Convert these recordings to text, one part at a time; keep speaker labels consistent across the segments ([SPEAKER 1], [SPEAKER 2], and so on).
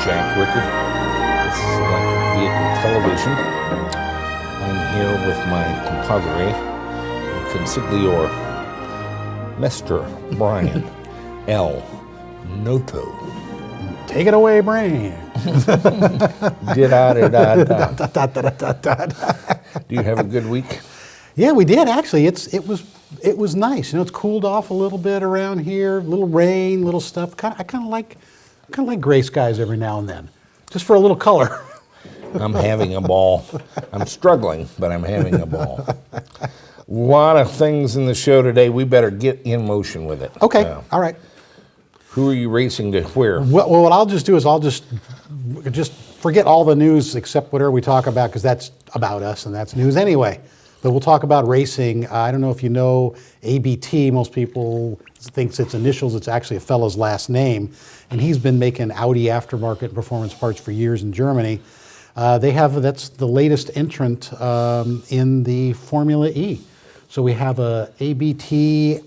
[SPEAKER 1] Jack Rickard. This is Electric Vehicle Television. I'm here with my compadre, consigliere, Mr. Brian L. Noto.
[SPEAKER 2] Take it away, Brian.
[SPEAKER 1] Do you have a good week?
[SPEAKER 2] Yeah, we did actually. It was nice. You know, it's cooled off a little bit around here. A little rain, little stuff. I kind of like gray skies every now and then, just for a little color.
[SPEAKER 1] I'm having a ball. I'm struggling, but I'm having a ball. A lot of things in the show today. We better get in motion with it.
[SPEAKER 2] Okay, all right.
[SPEAKER 1] Who are you racing to where?
[SPEAKER 2] Well, what I'll just do is I'll just forget all the news except whatever we talk about, because that's about us and that's news anyway. But we'll talk about racing. I don't know if you know ABT. Most people think it's initials. It's actually a fellow's last name. And he's been making Audi aftermarket performance parts for years in Germany. That's the latest entrant in the Formula E. So we have a ABT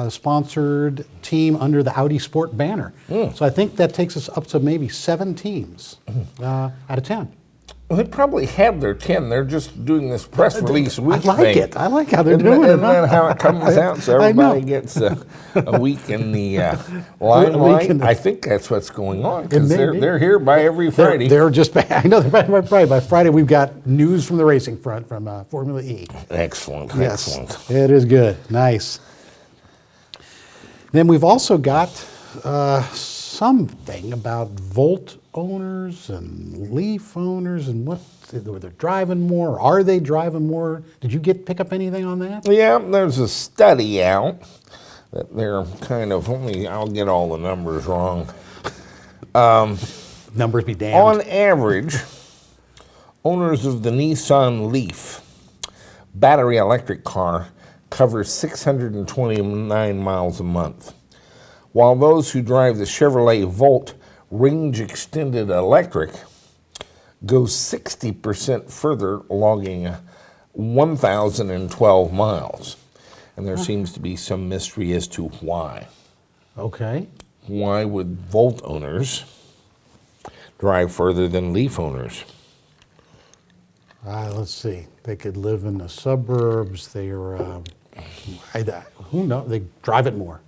[SPEAKER 2] sponsored team under the Audi Sport banner. So I think that takes us up to maybe 7 teams out of 10.
[SPEAKER 1] Well, they probably have their 10. They're just doing this press release week
[SPEAKER 2] I like
[SPEAKER 1] thing.
[SPEAKER 2] it. I like how they're doing it.
[SPEAKER 1] Isn't that how it comes out? So everybody gets a week in the limelight. I think that's what's going on, because they're here by every Friday.
[SPEAKER 2] They're just, I know, they're by Friday. By Friday, we've got news from the racing front from Formula E.
[SPEAKER 1] Excellent,
[SPEAKER 2] yes,
[SPEAKER 1] excellent.
[SPEAKER 2] It is good. Nice. Then we've also got something about Volt owners and Leaf owners and what they're driving more. Or are they driving more? Did you pick up anything on that?
[SPEAKER 1] Yeah, there's a study out that they're kind of I'll get all the numbers wrong.
[SPEAKER 2] Numbers be damned.
[SPEAKER 1] On average, owners of the Nissan Leaf battery electric car cover 629 miles a month, while those who drive the Chevrolet Volt range extended electric go 60% further, logging 1,012 miles. And there seems to be some mystery as to why.
[SPEAKER 2] Okay.
[SPEAKER 1] Why would Volt owners drive further than Leaf owners?
[SPEAKER 2] Let's see. They could live in the suburbs. Who knows? They drive it more.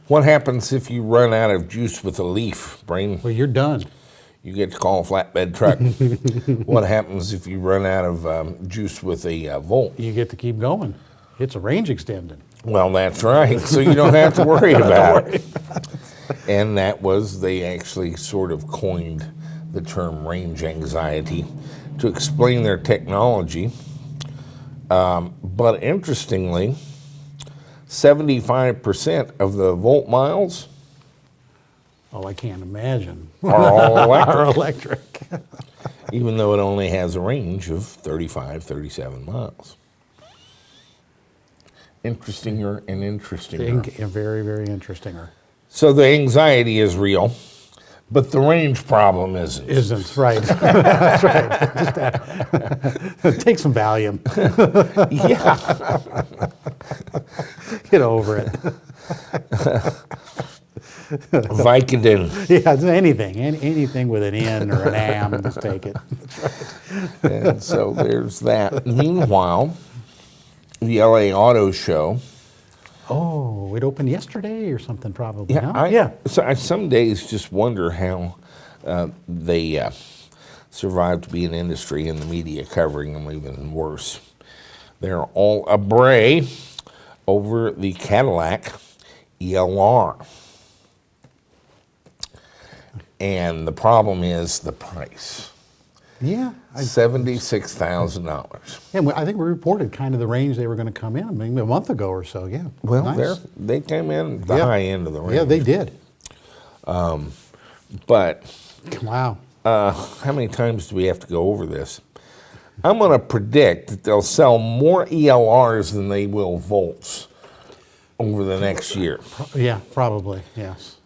[SPEAKER 1] What happens if you run out of juice with a Leaf, Brain?
[SPEAKER 2] Well, you're done.
[SPEAKER 1] You get to call a flatbed truck. What happens if you run out of juice with a Volt?
[SPEAKER 2] You get to keep going. It's a range extended.
[SPEAKER 1] Well, that's right. So you don't have to worry about it. And they actually sort of coined the term range anxiety to explain their technology. But interestingly, 75% of the Volt miles
[SPEAKER 2] I can't imagine.
[SPEAKER 1] are all electric.
[SPEAKER 2] Are electric.
[SPEAKER 1] Even though it only has a range of 35, 37 miles. Interestinger and interestinger.
[SPEAKER 2] Very, very interesting.
[SPEAKER 1] So the anxiety is real, but the range problem isn't.
[SPEAKER 2] Isn't, right. That's right. Take some Valium.
[SPEAKER 1] Yeah.
[SPEAKER 2] Get over it.
[SPEAKER 1] Vicodin.
[SPEAKER 2] Yeah, anything with an N or an AM, just take it.
[SPEAKER 1] And so there's that. Meanwhile, the LA Auto Show.
[SPEAKER 2] Oh, it opened yesterday or something, probably.
[SPEAKER 1] Yeah,
[SPEAKER 2] huh?
[SPEAKER 1] So I some days just wonder how they survive to be an industry and the media covering them even worse. They're all abray over the Cadillac ELR. And the problem is the price.
[SPEAKER 2] Yeah.
[SPEAKER 1] $76,000.
[SPEAKER 2] Yeah, I think we reported kind of the range they were going to come in, maybe a month ago or so, yeah.
[SPEAKER 1] Well,
[SPEAKER 2] nice.
[SPEAKER 1] they came in the high end of the range.
[SPEAKER 2] Yeah, they did.
[SPEAKER 1] But
[SPEAKER 2] wow.
[SPEAKER 1] how many times do we have to go over this? I'm going to predict that they'll sell more ELRs than they will Volts over the next year.
[SPEAKER 2] Yeah, probably, yes.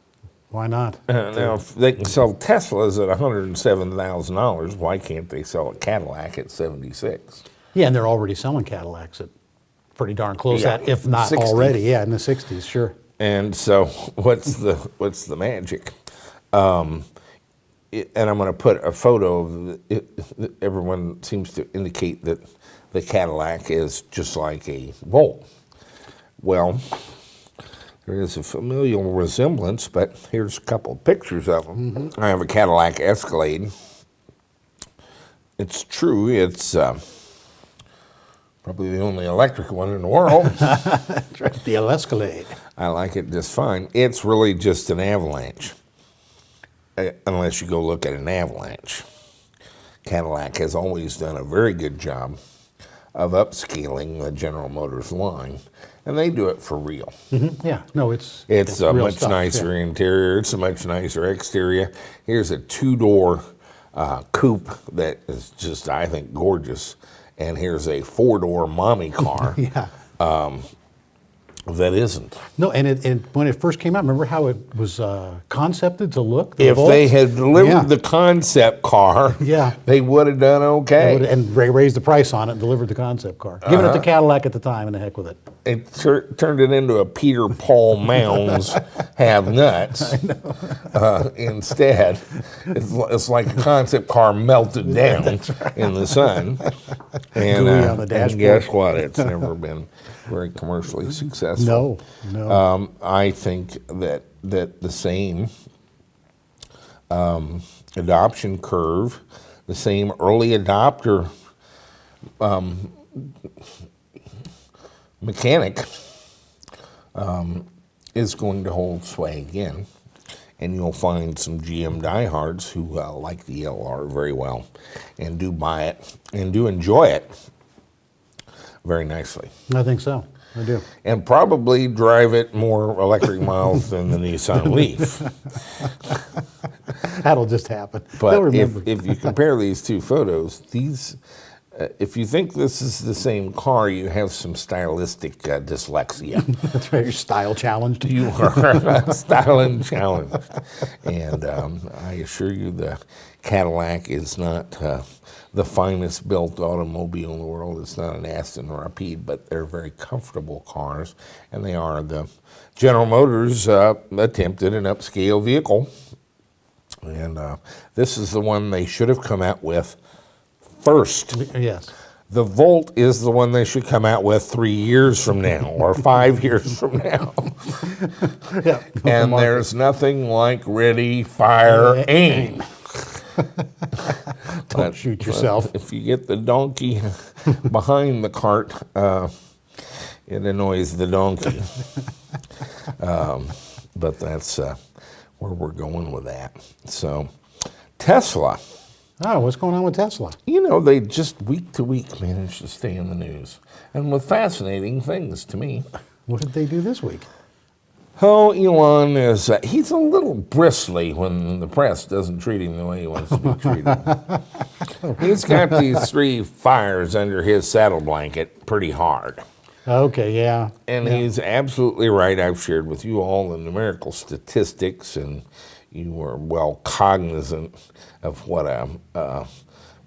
[SPEAKER 2] Why not?
[SPEAKER 1] Now, if they can sell Teslas at $107,000, why can't they sell a Cadillac at $76,000?
[SPEAKER 2] Yeah, and they're already selling Cadillacs at pretty darn close at, if not
[SPEAKER 1] 60.
[SPEAKER 2] already, yeah, in the 60s, sure.
[SPEAKER 1] And so, what's the magic? and I'm going to put a photo of it. Everyone seems to indicate that the Cadillac is just like a Volt. Well, there is a familial resemblance, but here's a couple of pictures of them. I have a Cadillac Escalade. It's true, it's probably the only electric one in the world.
[SPEAKER 2] That's right, the Escalade.
[SPEAKER 1] I like it just fine. It's really just an Avalanche, unless you go look at an Avalanche. Cadillac has always done a very good job of upscaling the General Motors line, and they do it for real.
[SPEAKER 2] Yeah, no, it's
[SPEAKER 1] A
[SPEAKER 2] real
[SPEAKER 1] much
[SPEAKER 2] stuff,
[SPEAKER 1] nicer
[SPEAKER 2] yeah.
[SPEAKER 1] interior. It's a much nicer exterior. Here's a two-door coupe that is just, I think, gorgeous. And here's a four-door mommy car
[SPEAKER 2] Yeah.
[SPEAKER 1] that isn't.
[SPEAKER 2] No, and when it first came out, remember how it was concepted to look? The
[SPEAKER 1] If
[SPEAKER 2] Volt?
[SPEAKER 1] they had delivered
[SPEAKER 2] Yeah.
[SPEAKER 1] the concept car,
[SPEAKER 2] Yeah.
[SPEAKER 1] they would have done okay.
[SPEAKER 2] And raised the price on it and delivered the concept car. Giving it to Cadillac at the time, and the heck with it.
[SPEAKER 1] It turned it into a Peter Paul Mounds have nuts instead. It's like a concept car melted down in the sun. And,
[SPEAKER 2] Gooey on the
[SPEAKER 1] and
[SPEAKER 2] dashboard.
[SPEAKER 1] guess what? It's never been very commercially successful.
[SPEAKER 2] No.
[SPEAKER 1] I think that the same adoption curve, the same early adopter mechanic is going to hold sway again. And you'll find some GM diehards who like the LR very well and do buy it and do enjoy it very nicely.
[SPEAKER 2] I think so. I do.
[SPEAKER 1] And probably drive it more electric miles than the Nissan Leaf.
[SPEAKER 2] That'll just happen. They'll
[SPEAKER 1] But
[SPEAKER 2] remember.
[SPEAKER 1] if you compare these two photos, if you think this is the same car, you have some stylistic dyslexia.
[SPEAKER 2] That's right, you're style challenged.
[SPEAKER 1] You are styling challenged. And I assure you the Cadillac is not the finest built automobile in the world. It's not an Aston or a Rapide, but they're very comfortable cars. And they are the General Motors attempted an upscale vehicle. And this is the one they should have come out with first.
[SPEAKER 2] Yes.
[SPEAKER 1] The Volt is the one they should come out with 3 years from now or 5 years from now.
[SPEAKER 2] Yeah.
[SPEAKER 1] And there's nothing like ready, fire, aim.
[SPEAKER 2] Don't shoot yourself.
[SPEAKER 1] If you get the donkey behind the cart, it annoys the donkey. But that's where we're going with that. So, Tesla.
[SPEAKER 2] Oh, what's going on with Tesla?
[SPEAKER 1] You know, they just week to week manage to stay in the news. And with fascinating things to me.
[SPEAKER 2] What did they do this week?
[SPEAKER 1] Oh, Elon is, he's a little bristly when the press doesn't treat him the way he wants to be treated. He's got these 3 fires under his saddle blanket pretty hard.
[SPEAKER 2] Okay, yeah.
[SPEAKER 1] And he's absolutely right. I've shared with you all the numerical statistics, and you are well cognizant of what a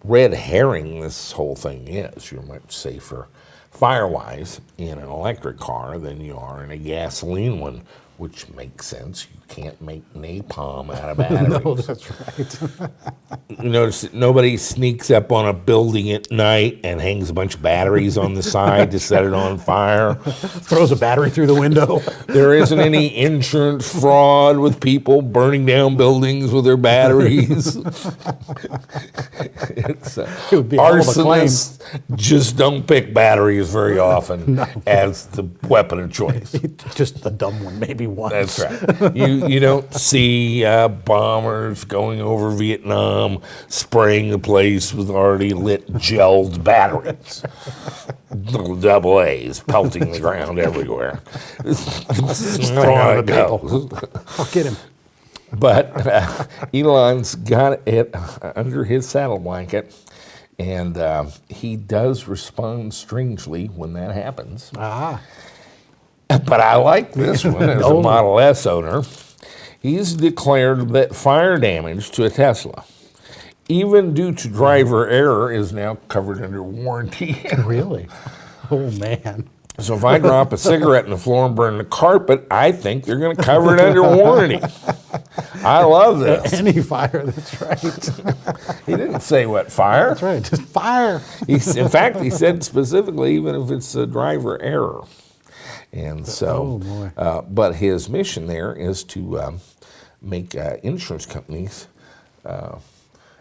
[SPEAKER 1] red herring this whole thing is. You're much safer fire-wise in an electric car than you are in a gasoline one, which makes sense. You can't make napalm out of batteries.
[SPEAKER 2] No, that's right.
[SPEAKER 1] You notice that nobody sneaks up on a building at night and hangs a bunch of batteries on the side to set it on fire.
[SPEAKER 2] Throws a battery through the window.
[SPEAKER 1] There isn't any insurance fraud with people burning down buildings with their batteries. It's,
[SPEAKER 2] It would be a hell of a claim.
[SPEAKER 1] arsonists just don't pick batteries very often as the weapon of choice.
[SPEAKER 2] Just the dumb one, maybe once.
[SPEAKER 1] That's right. You don't see bombers going over Vietnam spraying the place with already lit gelled batteries. Little double A's pelting the ground everywhere.
[SPEAKER 2] Throwing
[SPEAKER 1] It
[SPEAKER 2] the people.
[SPEAKER 1] goes.
[SPEAKER 2] I'll get him.
[SPEAKER 1] But Elon's got it under his saddle blanket, and he does respond strangely when that happens.
[SPEAKER 2] Ah.
[SPEAKER 1] But I like this one as a Model S owner. He's declared that fire damage to a Tesla, even due to driver error, is now covered under warranty.
[SPEAKER 2] Really? Oh, man.
[SPEAKER 1] So if I drop a cigarette on the floor and burn the carpet, I think they're going to cover it under warranty. I love this.
[SPEAKER 2] Any fire, that's right.
[SPEAKER 1] He didn't say what fire.
[SPEAKER 2] That's right, just fire.
[SPEAKER 1] In fact, he said specifically, even if it's a driver error. And so, but his mission there is to make insurance companies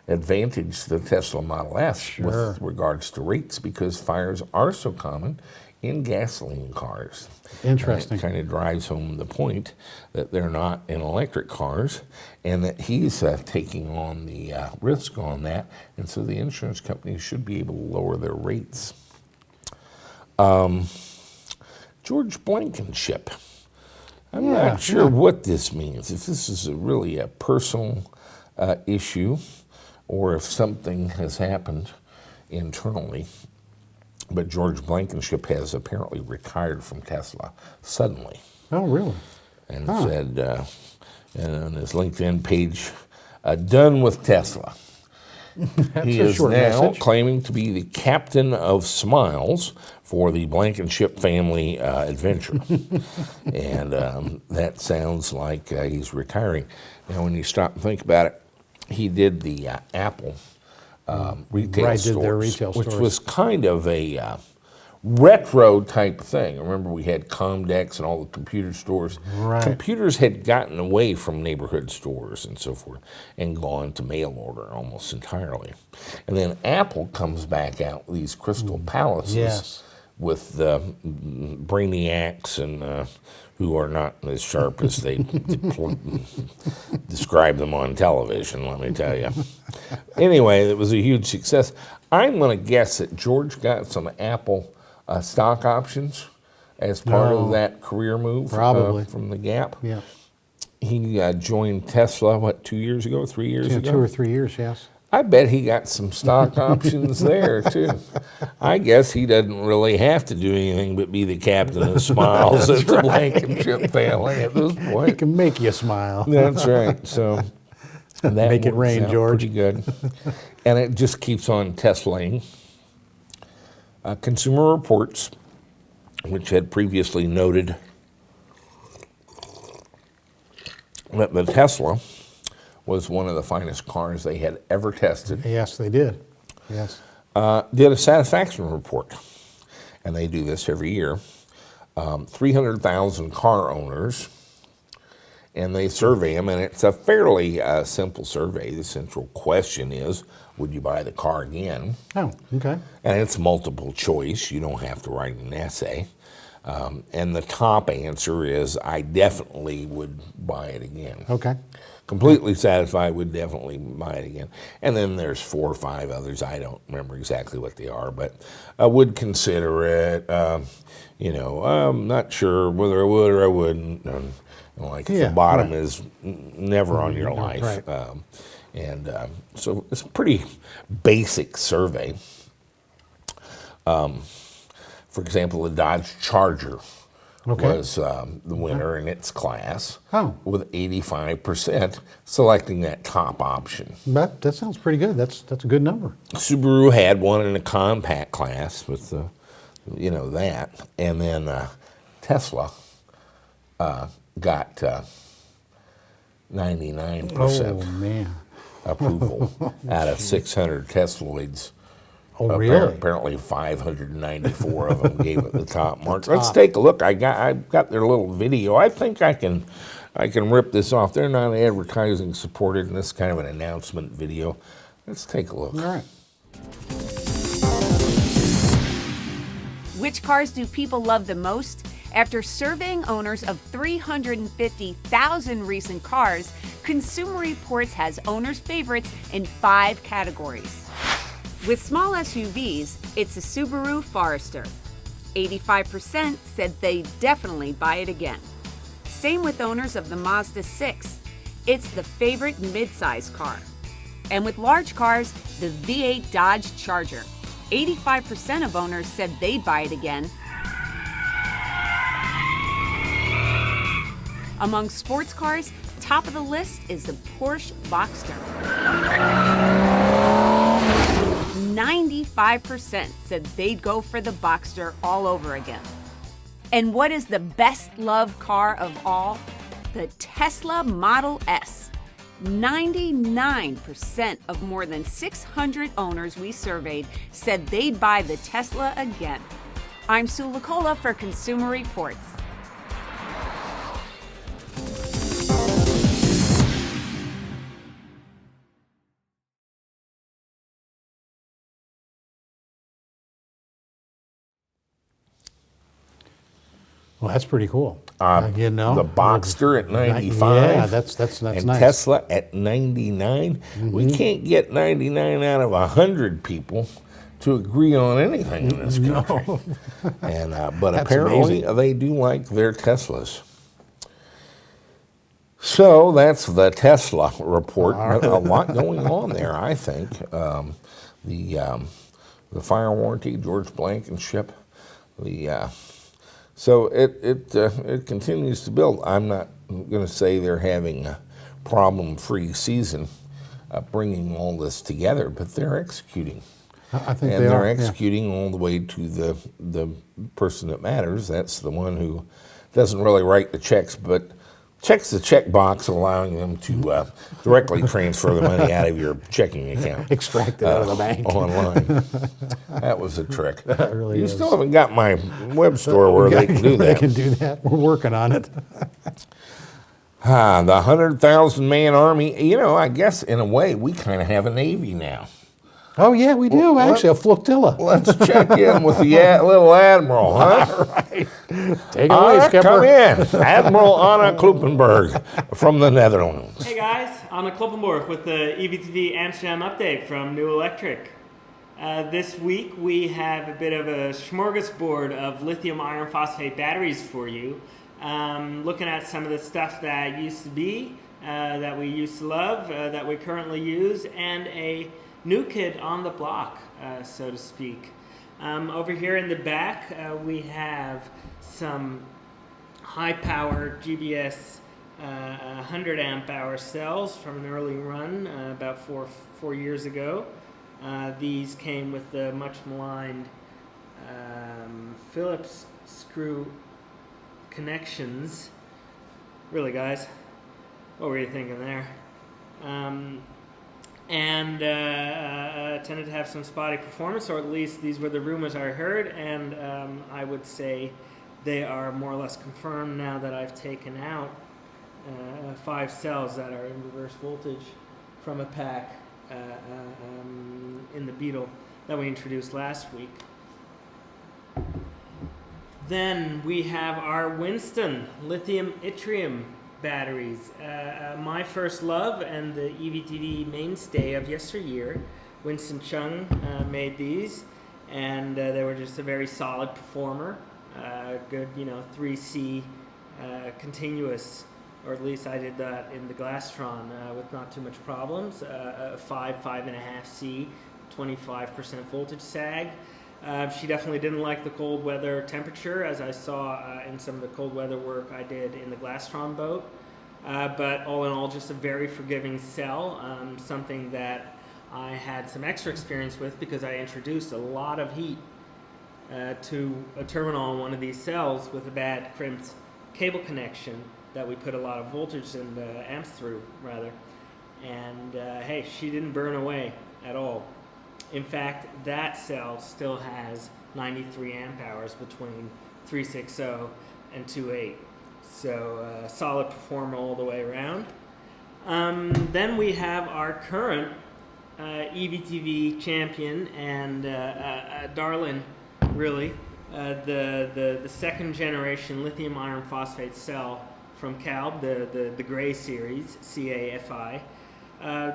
[SPEAKER 1] advantage the Tesla Model S with regards to rates, because fires are so common in gasoline cars.
[SPEAKER 2] Interesting.
[SPEAKER 1] It kind of drives home the point that they're not in electric cars, and that he's taking on the risk on that, and so the insurance companies should be able to lower their rates. George Blankenship. I'm not sure what this means, if this is really a personal issue or if something has happened internally. But George Blankenship has apparently retired from Tesla suddenly.
[SPEAKER 2] Oh, really?
[SPEAKER 1] And said on his LinkedIn page, done with Tesla. He is now claiming to be the captain of smiles for the Blankenship family adventure. And that sounds like he's retiring. Now, when you stop and think about it, he did the Apple retail stores, which was kind of a retro type thing. Remember, we had Comdex and all the computer stores.
[SPEAKER 2] Right.
[SPEAKER 1] Computers had gotten away from neighborhood stores and so forth and gone to mail order almost entirely. And then Apple comes back out with these Crystal Palaces with the brainiacs and who are not as sharp as they describe them on television, let me tell you. Anyway, it was a huge success. I'm going to guess that George got some Apple stock options as part of that career move from the Gap.
[SPEAKER 2] Yeah.
[SPEAKER 1] He joined Tesla, 2 years ago, 3 years ago?
[SPEAKER 2] 2 or 3 years, yes.
[SPEAKER 1] I bet he got some stock options there, too. I guess he doesn't really have to do anything but be the captain of smiles of the Blankenship family at this point.
[SPEAKER 2] He can make you smile.
[SPEAKER 1] That's right. So that
[SPEAKER 2] make it rain, George.
[SPEAKER 1] Pretty good. And it just keeps on Teslaing. Consumer Reports, which had previously noted that the Tesla was one of the finest cars they had ever tested.
[SPEAKER 2] Yes, they did. Yes.
[SPEAKER 1] Did a satisfaction report, and they do this every year. 300,000 car owners, and they survey them, and it's a fairly simple survey. The central question is, would you buy the car again?
[SPEAKER 2] Oh, okay.
[SPEAKER 1] And it's multiple choice. You don't have to write an essay. And the top answer is, I definitely would buy it again.
[SPEAKER 2] Okay.
[SPEAKER 1] Completely satisfied, would definitely buy it again. And then there's 4 or 5 others. I don't remember exactly what they are, but I would consider it. I'm not sure whether I would or I wouldn't. The bottom is never on your life.
[SPEAKER 2] Right.
[SPEAKER 1] So it's a pretty basic survey. For example, the Dodge Charger was the winner in its class with 85% selecting that top option.
[SPEAKER 2] That sounds pretty good. That's a good number.
[SPEAKER 1] Subaru had one in a compact class with that. And then Tesla got 99% approval out of 600 Tesloids.
[SPEAKER 2] Oh, really?
[SPEAKER 1] Apparently 594 of them gave it the top mark. Let's take a look. I got their little video. I think I can rip this off. They're not advertising supported, and this is kind of an announcement video. Let's take a look.
[SPEAKER 2] All right.
[SPEAKER 3] Which cars do people love the most? After surveying owners of 350,000 recent cars, Consumer Reports has owners' favorites in 5 categories. With small SUVs, it's a Subaru Forester. 85% said they definitely buy it again. Same with owners of the Mazda 6. It's the favorite midsize car. And with large cars, the V8 Dodge Charger. 85% of owners said they'd buy it again. Among sports cars, top of the list is the Porsche Boxster. 95% said they'd go for the Boxster all over again. And what is the best loved car of all? The Tesla Model S. 99% of more than 600 owners we surveyed said they'd buy the Tesla again. I'm Sue Lacola for Consumer Reports.
[SPEAKER 2] Well, that's pretty cool. You know,
[SPEAKER 1] The Boxster at 95.
[SPEAKER 2] Yeah, that's
[SPEAKER 1] and
[SPEAKER 2] nice.
[SPEAKER 1] Tesla at 99. We can't get 99 out of 100 people to agree on anything in this country. And but
[SPEAKER 2] That's
[SPEAKER 1] apparently
[SPEAKER 2] amazing.
[SPEAKER 1] they do like their Teslas. So that's the Tesla report. A lot going on there, I think. The fire warranty, George Blankenship, so it continues to build. I'm not going to say they're having a problem-free season bringing all this together, but they're executing.
[SPEAKER 2] I think
[SPEAKER 1] And
[SPEAKER 2] they
[SPEAKER 1] they're
[SPEAKER 2] are.
[SPEAKER 1] executing all the way to the person that matters. That's the one who doesn't really write the checks, but checks the check box, allowing them to directly transfer the money out of your checking account.
[SPEAKER 2] Extract it out of the bank.
[SPEAKER 1] Online. That was a trick.
[SPEAKER 2] That really
[SPEAKER 1] you
[SPEAKER 2] is.
[SPEAKER 1] still haven't got my web store where they can do
[SPEAKER 2] They
[SPEAKER 1] that.
[SPEAKER 2] can do that. We're working on it.
[SPEAKER 1] The 100,000-man army, you know, I guess in a way we kind of have a Navy now.
[SPEAKER 2] Oh yeah, we do actually a flotilla.
[SPEAKER 1] Let's check in with the little admiral, huh?
[SPEAKER 2] Right. Take it away, Skipper.
[SPEAKER 1] Come in, Admiral Anna Kluppenberg from the Netherlands.
[SPEAKER 4] Hey guys, Anna Kloppenborg with the EVTV Amsterdam update from New Electric. This week we have a bit of a smorgasbord of lithium iron phosphate batteries for you. Looking at some of the stuff that used to be, that we used to love, that we currently use, and a new kid on the block, so to speak. Over here in the back, we have some high-power GBS 100 amp hour cells from an early run about four years ago. These came with the much maligned Phillips screw connections. Really, guys, what were you thinking there? And tended to have some spotty performance, or at least these were the rumors I heard, and I would say they are more or less confirmed now that I've taken out 5 cells that are in reverse voltage from a pack in the Beetle that we introduced last week. Then we have our Winston lithium yttrium batteries. My first love and the EVTV mainstay of yesteryear. Winston Chung made these, and they were just a very solid performer. Good, 3C continuous, or at least I did that in the Glastron with not too much problems. 5.5C, 25% voltage sag. She definitely didn't like the cold weather temperature, as I saw in some of the cold weather work I did in the Glastron boat. But all in all, just a very forgiving cell, something that I had some extra experience with because I introduced a lot of heat to a terminal on one of these cells with a bad crimped cable connection that we put a lot of voltage and amps through, rather. And hey, she didn't burn away at all. In fact, that cell still has 93 amp hours between 360 and 2.8. So solid performer all the way around. Then we have our current EVTV champion and darling, really, the second generation lithium iron phosphate cell from CALB, the gray series, CAFI.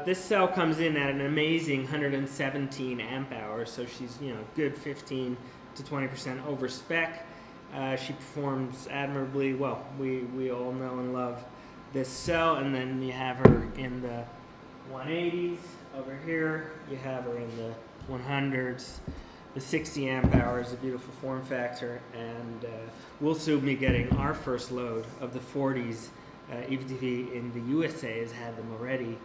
[SPEAKER 4] This cell comes in at an amazing 117 amp hours, so she's good 15 to 20% over spec. She performs admirably well. We all know and love this cell, and then you have her in the 180s over here. You have her in the 100s. The 60 amp hours, a beautiful form factor, and we'll soon be getting our first load of the 40s. EVTV in the USA has had them already.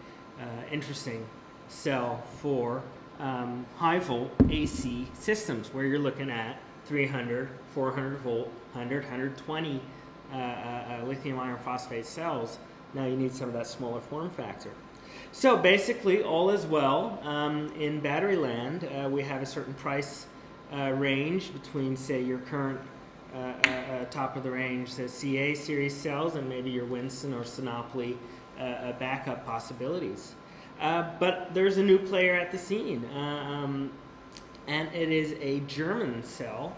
[SPEAKER 4] Interesting cell for high volt AC systems where you're looking at 300, 400 volt, 100, 120 lithium iron phosphate cells. Now you need some of that smaller form factor. So basically, all is well. In battery land, we have a certain price range between, say, your current top of the range, say, CA series cells, and maybe your Winston or Sinopoli backup possibilities. But there's a new player at the scene, and it is a German cell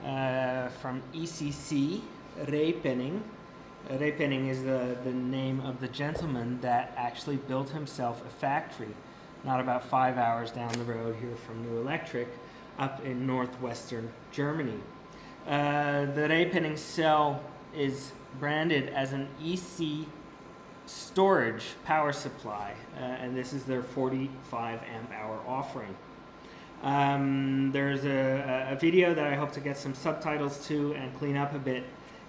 [SPEAKER 4] from ECC, Reipenning. Reipenning is the name of the gentleman that actually built himself a factory not about 5 hours down the road here from New Electric up in northwestern Germany. The Reipenning cell is branded as an EC storage power supply, and this is their 45 amp hour offering. There's a video that I hope to get some subtitles to and clean up a bit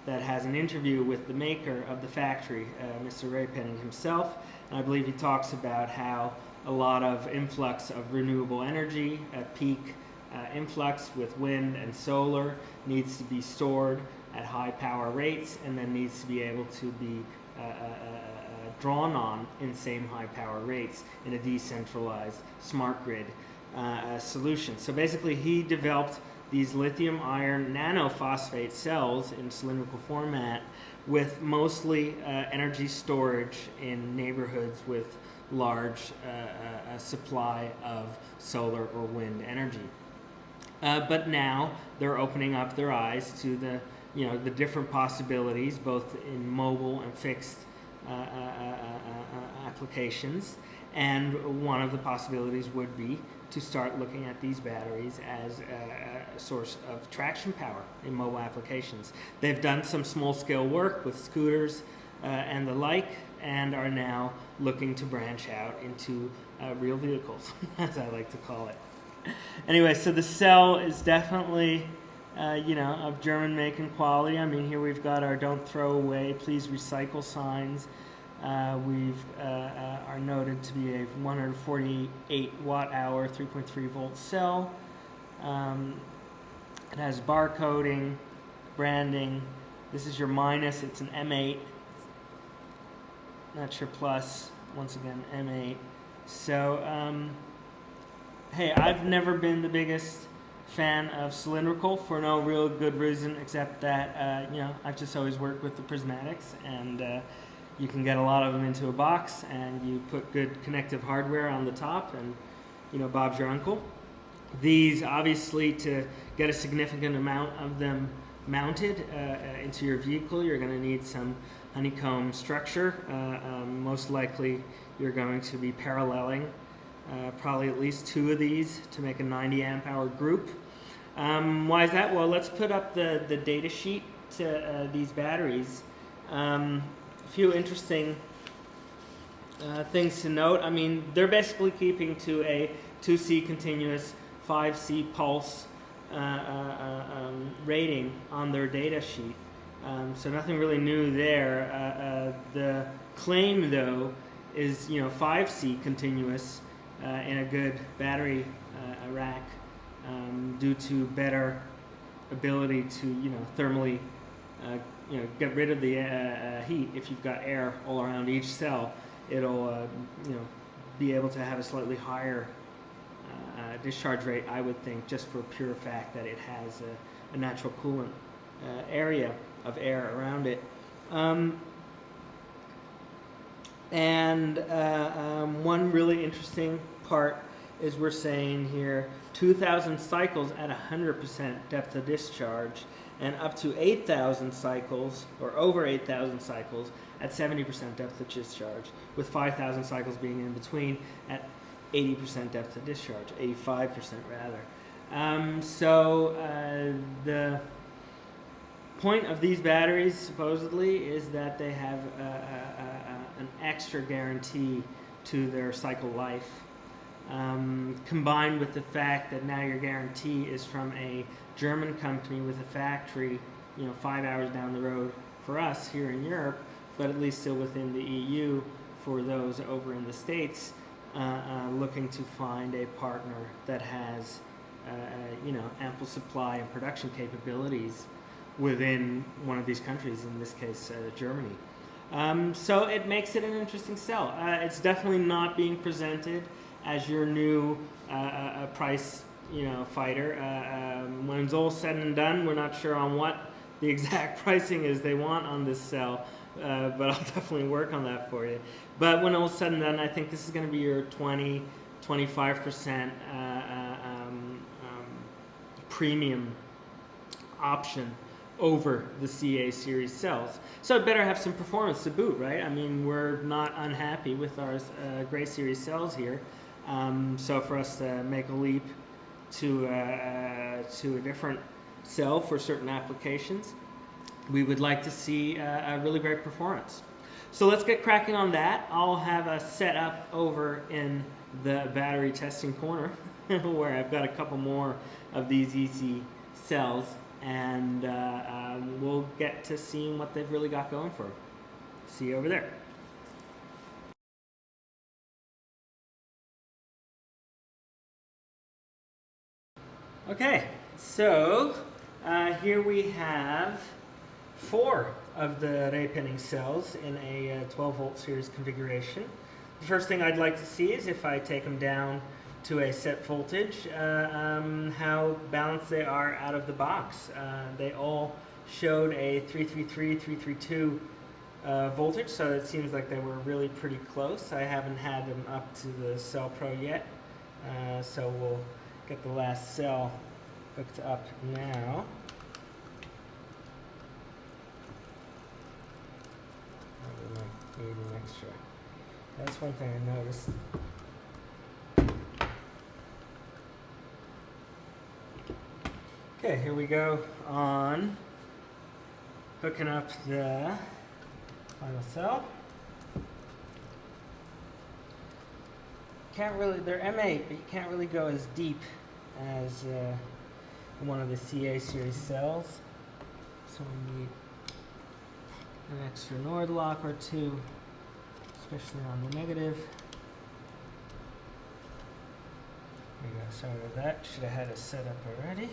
[SPEAKER 4] that has an interview with the maker of the factory, Mr. Reipenning himself. And I believe he talks about how a lot of influx of renewable energy at peak influx with wind and solar needs to be stored at high power rates and then needs to be able to be drawn on in same high power rates in a decentralized smart grid solution. So basically he developed these lithium iron nanophosphate cells in cylindrical format with mostly energy storage in neighborhoods with large supply of solar or wind energy. But now they're opening up their eyes to the different possibilities, both in mobile and fixed applications. And one of the possibilities would be to start looking at these batteries as a source of traction power in mobile applications. They've done some small-scale work with scooters and the like, and are now looking to branch out into real vehicles, as I like to call it. Anyway, so the cell is definitely, of German make and quality. I mean, here we've got our "Don't throw away, please recycle" signs. Are noted to be a 148 watt-hour, 3.3 volt cell. It has barcoding, branding. This is your minus. It's an M8. That's your plus. Once again, M8. So, hey, I've never been the biggest fan of cylindrical for no real good reason except that, I've just always worked with the prismatics, and you can get a lot of them into a box, and you put good connective hardware on the top, and Bob's your uncle. These, obviously, to get a significant amount of them mounted into your vehicle, you're going to need some honeycomb structure. Most likely, you're going to be paralleling probably at least 2 of these to make a 90 amp hour group. Why is that? Well, let's put up the data sheet to these batteries. A few interesting things to note. I mean, they're basically keeping to a 2C continuous 5C pulse rating on their data sheet. So nothing really new there. The claim, though, is 5C continuous in a good battery rack due to better ability to thermally get rid of the heat. If you've got air all around each cell, it'll be able to have a slightly higher discharge rate, I would think, just for pure fact that it has a natural coolant area of air around it. One really interesting part is we're saying here 2,000 cycles at 100% depth of discharge, and up to 8,000 cycles, or over 8,000 cycles, at 70% depth of discharge, with 5,000 cycles being in between at 80% depth of discharge, 85% rather. The point of these batteries, supposedly, is that they have an extra guarantee to their cycle life, combined with the fact that now your guarantee is from a German company with a factory 5 hours down the road for us here in Europe, but at least still within the EU for those over in the States, looking to find a partner that has ample supply and production capabilities within one of these countries, in this case Germany. So it makes it an interesting sell. It's definitely not being presented as your new price, fighter. When it's all said and done, we're not sure on what the exact pricing is they want on this cell, but I'll definitely work on that for you. But when all's said and done, I think this is going to be your 25% premium option over the CA series cells. So it better have some performance to boot, right? I mean, we're not unhappy with our Gray series cells here. So for us to make a leap to a different cell for certain applications, we would like to see a really great performance. So let's get cracking on that. I'll have a setup over in the battery testing corner where I've got a couple more of these EC cells, and we'll get to seeing what they've really got going for them. See you over there. Okay, so here we have 4 of the ray pinning cells in a 12 volt series configuration. The first thing I'd like to see is if I take them down to a set voltage, how balanced they are out of the box. They all showed a 333, 332 voltage, so it seems like they were really pretty close. I haven't had them up to the Cell Pro yet, so we'll get the last cell hooked up now. Need an extra. That's one thing I noticed. Okay, here we go on hooking up the final cell. Can't really, they're M8, but you can't really go as deep as one of the CA series cells. So we need an extra Nord lock or 2, especially on the negative. There you go, sorry about that. Should have had it set up already.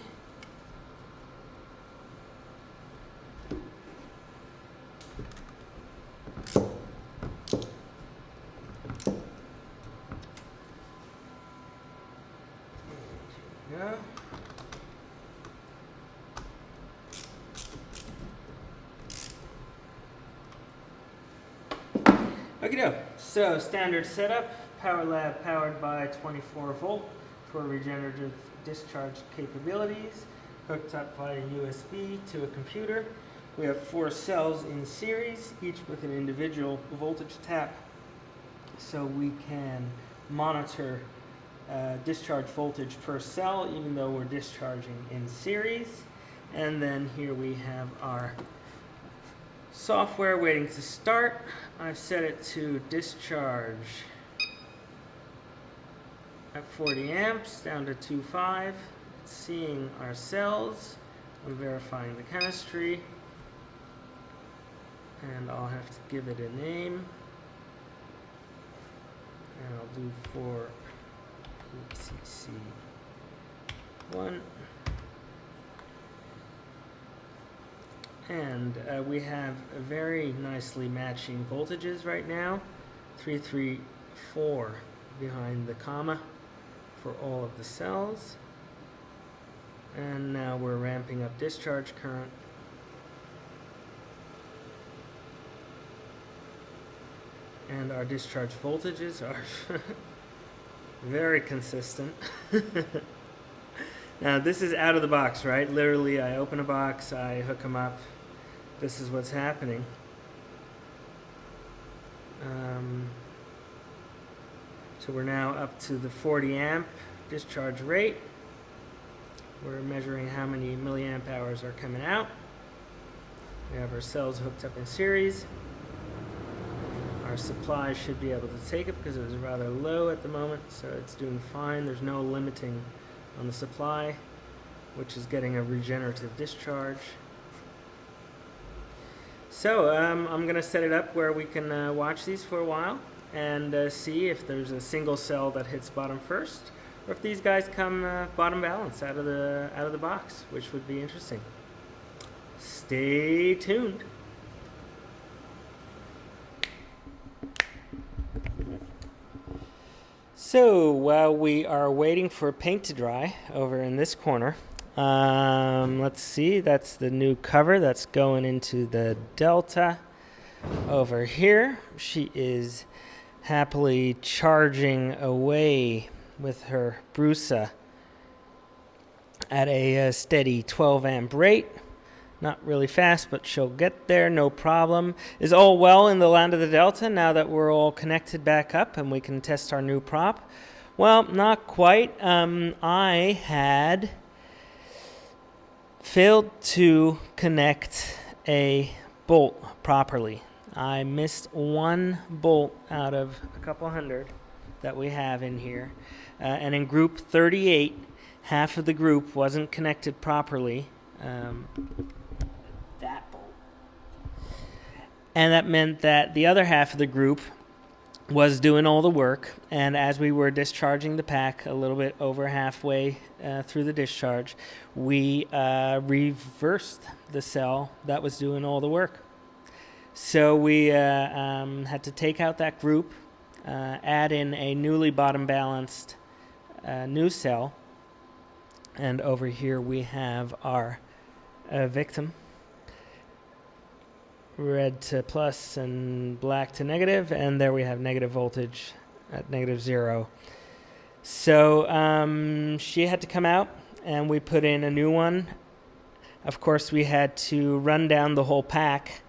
[SPEAKER 4] There you go. Okay, so standard setup, Power Lab powered by 24 volt for regenerative discharge capabilities, hooked up via USB to a computer. We have 4 cells in series, each with an individual voltage tap, so we can monitor discharge voltage per cell even though we're discharging in series. And then here we have our software waiting to start. I've set it to discharge at 40 amps down to 2.5. It's seeing our cells. I'm verifying the chemistry. And I'll have to give it a name. And I'll do for ECC1. And we have very nicely matching voltages right now. 334 behind the comma for all of the cells. And now we're ramping up discharge current. And our discharge voltages are very consistent. Now this is out of the box, right? Literally, I open a box, I hook them up. This is what's happening. So we're now up to the 40 amp discharge rate. We're measuring how many milliamp hours are coming out. We have our cells hooked up in series. Our supply should be able to take it because it was rather low at the moment, so it's doing fine. There's no limiting on the supply, which is getting a regenerative discharge. So I'm going to set it up where we can watch these for a while and see if there's a single cell that hits bottom first, or if these guys come bottom balance out of the box, which would be interesting. Stay tuned. So while we are waiting for paint to dry over in this corner, let's see, that's the new cover that's going into the Delta. Over here, she is happily charging away with her Brusa at a steady 12 amp rate. Not really fast, but she'll get there, no problem. Is all well in the land of the Delta now that we're all connected back up and we can test our new prop? Well, not quite. I had failed to connect a bolt properly. I missed one bolt out of a couple hundred that we have in here. And in group 38, half of the group wasn't connected properly. That bolt. And that meant that the other half of the group was doing all the work, and as we were discharging the pack a little bit over halfway through the discharge, we reversed the cell that was doing all the work. So we had to take out that group, add in a newly bottom balanced new cell, and over here we have our victim. Red to plus and black to negative, and there we have negative voltage at -0. So she had to come out, and we put in a new one. Of course, we had to run down the whole pack,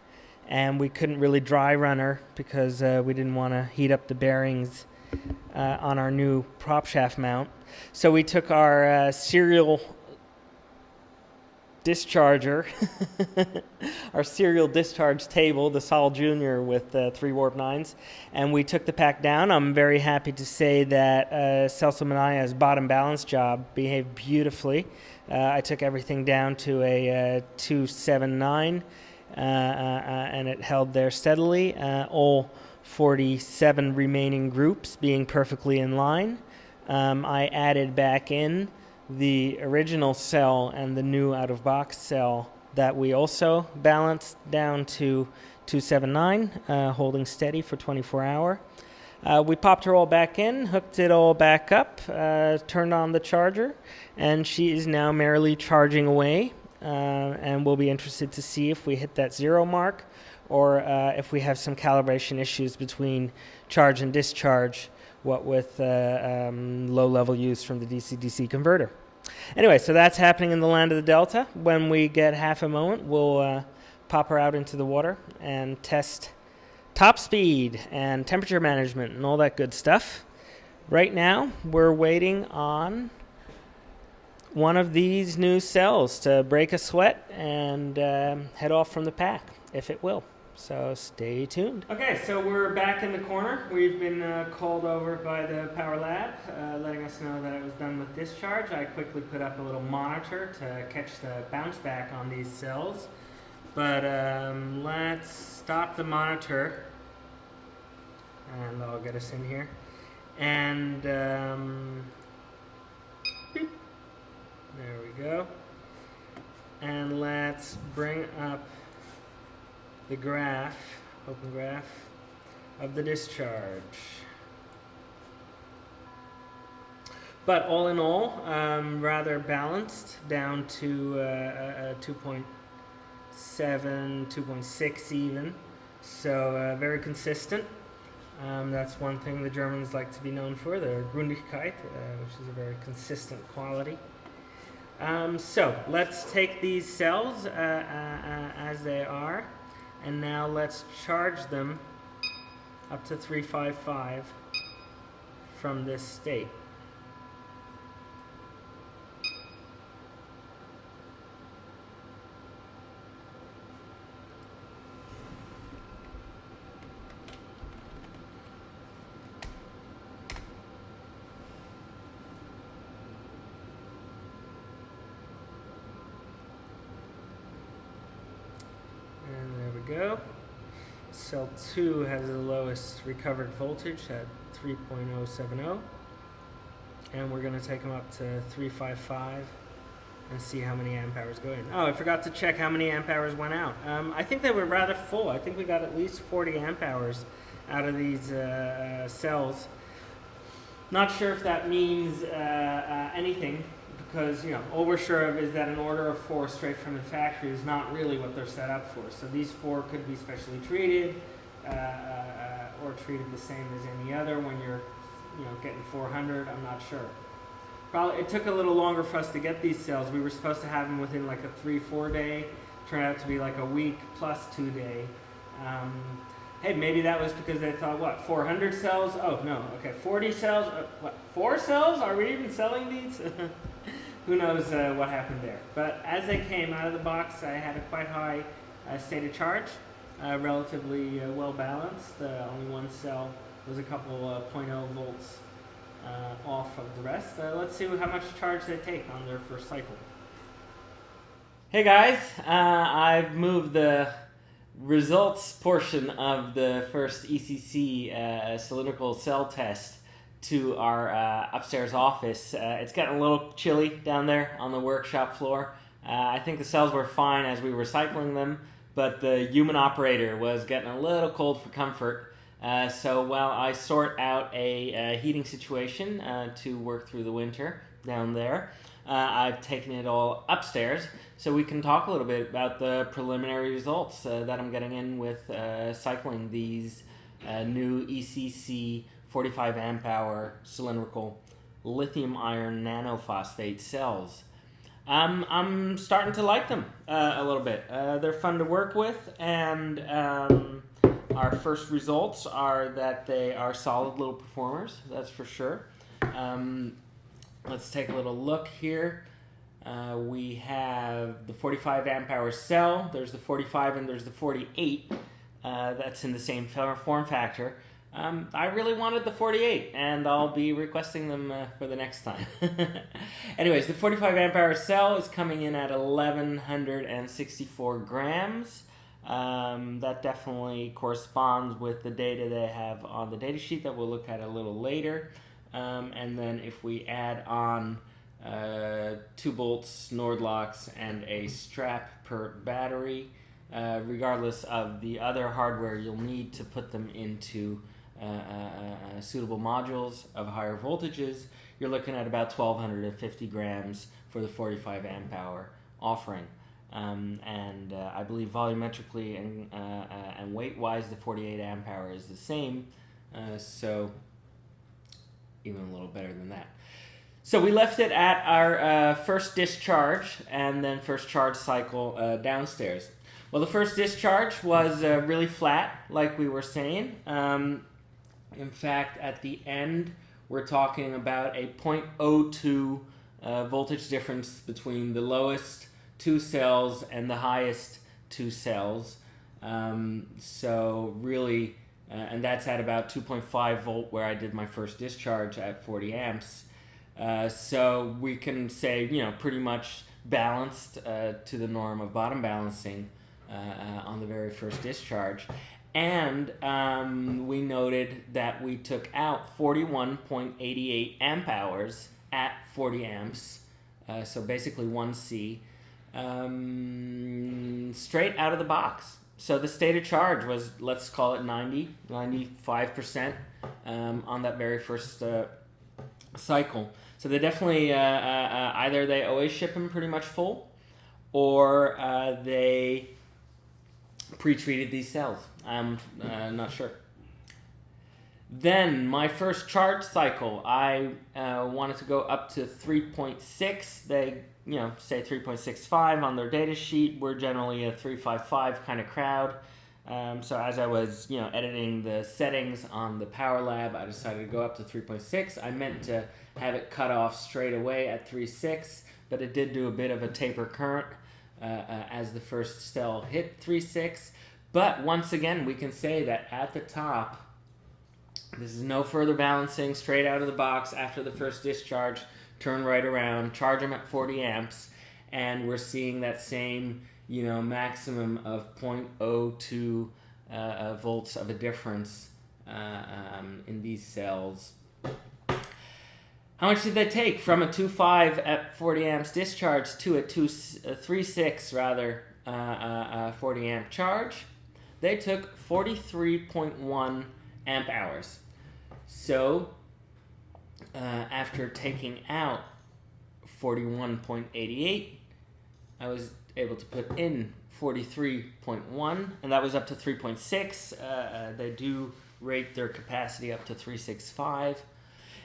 [SPEAKER 4] and we couldn't really dry run her because we didn't want to heat up the bearings on our new prop shaft mount. So we took our serial discharger, our serial discharge table, the Sol Jr. with 3 warp 9s, and we took the pack down. I'm very happy to say that Celso Manaya's bottom balance job behaved beautifully. I took everything down to a 279, and it held there steadily, all 47 remaining groups being perfectly in line. I added back in the original cell and the new out-of-box cell that we also balanced down to 279, holding steady for 24 hours. We popped her all back in, hooked it all back up, turned on the charger, and she is now merrily charging away. And we'll be interested to see if we hit that 0 mark or if we have some calibration issues between charge and discharge, what with low-level use from the DC-DC converter. Anyway, so that's happening in the land of the Delta. When we get half a moment, we'll pop her out into the water and test top speed and temperature management and all that good stuff. Right now, we're waiting on one of these new cells to break a sweat and head off from the pack, if it will. So stay tuned. Okay, so we're back in the corner. We've been called over by the power lab, letting us know that it was done with discharge. I quickly put up a little monitor to catch the bounce back on these cells. But let's stop the monitor, and I'll get us in here. And beep. There we go. And let's bring up the graph, open graph, of the discharge. But all in all, rather balanced, down to 2.7, 2.6 even. So very consistent. That's one thing the Germans like to be known for, their Grundigkeit, which is a very consistent quality. So let's take these cells as they are, and now let's charge them up to 355 from this state. Go. Cell 2 has the lowest recovered voltage at 3.070, and we're going to take them up to 355 and see how many amp hours go in. Oh, I forgot to check how many amp hours went out. I think they were rather full. I think we got at least 40 amp hours out of these cells. Not sure if that means anything, because all we're sure of is that an order of 4 straight from the factory is not really what they're set up for. So these 4 could be specially treated or treated the same as any other. When you're getting 400, I'm not sure. Probably it took a little longer for us to get these cells. We were supposed to have them within like a 3-4 day. Turned out to be like a week plus 2 day. Hey, maybe that was because they thought, what, 400 cells? Oh, no, okay, 40 cells? What, 4 cells? Are we even selling these? Who knows what happened there. But as they came out of the box, I had a quite high state of charge, relatively well balanced. Only one cell was a couple 0.0 volts off of the rest. Let's see how much charge they take on their first cycle. Hey guys, I've moved the results portion of the first ECC cylindrical cell test to our upstairs office. It's getting a little chilly down there on the workshop floor. I think the cells were fine as we were cycling them, but the human operator was getting a little cold for comfort. So while I sort out a heating situation to work through the winter down there, I've taken it all upstairs so we can talk a little bit about the preliminary results that I'm getting in with cycling these new ECC 45 amp hour cylindrical lithium iron nanophosphate cells. I'm starting to like them a little bit. They're fun to work with, and our first results are that they are solid little performers, that's for sure. Let's take a little look here. We have the 45 amp hour cell. There's the 45 and there's the 48. That's in the same form factor. I really wanted the 48, and I'll be requesting them for the next time. Anyways, the 45 amp hour cell is coming in at 1,164 grams. That definitely corresponds with the data they have on the data sheet that we'll look at a little later. And then if we add on 2 bolts, Nord locks, and a strap per battery, regardless of the other hardware you'll need to put them into suitable modules of higher voltages, you're looking at about 1,250 grams for the 45 amp hour offering. And I believe volumetrically and weight-wise, the 48 amp hour is the same, so even a little better than that. So we left it at our first discharge and then first charge cycle downstairs. Well, the first discharge was really flat, like we were saying. In fact, at the end, we're talking about a 0.02 voltage difference between the lowest 2 cells and the highest 2 cells. So really, and that's at about 2.5 volt where I did my first discharge at 40 amps. So we can say, pretty much balanced to the norm of bottom balancing on the very first discharge. And we noted that we took out 41.88 amp hours at 40 amps, so basically 1C, straight out of the box. So the state of charge was, let's call it 95% on that very first cycle. So they definitely, either they always ship them pretty much full, or they pre-treated these cells. I'm not sure. Then my first charge cycle, I wanted to go up to 3.6. They, say 3.65 on their data sheet. We're generally a 3.55 kind of crowd. So as I was, editing the settings on the Power Lab, I decided to go up to 3.6. I meant to have it cut off straight away at 3.6, but it did do a bit of a taper current as the first cell hit 3.6. But once again, we can say that at the top, this is no further balancing, straight out of the box after the first discharge, turn right around, charge them at 40 amps, and we're seeing that same, maximum of 0.02 volts of a difference in these cells. How much did they take from a 2.5 at 40 amps discharge to a 3.6 rather 40 amp charge? They took 43.1 amp hours. So after taking out 41.88, I was able to put in 43.1, and that was up to 3.6. They do rate their capacity up to 365.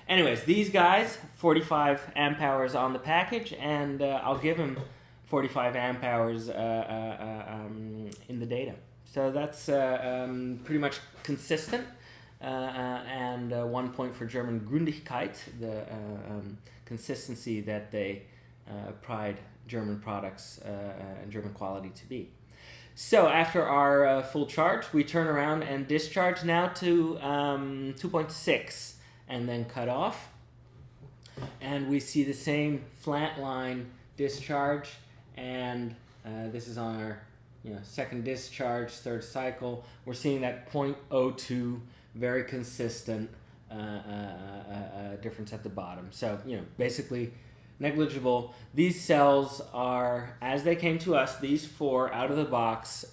[SPEAKER 4] Anyways, these guys, 45 amp hours on the package, and I'll give them 45 amp hours in the data. So that's pretty much consistent. And 1 point for German Gründigkeit, the consistency that they pride German products and German quality to be. So after our full charge, we turn around and discharge now to 2.6 and then cut off. And we see the same flat line discharge, and this is on our second discharge, third cycle. We're seeing that 0.02, very consistent difference at the bottom. So, basically negligible. These cells are, as they came to us, these four out of the box,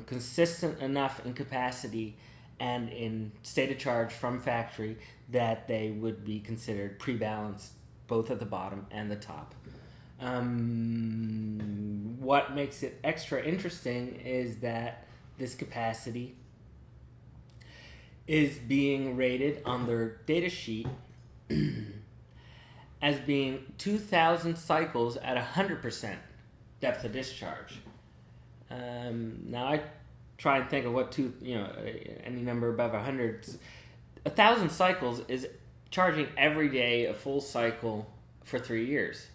[SPEAKER 4] consistent enough in capacity and in state of charge from factory that they would be considered pre-balanced both at the bottom and the top. What makes it extra interesting is that this capacity is being rated on their data sheet as being 2,000 cycles at 100% depth of discharge. Now I try and think of what any number above 100. 1,000 cycles is charging every day a full cycle for 3 years.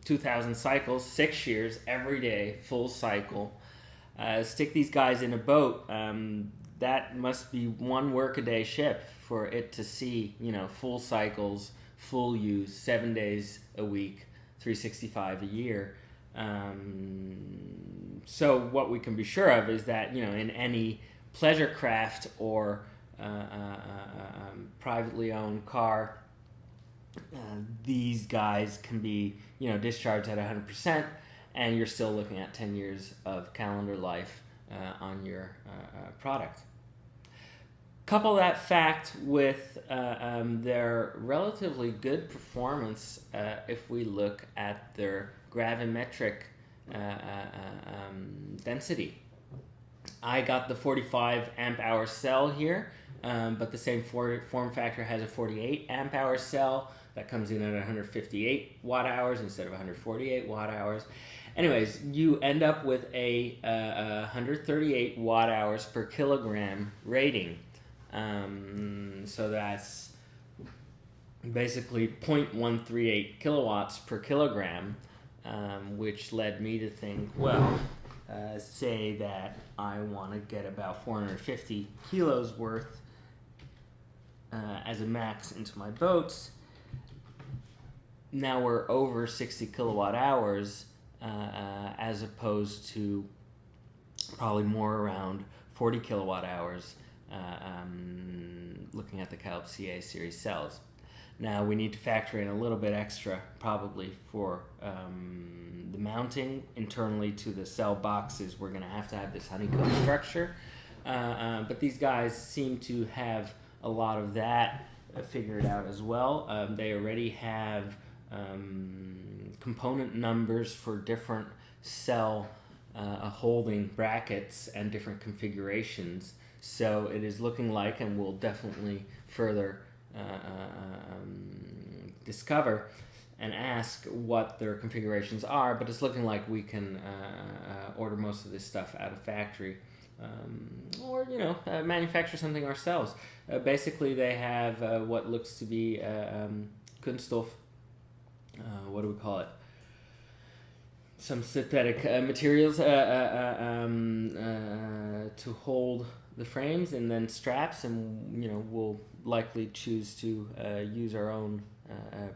[SPEAKER 4] 2,000 cycles, 6 years, every day, full cycle. Stick these guys in a boat. That must be one work-a-day ship for it to see, full cycles, full use, 7 days a week, 365 a year. So what we can be sure of is that, in any pleasure craft or privately owned car, these guys can be, discharged at 100%, and you're still looking at 10 years of calendar life on your product. Couple that fact with their relatively good performance if we look at their gravimetric density. I got the 45 amp hour cell here, but the same form factor has a 48 amp hour cell that comes in at 158 watt hours instead of 148 watt hours. Anyways, you end up with a 138 watt hours per kilogram rating. So that's basically 0.138 kilowatts per kilogram, which led me to think, say that I want to get about 450 kilos worth as a max into my boats. Now we're over 60 kilowatt hours as opposed to probably more around 40 kilowatt hours looking at the Caleb CA series cells. Now we need to factor in a little bit extra probably for the mounting internally to the cell boxes. We're going to have this honeycomb structure, but these guys seem to have a lot of that figured out as well. They already have component numbers for different cell holding brackets and different configurations. So it is looking like, and we'll definitely further discover and ask what their configurations are, but it's looking like we can order most of this stuff out of factory, or manufacture something ourselves. Basically they have what looks to be Kunststoff, what do we call it? Some synthetic materials to hold the frames, and then straps, and we'll likely choose to use our own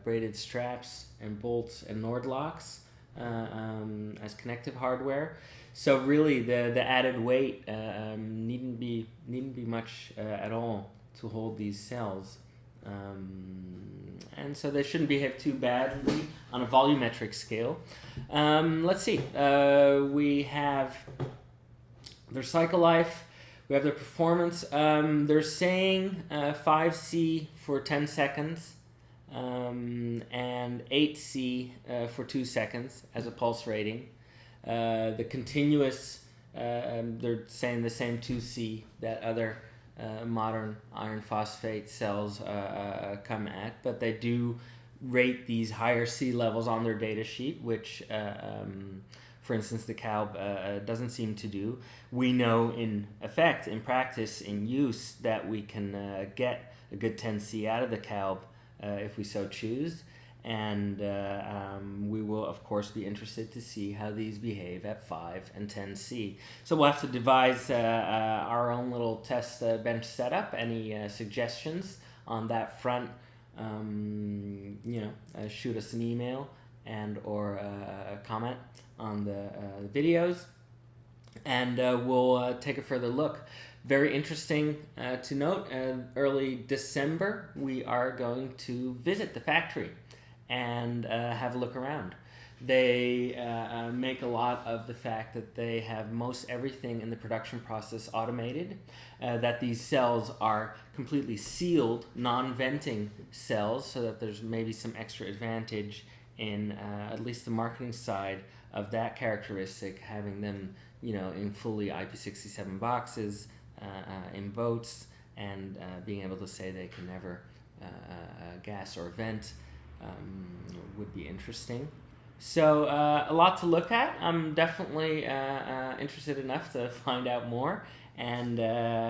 [SPEAKER 4] braided straps and bolts and Nord locks as connective hardware. So really the added weight needn't be much at all to hold these cells. And so they shouldn't behave too badly on a volumetric scale. Let's see. We have their cycle life. We have the performance. They're saying 5C for 10 seconds and 8C for 2 seconds as a pulse rating. The continuous, they're saying the same 2C that other modern iron phosphate cells come at, but they do rate these higher C levels on their data sheet, which for instance the CALB doesn't seem to do. We know in effect, in practice, in use, that we can get a good 10C out of the CALB if we so choose, and we will of course be interested to see how these behave at 5 and 10C. So we'll have to devise our own little test bench setup. Any suggestions on that front, shoot us an email and or a comment on the videos, and we'll take a further look. Very interesting to note, early December we are going to visit the factory and have a look around. They make a lot of the fact that they have most everything in the production process automated, that these cells are completely sealed, non-venting cells, so that there's maybe some extra advantage in at least the marketing side of that characteristic, having them in fully IP67 boxes, in boats, and being able to say they can never gas or vent would be interesting. So a lot to look at. I'm definitely interested enough to find out more, and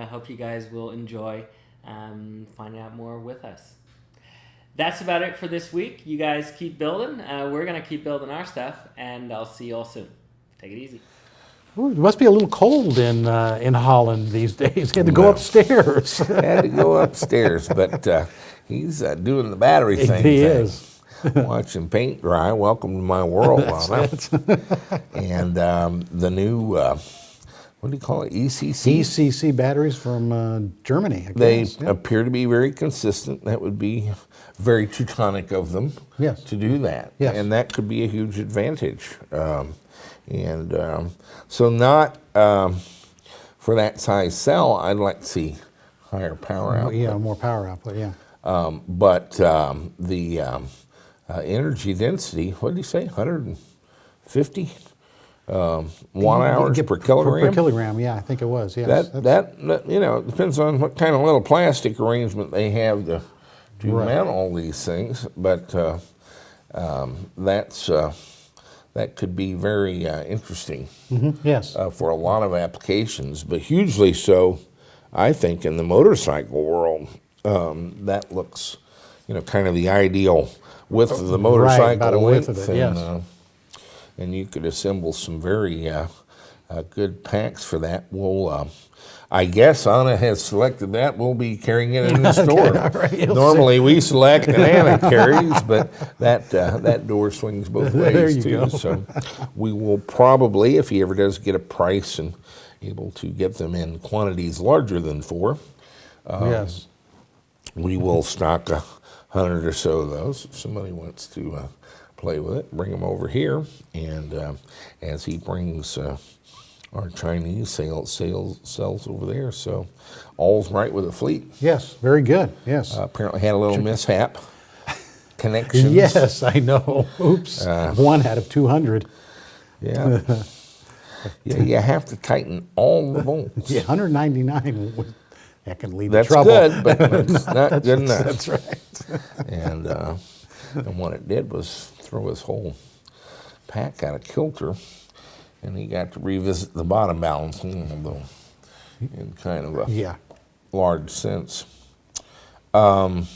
[SPEAKER 4] hope you guys will enjoy finding out more with us. That's about it for this week. You guys keep building. We're going to keep building our stuff, and I'll see you all soon. Take it easy.
[SPEAKER 2] Ooh, it must be a little cold in Holland these days. He had to go upstairs.
[SPEAKER 1] Had to go upstairs, but he's doing the battery thing.
[SPEAKER 2] He is.
[SPEAKER 1] Watching paint dry. Welcome to my world, Lana. And the new, what do you call it, ECC?
[SPEAKER 2] ECC batteries from Germany, I
[SPEAKER 1] They
[SPEAKER 2] guess. Yeah.
[SPEAKER 1] appear to be very consistent. That would be very Teutonic of them to do that.
[SPEAKER 2] Yes.
[SPEAKER 1] And that could be a huge advantage. So not for that size cell, I'd like to see higher power output.
[SPEAKER 2] Yeah, more power output, yeah.
[SPEAKER 1] But the energy density, what did you say, 150 watt hours per kilogram?
[SPEAKER 2] Per kilogram, yeah, I think it was, yes.
[SPEAKER 1] That it depends on what kind of little plastic arrangement they have to mount all these things, but that could be very interesting
[SPEAKER 2] yes.
[SPEAKER 1] for a lot of applications, but hugely so, I think, in the motorcycle world. That looks, kind of the ideal width of the motorcycle
[SPEAKER 2] about a width of it,
[SPEAKER 1] and,
[SPEAKER 2] yes.
[SPEAKER 1] And you could assemble some very good packs for that. We'll, I guess Anna has selected that. We'll be carrying it in the store.
[SPEAKER 2] Right,
[SPEAKER 1] Normally we select and Anna carries, but that door swings both ways too.
[SPEAKER 2] Go.
[SPEAKER 1] So we will probably, if he ever does get a price and able to get them in quantities larger than 4,
[SPEAKER 2] Yes.
[SPEAKER 1] we will stock 100 or so of those. If somebody wants to play with it, bring them over here. And as he brings our Chinese cells over there, so all's right with the fleet.
[SPEAKER 2] Yes, very good, yes.
[SPEAKER 1] Apparently had a little mishap. Connections.
[SPEAKER 2] Yes, I know. Oops. 1 out of 200.
[SPEAKER 1] Yeah. Yeah, you have to tighten all the bolts.
[SPEAKER 2] Yeah, 199. That can lead
[SPEAKER 1] That's
[SPEAKER 2] to trouble.
[SPEAKER 1] good, but it's not good enough.
[SPEAKER 2] That's right.
[SPEAKER 1] And what it did was throw his whole pack out of kilter, and he got to revisit the bottom balancing, although in kind of a large sense. Good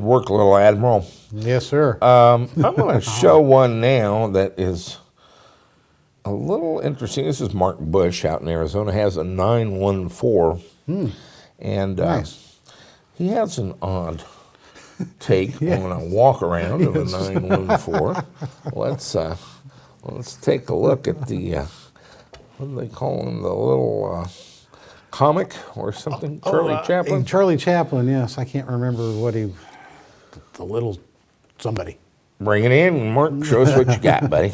[SPEAKER 1] work, little Admiral.
[SPEAKER 2] Yes, sir.
[SPEAKER 1] I'm going to show one now that is a little interesting. This is Mark Bush out in Arizona. Has a 914, and
[SPEAKER 2] Nice.
[SPEAKER 1] he has an odd take on a walk around of a 914. Let's take a look at the what do they call him? The little comic or something? Charlie Chaplin.
[SPEAKER 2] Charlie Chaplin. Yes, I can't remember what he. The little somebody.
[SPEAKER 1] Bring it in, Mark. Show us what you got, buddy.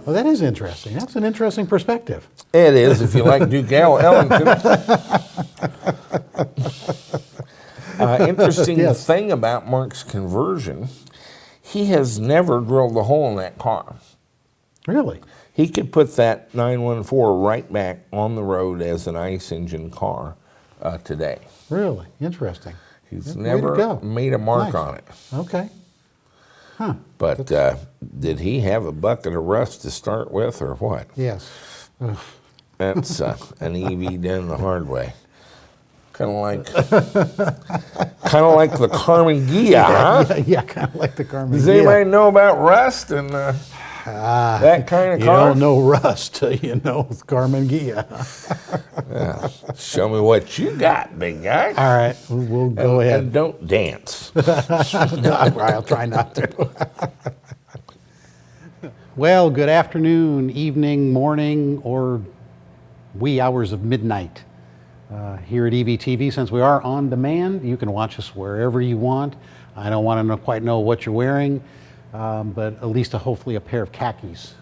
[SPEAKER 2] Well, that is interesting. That's an interesting perspective.
[SPEAKER 1] It is, if you like Duke Ellington. Interesting
[SPEAKER 2] Yes.
[SPEAKER 1] thing about Mark's conversion, he has never drilled a hole in that car.
[SPEAKER 2] Really?
[SPEAKER 1] He could put that 914 right back on the road as an ICE engine car today.
[SPEAKER 2] Really? Interesting.
[SPEAKER 1] He's
[SPEAKER 2] Way to
[SPEAKER 1] never
[SPEAKER 2] go.
[SPEAKER 1] made a mark
[SPEAKER 2] Nice.
[SPEAKER 1] on it.
[SPEAKER 2] Okay. Huh.
[SPEAKER 1] But did he have a bucket of rust to start with, or what?
[SPEAKER 2] Yes. Ugh.
[SPEAKER 1] That's an EV done the hard way. Kind of like the Karmann Ghia, huh?
[SPEAKER 2] Yeah, kind of like the Karmann
[SPEAKER 1] Does
[SPEAKER 2] Ghia.
[SPEAKER 1] anybody know about rust and that kind of
[SPEAKER 2] You
[SPEAKER 1] car?
[SPEAKER 2] don't know rust till you know Karmann Ghia.
[SPEAKER 1] Show me what you got, big guy.
[SPEAKER 2] All right, we'll go
[SPEAKER 1] And
[SPEAKER 2] ahead.
[SPEAKER 1] don't dance.
[SPEAKER 2] No, I'll try not to. Well, good afternoon, evening, morning, or wee hours of midnight. Here at EVTV, since we are on demand, you can watch us wherever you want. I don't want to quite know what you're wearing, but at least hopefully a pair of khakis.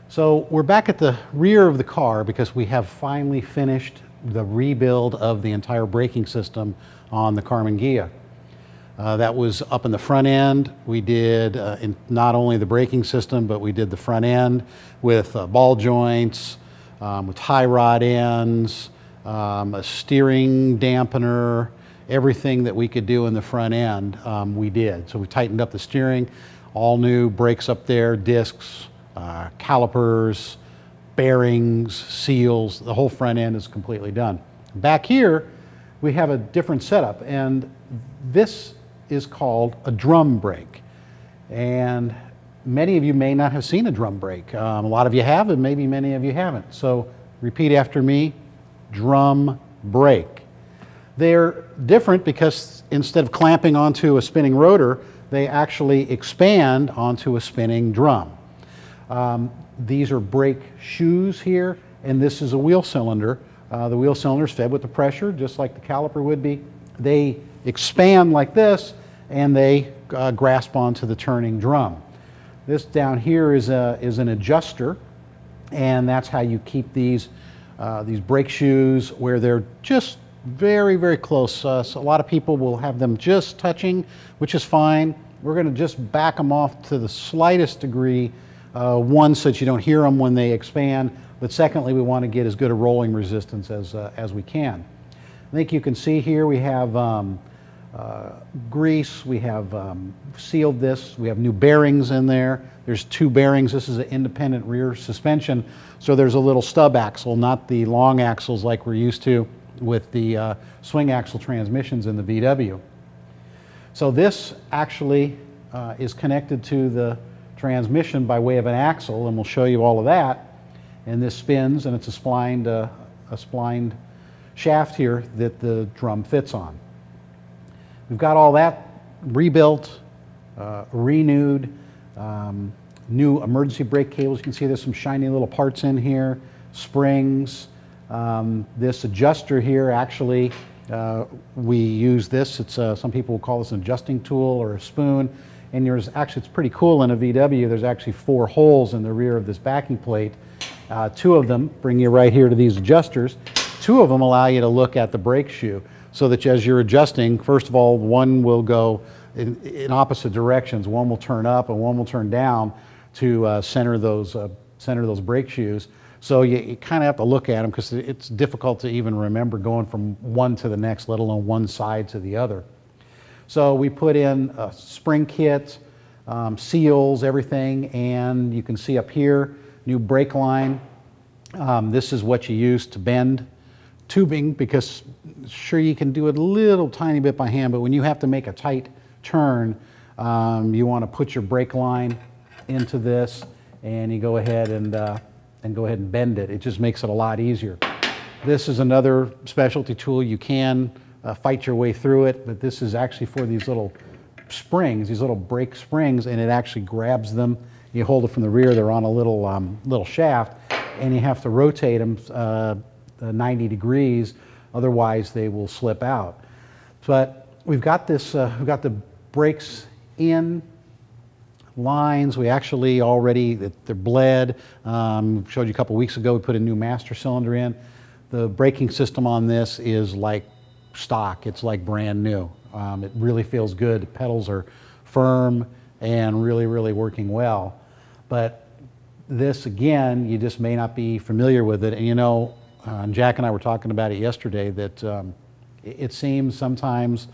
[SPEAKER 2] So we're back at the rear of the car because we have finally finished the rebuild of the entire braking system on the Karmann Ghia. That was up in the front end. We did not only the braking system, but we did the front end with ball joints, with tie rod ends, a steering dampener, everything that we could do in the front end, we did. So we tightened up the steering, all new brakes up there, discs, calipers, bearings, seals, the whole front end is completely done. Back here, we have a different setup, and this is called a drum brake. And many of you may not have seen a drum brake. A lot of you have, and maybe many of you haven't. So repeat after me, drum brake. They're different because instead of clamping onto a spinning rotor, they actually expand onto a spinning drum. These are brake shoes here, and this is a wheel cylinder. The wheel cylinder is fed with the pressure, just like the caliper would be. They expand like this, and they grasp onto the turning drum. This down here is an adjuster, and that's how you keep these brake shoes where they're just very, very close. So a lot of people will have them just touching, which is fine. We're going to just back them off to the slightest degree, one, so that you don't hear them when they expand, but secondly, we want to get as good a rolling resistance as we can. I think you can see here we have grease, we have sealed this, we have new bearings in there. There's 2 bearings. This is an independent rear suspension, so there's a little stub axle, not the long axles like we're used to with the swing axle transmissions in the VW. So this actually is connected to the transmission by way of an axle, and we'll show you all of that. And this spins, and it's a splined shaft here that the drum fits on. We've got all that rebuilt, renewed, new emergency brake cables. You can see there's some shiny little parts in here, springs. This adjuster here, actually, we use this. It's some people will call this an adjusting tool or a spoon. And it's pretty cool in a VW. There's actually 4 holes in the rear of this backing plate. 2 of them bring you right here to these adjusters. 2 of them allow you to look at the brake shoe, so that as you're adjusting, first of all, one will go in opposite directions. One will turn up and one will turn down to center those brake shoes. So you kind of have to look at them because it's difficult to even remember going from one to the next, let alone one side to the other. So we put in a spring kit, seals, everything, and you can see up here, new brake line. This is what you use to bend tubing, because sure, you can do it a little tiny bit by hand, but when you have to make a tight turn, you want to put your brake line into this, and you go ahead and bend it. It just makes it a lot easier. This is another specialty tool. You can fight your way through it, but this is actually for these little springs, these little brake springs, and it actually grabs them. You hold it from the rear, they're on a little shaft, and you have to rotate them 90 degrees, otherwise they will slip out. But we've got this, we've got the brakes in lines. We actually already, they're bled. Showed you a couple weeks ago, we put a new master cylinder in. The braking system on this is like stock. It's like brand new. It really feels good. The pedals are firm and really, really working well. But this, again, you just may not be familiar with it. And you know, Jack and I were talking about it yesterday, that it seems sometimes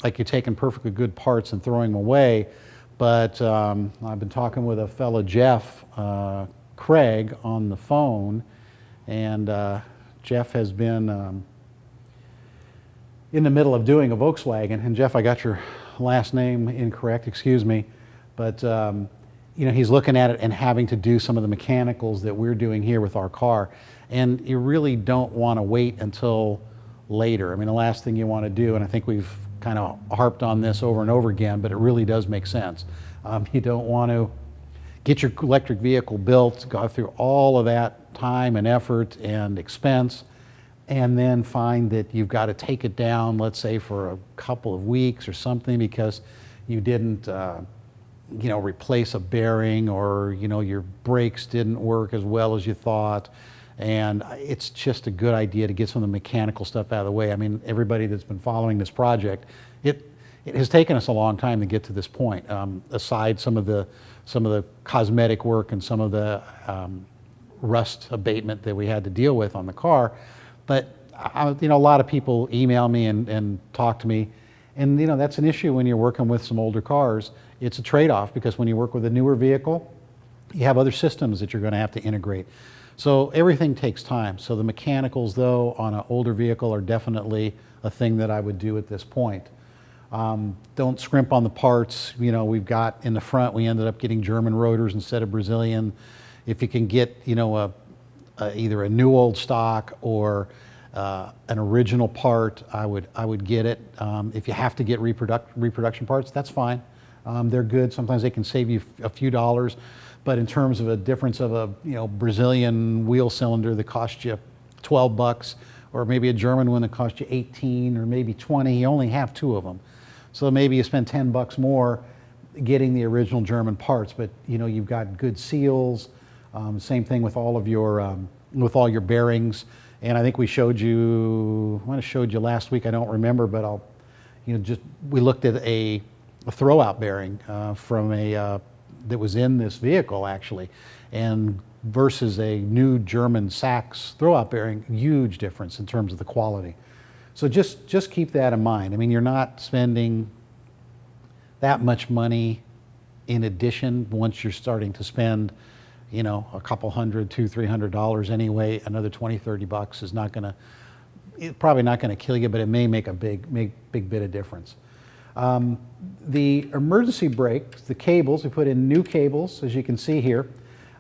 [SPEAKER 2] like you're taking perfectly good parts and throwing them away. But I've been talking with a fellow, Jeff Craig, on the phone, and Jeff has been in the middle of doing a Volkswagen. And Jeff, I got your last name incorrect, excuse me, but you know, he's looking at it and having to do some of the mechanicals that we're doing here with our car. And you really don't want to wait until later. I mean, the last thing you want to do, and I think we've kind of harped on this over and over again, but it really does make sense. You don't want to get your electric vehicle built, go through all of that time and effort and expense, and then find that you've got to take it down, let's say for a couple of weeks or something, because you didn't you know, replace a bearing, or you know, your brakes didn't work as well as you thought. And it's just a good idea to get some of the mechanical stuff out of the way. I mean, everybody that's been following this project, it has taken us a long time to get to this point. Aside some of the cosmetic work and some of the rust abatement that we had to deal with on the car, But a lot of people email me and talk to me, and that's an issue when you're working with some older cars. It's a trade-off because when you work with a newer vehicle, you have other systems that you're going to have to integrate. So everything takes time. So the mechanicals, though, on an older vehicle are definitely a thing that I would do at this point. Don't scrimp on the parts. We've got in the front, we ended up getting German rotors instead of Brazilian. If you can get, either a new old stock or an original part, I would get it. If you have to get reproduction parts, that's fine. They're good. Sometimes they can save you a few dollars, but in terms of a difference of a Brazilian wheel cylinder that costs you $12, or maybe a German one that costs you 18 or maybe 20, you only have 2 of them. So maybe you spend $10 more getting the original German parts, but you've got good seals. Same thing with all of your with all your bearings. And I think we showed you, I might have showed you last week, I don't remember, but we looked at a throwout bearing from that was in this vehicle actually, and versus a new German Sachs throwout bearing, huge difference in terms of the quality. So just keep that in mind. I mean, you're not spending that much money in addition once you're starting to spend, a couple $100, $200, $300 anyway. Another $20, $30 is probably not going to kill you, but it may make a big bit of difference. The emergency brakes, the cables, we put in new cables, as you can see here.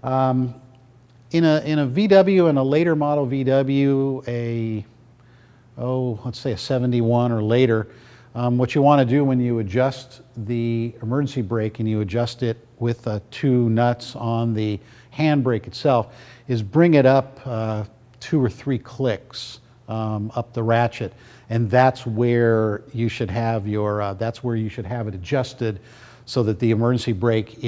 [SPEAKER 2] In a VW and a later model VW, let's say a 71 or later, what you want to do when you adjust the emergency brake and you adjust it with 2 nuts on the handbrake itself is bring it up 2 or 3 clicks up the ratchet, and that's where you should have it adjusted so that the emergency brake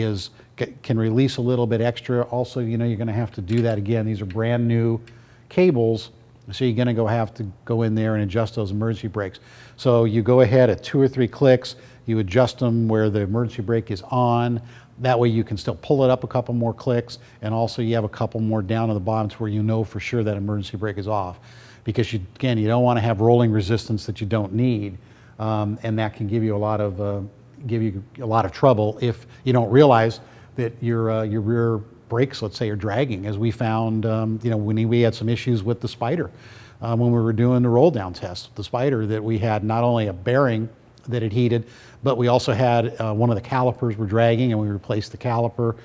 [SPEAKER 2] can release a little bit extra. Also, you're going to have to do that again. These are brand new cables, so you're going to have to go in there and adjust those emergency brakes. So you go ahead at 2 or 3 clicks, you adjust them where the emergency brake is on. That way you can still pull it up a couple more clicks, and also you have a couple more down at the bottom to where you know for sure that emergency brake is off. Because you don't want to have rolling resistance that you don't need, and that can give you a lot of trouble if you don't realize that your rear brakes, let's say, are dragging, as we found, when we had some issues with the Spider when we were doing the roll down test. The Spider, that we had not only a bearing that had heated, but we also had one of the calipers were dragging, and we replaced the caliper.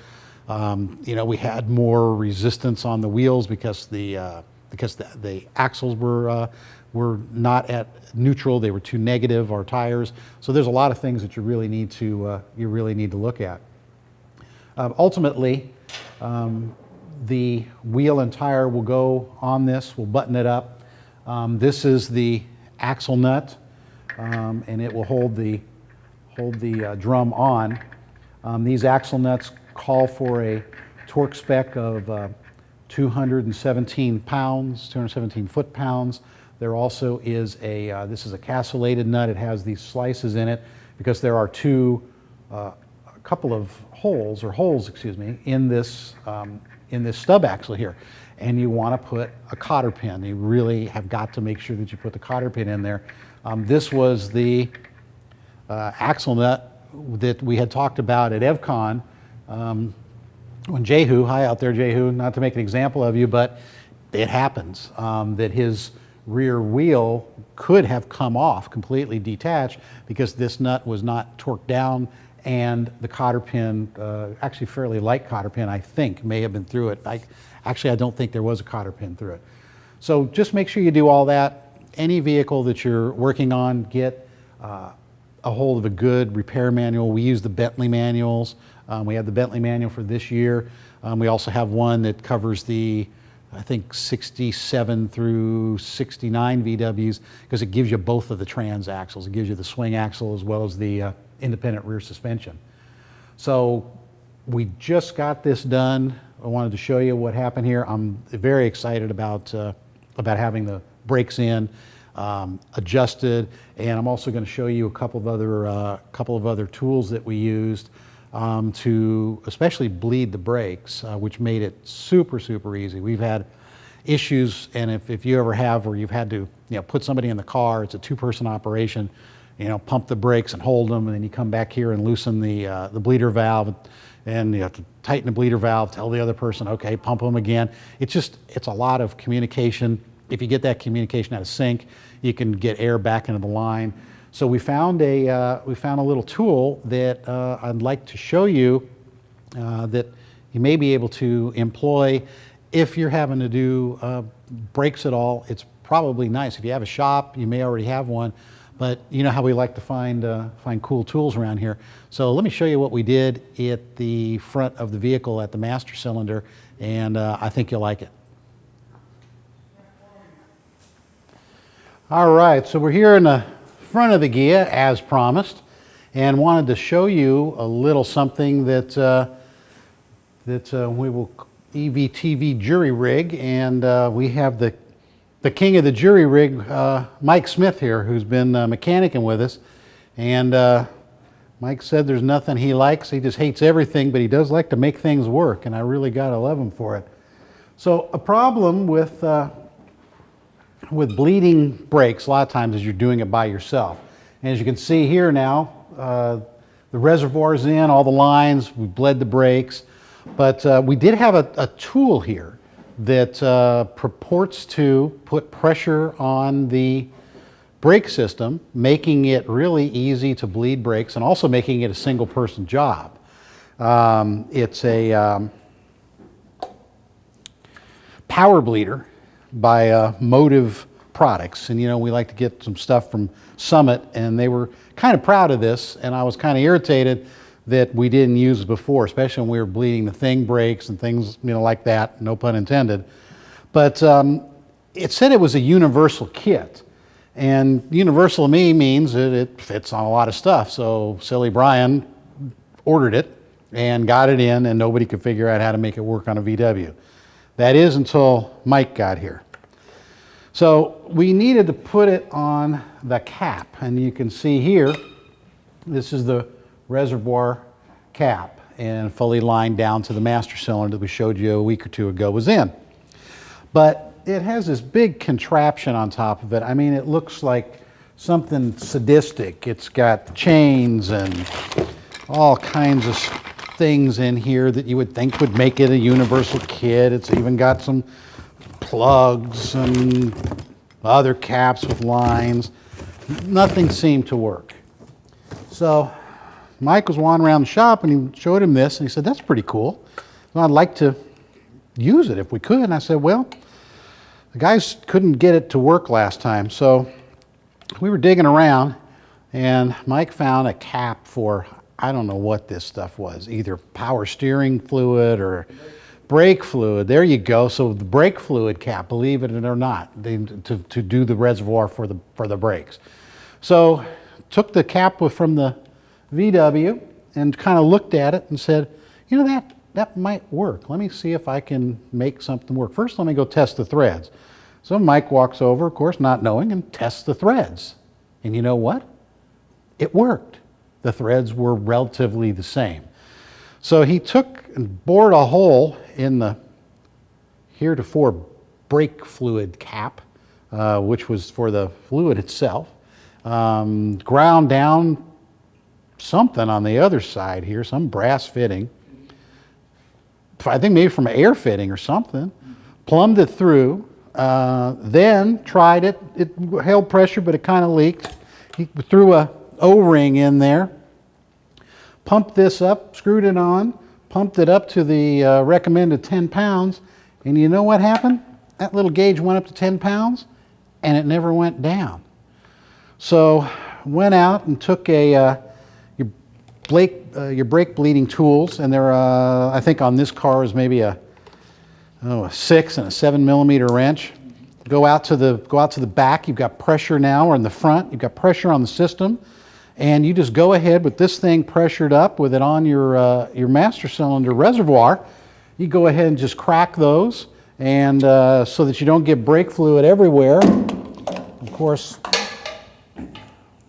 [SPEAKER 2] We had more resistance on the wheels because the axles were not at neutral; they were too negative. Our tires. So there's a lot of things that you really need to look at. Ultimately, the wheel and tire will go on this. We'll button it up. This is the axle nut, and it will hold the drum on. These axle nuts call for a torque spec of 217 pounds, 217 foot-pounds. There also is this is a castellated nut. It has these slices in it because there are a couple of holes, in this stub axle here. And you want to put a cotter pin. You really have got to make sure that you put the cotter pin in there. This was the axle nut that we had talked about at EVCON. When Jehu, hi out there Jehu, not to make an example of you, but it happens that his rear wheel could have come off, completely detached, because this nut was not torqued down, and the cotter pin, actually fairly light cotter pin, I think, may have been through it. I don't think there was a cotter pin through it. So just make sure you do all that. Any vehicle that you're working on, get a hold of a good repair manual. We use the Bentley manuals. We have the Bentley manual for this year. We also have one that covers I think 67 through 69 VWs, because it gives you both of the trans axles. It gives you the swing axle as well as the independent rear suspension. So we just got this done. I wanted to show you what happened here. I'm very excited about having the brakes in, adjusted, and I'm also going to show you a couple of other tools that we used to especially bleed the brakes, which made it super easy. We've had issues, and if you ever have where you've had to put somebody in the car, it's a two-person operation, pump the brakes and hold them, and then you come back here and loosen the bleeder valve, and you have to tighten the bleeder valve, tell the other person, okay, pump them again. It's a lot of communication. If you get that communication out of sync, you can get air back into the line. So we found a little tool that I'd like to show you that you may be able to employ if you're having to do brakes at all. It's probably nice. If you have a shop, you may already have one, but you know how we like to find cool tools around here. So let me show you what we did at the front of the vehicle at the master cylinder, and I think you'll like it. All right, so we're here in the front of the Ghia as promised, and wanted to show you a little something that we will EVTV jury rig, and we have the king of the jury rig, Mike Smith here, who's been mechanicking with us. And Mike said there's nothing he likes. He just hates everything, but he does like to make things work, and I really gotta love him for it. So a problem with bleeding brakes a lot of times is you're doing it by yourself. And as you can see here now, the reservoir's in, all the lines, we bled the brakes. But we did have a tool here that purports to put pressure on the brake system, making it really easy to bleed brakes and also making it a single person job. It's a power bleeder by Motive Products, and we like to get some stuff from Summit, and they were kind of proud of this, and I was kind of irritated that we didn't use before, especially when we were bleeding the thing brakes and things like that, no pun intended. But it said it was a universal kit, and universal to me means that it fits on a lot of stuff. So silly Brian ordered it and got it in, and nobody could figure out how to make it work on a VW. That is until Mike got here. So we needed to put it on the cap, and you can see here, this is the reservoir cap, and fully lined down to the master cylinder that we showed you a week or two ago was in. But it has this big contraption on top of it. I mean, it looks like something sadistic. It's got chains and all kinds of things in here that you would think would make it a universal kit. It's even got some plugs and other caps with lines. Nothing seemed to work. So Mike was wandering around the shop, and he showed him this, and he said, that's pretty cool. Well, I'd like to use it if we could. And I said, well, the guys couldn't get it to work last time. So we were digging around, and Mike found a cap for, I don't know what this stuff was, either power steering fluid or brake fluid. There you go. So the brake fluid cap, believe it or not, to do the reservoir for the brakes. So took the cap from the VW and kind of looked at it and said, that might work. Let me see if I can make something work. First, let me go test the threads. So Mike walks over, of course, not knowing, and tests the threads. And you know what? It worked. The threads were relatively the same. So he took and bored a hole in the heretofore brake fluid cap, which was for the fluid itself, ground down something on the other side here, some brass fitting, I think maybe from an air fitting or something, plumbed it through, then tried it. It held pressure, but it kind of leaked. He threw a O-ring in there, pumped this up, screwed it on, pumped it up to the recommended 10 pounds, and you know what happened? That little gauge went up to 10 pounds, and it never went down. So went out and took your brake bleeding tools, and they're I think on this car is maybe a 6 and a 7 millimeter wrench. Go out to the back. You've got pressure now, or in the front, you've got pressure on the system, and you just go ahead with this thing pressured up with it on your master cylinder reservoir. You go ahead and just crack those, and so that you don't get brake fluid everywhere. Of course.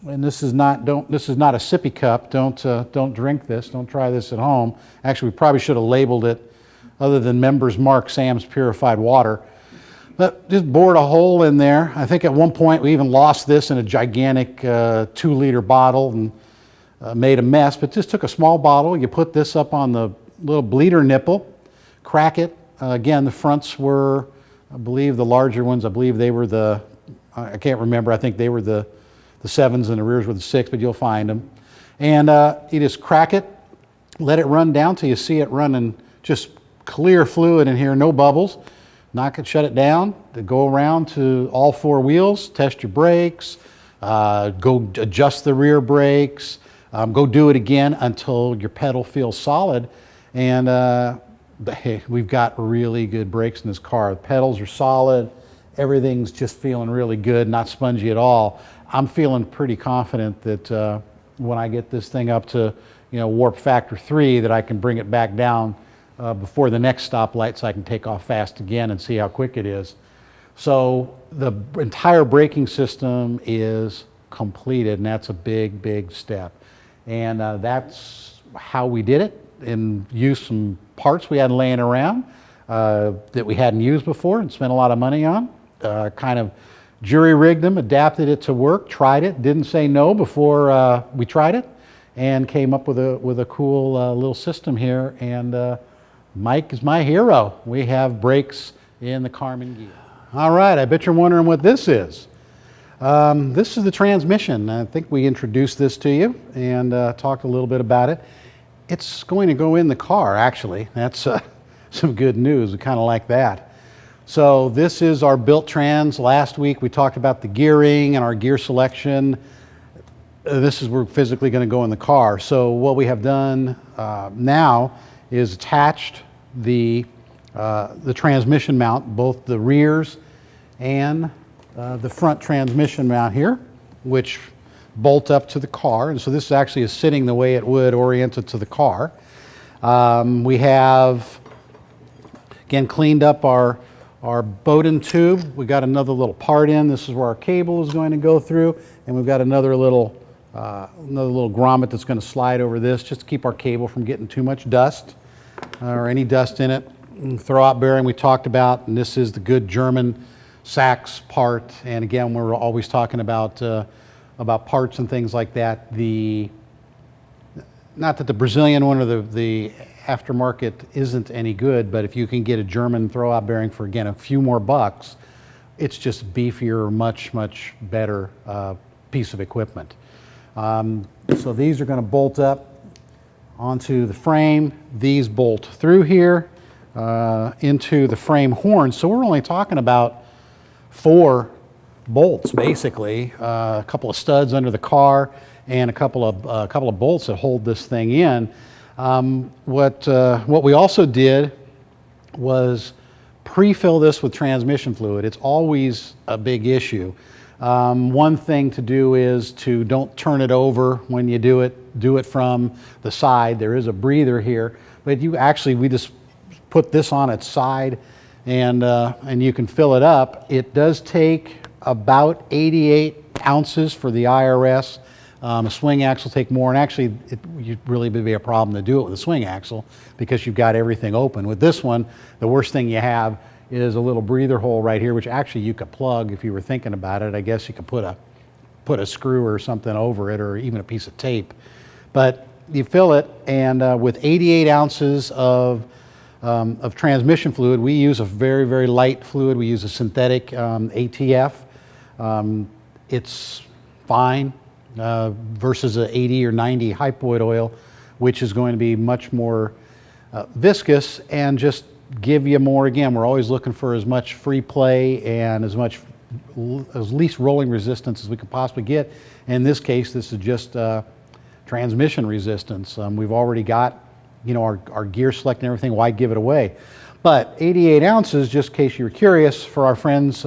[SPEAKER 2] And this is not a sippy cup. Don't drink this. Don't try this at home. Actually, we probably should have labeled it, other than Members Mark, Sam's Purified Water. But just bored a hole in there. I think at one point we even lost this in a gigantic 2-liter bottle and made a mess, but just took a small bottle. You put this up on the little bleeder nipple, crack it. Again, the fronts were, I believe, the larger ones. I believe they were the, I can't remember, I think they were the 7s and the rears were the 6, but you'll find them. And you just crack it, let it run down till you see it running just clear fluid in here, no bubbles. Knock it, shut it down, go around to all 4 wheels, test your brakes, go adjust the rear brakes, go do it again until your pedal feels solid. And hey, we've got really good brakes in this car. The pedals are solid, everything's just feeling really good, not spongy at all. I'm feeling pretty confident that when I get this thing up to, warp factor 3, that I can bring it back down before the next stoplight so I can take off fast again and see how quick it is. So the entire braking system is completed, and that's a big, big step. And that's how we did it, and used some parts we had laying around that we hadn't used before and spent a lot of money on. Kind of jury rigged them, adapted it to work, tried it, didn't say no before we tried it, and came up with a cool little system here. And Mike is my hero. We have brakes in the Karmann Ghia. All right, I bet you're wondering what this is. This is the transmission. I think we introduced this to you and talked a little bit about it. It's going to go in the car, actually. That's some good news. We kind of like that. So this is our built trans. Last week we talked about the gearing and our gear selection. This is where we're physically going to go in the car. So what we have done now is attached the transmission mount, both the rears and the front transmission mount here, which bolt up to the car. And so this actually is sitting the way it would oriented to the car. We have, again, cleaned up our Bowden tube. We got another little part in. This is where our cable is going to go through. And we've got another little grommet that's going to slide over this just to keep our cable from getting too much dust or any dust in it. Throwout bearing we talked about, and this is the good German Sachs part. And again, we're always talking about parts and things like that. Not that the Brazilian one or the aftermarket isn't any good, but if you can get a German throwout bearing for, again, a few more bucks, it's just beefier, much, much better piece of equipment. So these are going to bolt up onto the frame. These bolt through here into the frame horn. So we're only talking about 4 bolts, basically, a couple of studs under the car and a couple of bolts that hold this thing in. What we also did was pre-fill this with transmission fluid. It's always a big issue. One thing to do is to don't turn it over when you do it. Do it from the side. There is a breather here, but we just put this on its side, and you can fill it up. It does take about 88 ounces for the IRS. A swing axle take more, and actually you'd really be a problem to do it with a swing axle because you've got everything open. With this one, the worst thing you have is a little breather hole right here, which actually you could plug if you were thinking about it. I guess you could put a screw or something over it, or even a piece of tape. But you fill it, and with 88 ounces of transmission fluid, we use a very, very light fluid. We use a synthetic ATF. It's fine versus a 80 or 90 hypoid oil, which is going to be much more viscous and just give you more. Again, we're always looking for as much free play and as least rolling resistance as we could possibly get. In this case, this is just transmission resistance. We've already got, our gear select and everything. Why give it away? But 88 ounces, just in case you were curious, for our friends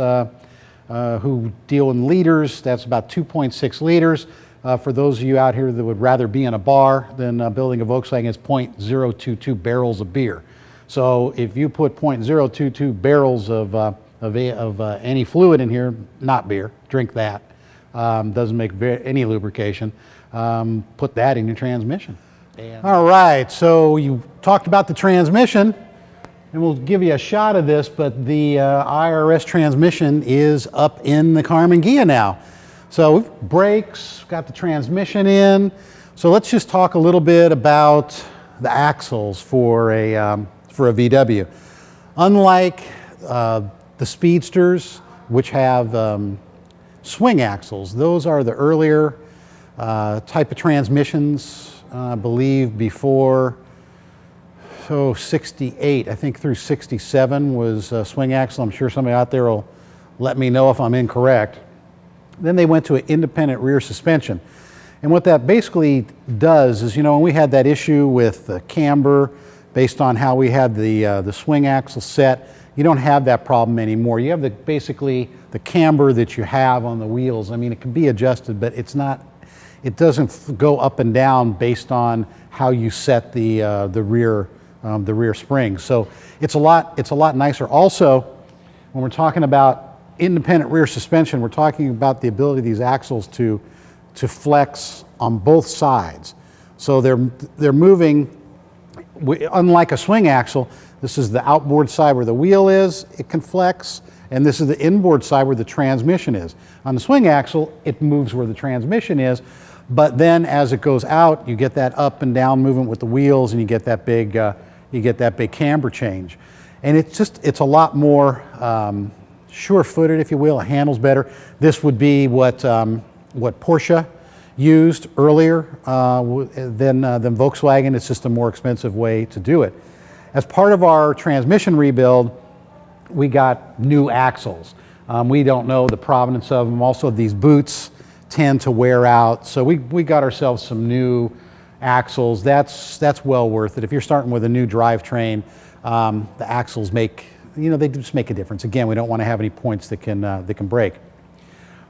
[SPEAKER 2] who deal in liters, that's about 2.6 liters. For those of you out here that would rather be in a bar than building a Volkswagen, it's 0.022 barrels of beer. So if you put 0.022 barrels of any fluid in here, not beer, drink that. Doesn't make any lubrication. Put that in your transmission. All right, so you talked about the transmission. And we'll give you a shot of this, but the IRS transmission is up in the Karmann Ghia now. So brakes, got the transmission in. So let's just talk a little bit about the axles for a VW. Unlike the Speedsters, which have swing axles, those are the earlier type of transmissions, I believe before 68, I think through 67 was swing axle. I'm sure somebody out there will let me know if I'm incorrect. Then they went to an independent rear suspension. And what that basically does is, you know, when we had that issue with the camber based on how we had the swing axle set, you don't have that problem anymore. You have basically the camber that you have on the wheels. I mean, it can be adjusted, but it doesn't go up and down based on how you set the rear spring. So it's a lot nicer. Also, when we're talking about independent rear suspension, we're talking about the ability of these axles to flex on both sides. So they're moving, unlike a swing axle, this is the outboard side where the wheel is, it can flex, and this is the inboard side where the transmission is. On the swing axle, it moves where the transmission is, but then as it goes out, you get that up and down movement with the wheels, and you get that big camber change. And it's a lot more sure-footed, if you will. It handles better. This would be what Porsche used earlier than Volkswagen. It's just a more expensive way to do it. As part of our transmission rebuild, we got new axles. We don't know the provenance of them. Also, these boots tend to wear out, so we got ourselves some new axles. That's well worth it. If you're starting with a new drivetrain, the axles make, they just make a difference. Again, we don't want to have any points that can break.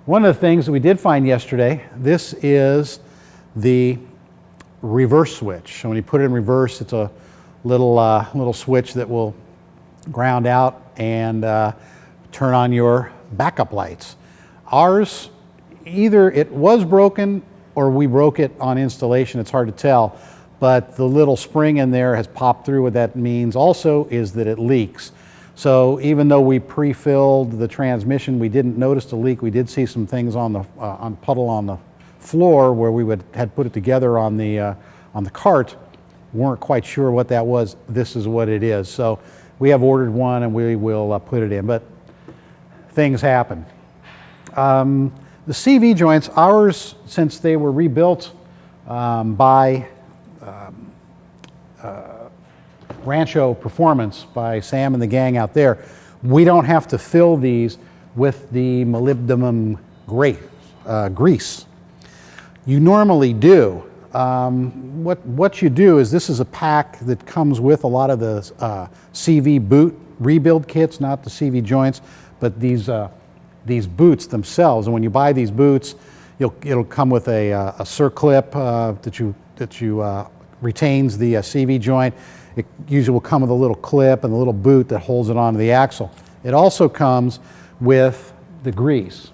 [SPEAKER 2] One of the things that we did find yesterday, this is the reverse switch. So when you put it in reverse, it's a little switch that will ground out and turn on your backup lights. Ours, either it was broken or we broke it on installation. It's hard to tell, but the little spring in there has popped through. What that means also is that it leaks. So even though we pre-filled the transmission, we didn't notice the leak. We did see some things on the puddle on the floor where we had put it together on the cart. Weren't quite sure what that was. This is what it is. So we have ordered one and we will put it in, but things happen. The CV joints, ours, since they were rebuilt by Rancho Performance, by Sam and the gang out there, we don't have to fill these with the molybdenum grease. You normally do. What you do is, this is a pack that comes with a lot of the CV boot rebuild kits, not the CV joints, but these boots themselves. And when you buy these boots, it'll come with a circlip that retains the CV joint. It usually will come with a little clip and a little boot that holds it onto the axle. It also comes with the grease.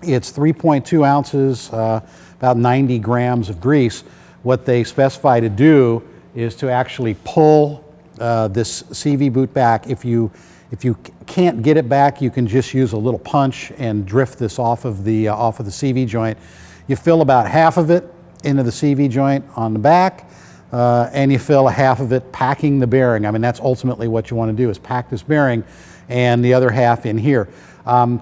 [SPEAKER 2] It's 3.2 ounces, about 90 grams of grease. What they specify to do is to actually pull this CV boot back. If you can't get it back, you can just use a little punch and drift this off of the CV joint. You fill about half of it into the CV joint on the back, and you fill a half of it packing the bearing. I mean, that's ultimately what you want to do, is pack this bearing and the other half in here.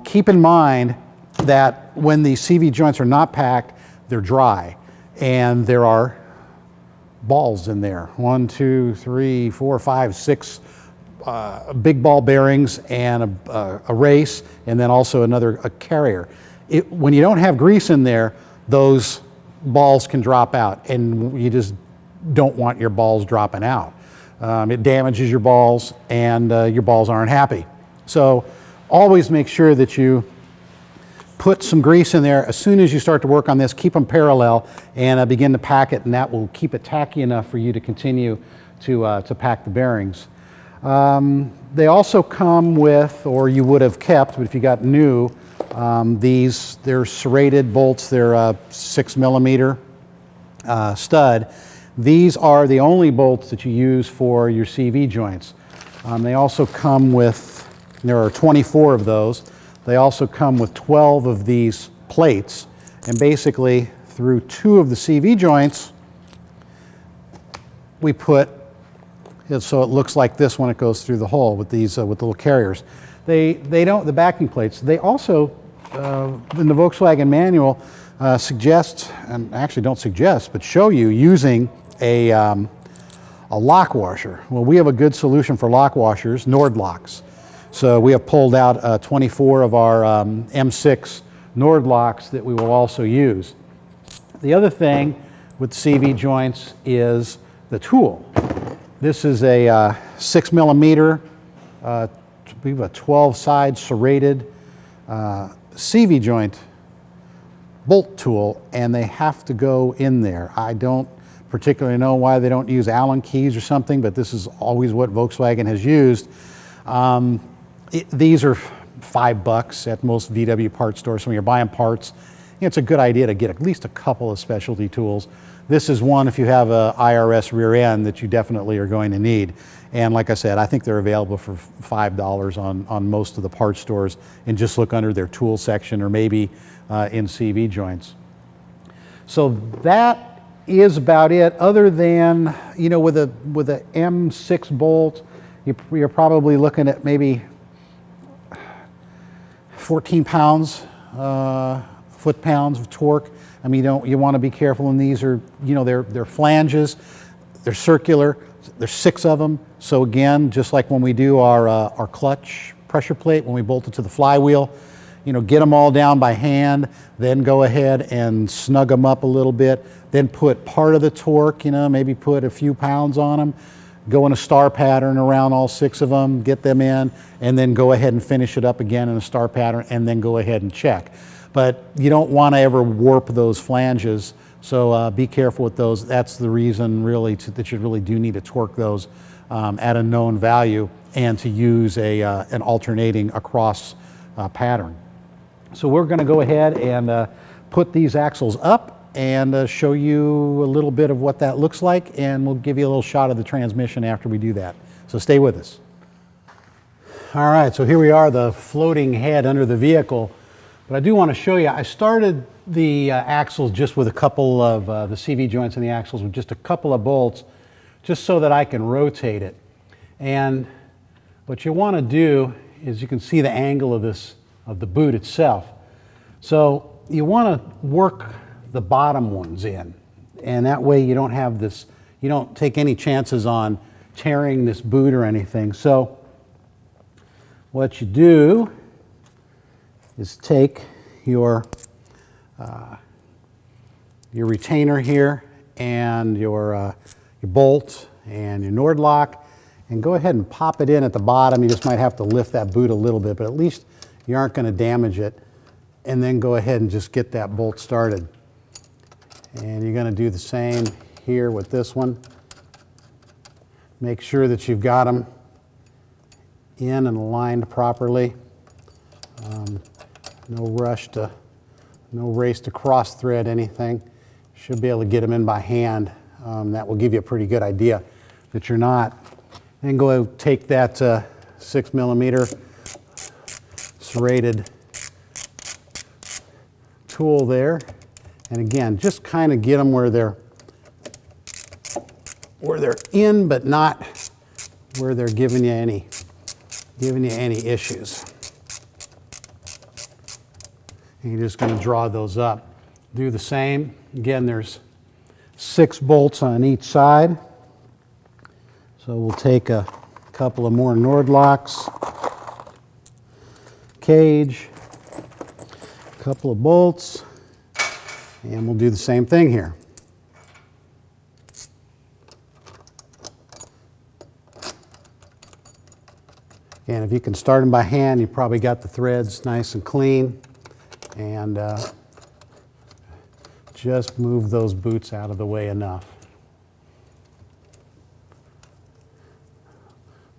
[SPEAKER 2] Keep in mind that when the CV joints are not packed, they're dry, and there are balls in there. 1, 2, 3, 4, 5, 6 big ball bearings and a race, and then also a carrier. When you don't have grease in there, those balls can drop out, and you just don't want your balls dropping out. It damages your balls, and your balls aren't happy. So always make sure that you put some grease in there. As soon as you start to work on this, keep them parallel and begin to pack it, and that will keep it tacky enough for you to continue to pack the bearings. They also come with, or you would have kept, but if you got new, they're serrated bolts. They're a 6mm stud. These are the only bolts that you use for your CV joints. They also come with, there are 24 of those. They also come with 12 of these plates, and basically through 2 of the CV joints, we put it so it looks like this when it goes through the hole with these with little carriers. They don't, the backing plates, they also, in the Volkswagen manual, suggest, and actually don't suggest, but show you using a lock washer. Well, we have a good solution for lock washers, Nord locks. So we have pulled out 24 of our M6 Nord locks that we will also use. The other thing with CV joints is the tool. This is a 6 millimeter, we have a 12-side serrated CV joint bolt tool, and they have to go in there. I don't particularly know why they don't use Allen keys or something, but this is always what Volkswagen has used. These are $5 at most VW parts stores. So when you're buying parts, it's a good idea to get at least a couple of specialty tools. This is one, if you have a IRS rear end, that you definitely are going to need. And like I said, I think they're available for $5 on most of the parts stores, and just look under their tool section or maybe in CV joints. So that is about it, other than, you know, with a M6 bolt, you're probably looking at maybe 14 pounds, foot-pounds of torque. I mean, you want to be careful, and these are, you know, they're flanges, they're circular, there's 6 of them. So again, just like when we do our clutch pressure plate, when we bolt it to the flywheel, you know, get them all down by hand, then go ahead and snug them up a little bit, then put part of the torque, you know, maybe put a few pounds on them, go in a star pattern around all 6 of them, get them in, and then go ahead and finish it up again in a star pattern, and then go ahead and check. But you don't want to ever warp those flanges, so be careful with those. That's the reason really that you really do need to torque those at a known value, and to use an alternating across pattern. So we're going to go ahead and put these axles up and show you a little bit of what that looks like, and we'll give you a little shot of the transmission after we do that. So stay with us. All right, so here we are, the floating head under the vehicle. But I do want to show you, I started the axles just with a couple of the CV joints in the axles with just a couple of bolts, just so that I can rotate it. And what you want to do is, you can see the angle of the boot itself. So you want to work the bottom ones in, and that way you don't have this, you don't take any chances on tearing this boot or anything. So what you do is take your retainer here, and your bolt and your Nord lock, and go ahead and pop it in at the bottom. You just might have to lift that boot a little bit, but at least you aren't going to damage it. And then go ahead and just get that bolt started. And you're going to do the same here with this one. Make sure that you've got them in and aligned properly. No race to cross thread anything. Should be able to get them in by hand. That will give you a pretty good idea that you're not. Then go take that 6 millimeter serrated tool there, and again, just kind of get them where they're in, but not where they're giving you any issues. And you're just going to draw those up. Do the same. Again, there's 6 bolts on each side. So we'll take a couple of more Nord locks, cage, a couple of bolts, and we'll do the same thing here. And if you can start them by hand, you probably got the threads nice and clean. And just move those boots out of the way enough.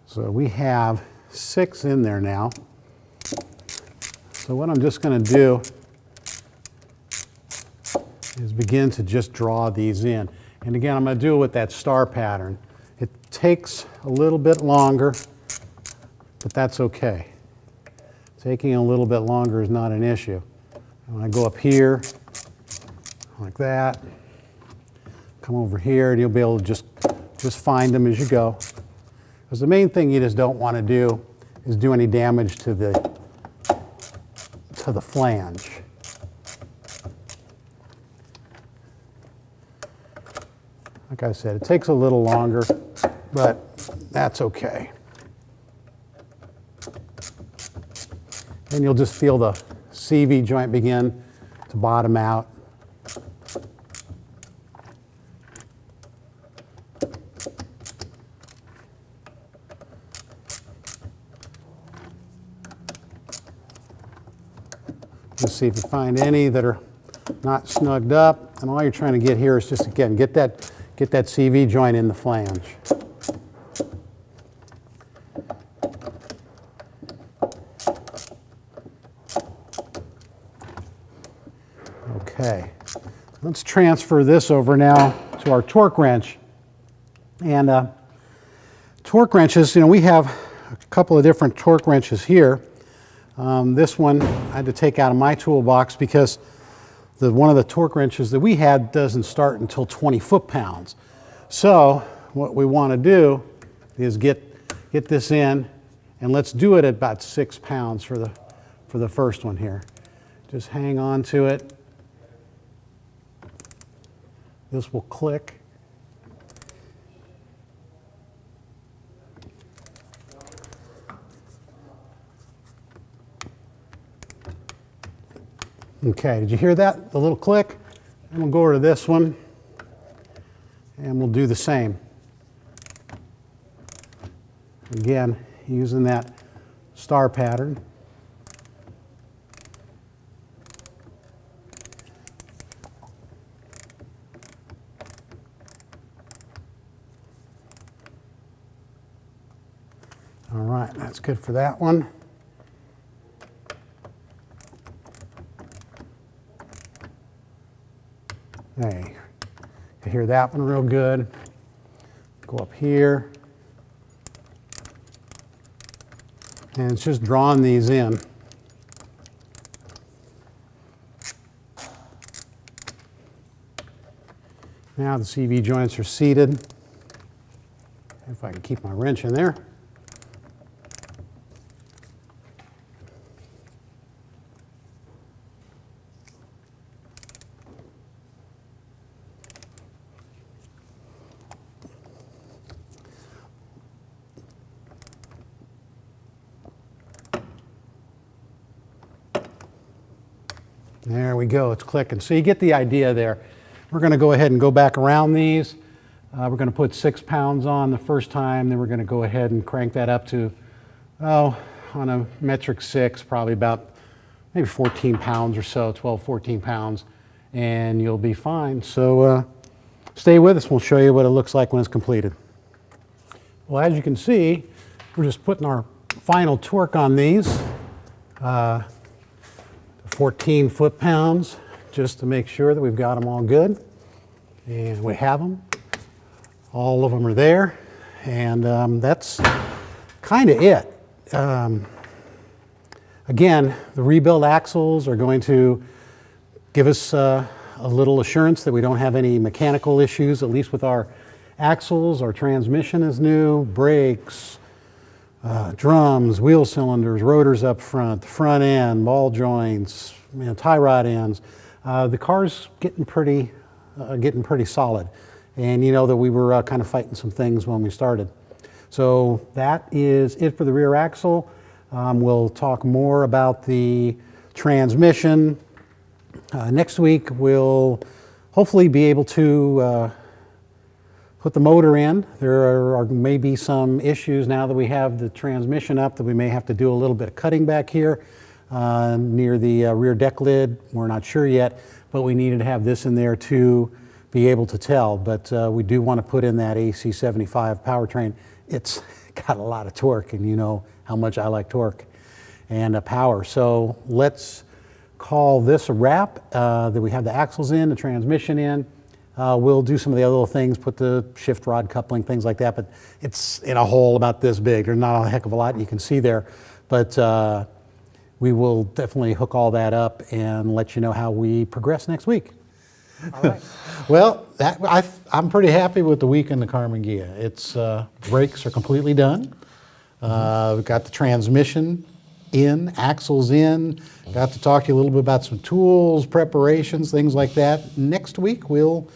[SPEAKER 2] So we have 6 in there now. So what I'm just going to do is begin to just draw these in. And again, I'm going to do it with that star pattern. It takes a little bit longer but that's okay. Taking a little bit longer is not an issue. When I go up here, like that, come over here, and you'll be able to just find them as you go. Because the main thing you just don't want to do is do any damage to the flange. Like I said, it takes a little longer, but that's okay. And you'll just feel the CV joint begin to bottom out. Just see if you find any that are not snugged up. And all you're trying to get here is just, again, get that CV joint in the flange. Okay, let's transfer this over now to our torque wrench. And torque wrenches, you know, we have a couple of different torque wrenches here. This one I had to take out of my toolbox because one of the torque wrenches that we had doesn't start until 20 foot-pounds. So what we want to do is get this in, and let's do it at about 6 pounds for the first one here. Just hang on to it. This will click. Okay, did you hear that? The little click? And we'll go over to this one, and we'll do the same. Again, using that star pattern. All right, that's good for that one. Hey, you hear that one real good. Go up here. And it's just drawing these in. Now the CV joints are seated. If I can keep my wrench in there. There we go, it's clicking. So you get the idea there. We're going to go ahead and go back around these. We're going to put 6 pounds on the first time, then we're going to go ahead and crank that up to, on a metric 6, probably about maybe 14 pounds or so, 12, 14 pounds, and you'll be fine. So stay with us, we'll show you what it looks like when it's completed. Well, as you can see, we're just putting our final torque on these. 14 foot-pounds, just to make sure that we've got them all good. And we have them. All of them are there. And that's kind of it. Again, the rebuild axles are going to give us a little assurance that we don't have any mechanical issues, at least with our axles. Our transmission is new, brakes, drums, wheel cylinders, rotors up front, the front end, ball joints, tie rod ends. The car's getting pretty solid. And you know that we were kind of fighting some things when we started. So that is it for the rear axle. We'll talk more about the transmission. Next week we'll hopefully be able to put the motor in. There are maybe some issues now that we have the transmission up that we may have to do a little bit of cutting back here near the rear deck lid. We're not sure yet, but we needed to have this in there to be able to tell. But we do want to put in that AC75 powertrain. It's got a lot of torque, and you know how much I like torque and power. So let's call this a wrap, that we have the axles in, the transmission in. We'll do some of the other little things, put the shift rod coupling, things like that, but it's in a hole about this big. There's not a heck of a lot you can see there, but we will definitely hook all that up and let you know how we progress next week.
[SPEAKER 3] All right.
[SPEAKER 2] Well, I'm pretty happy with the week in the Karmann Ghia. Its brakes are completely done. We've got the transmission in, axles in. Got to talk to you a little bit about some tools, preparations, things like that. Next week we'll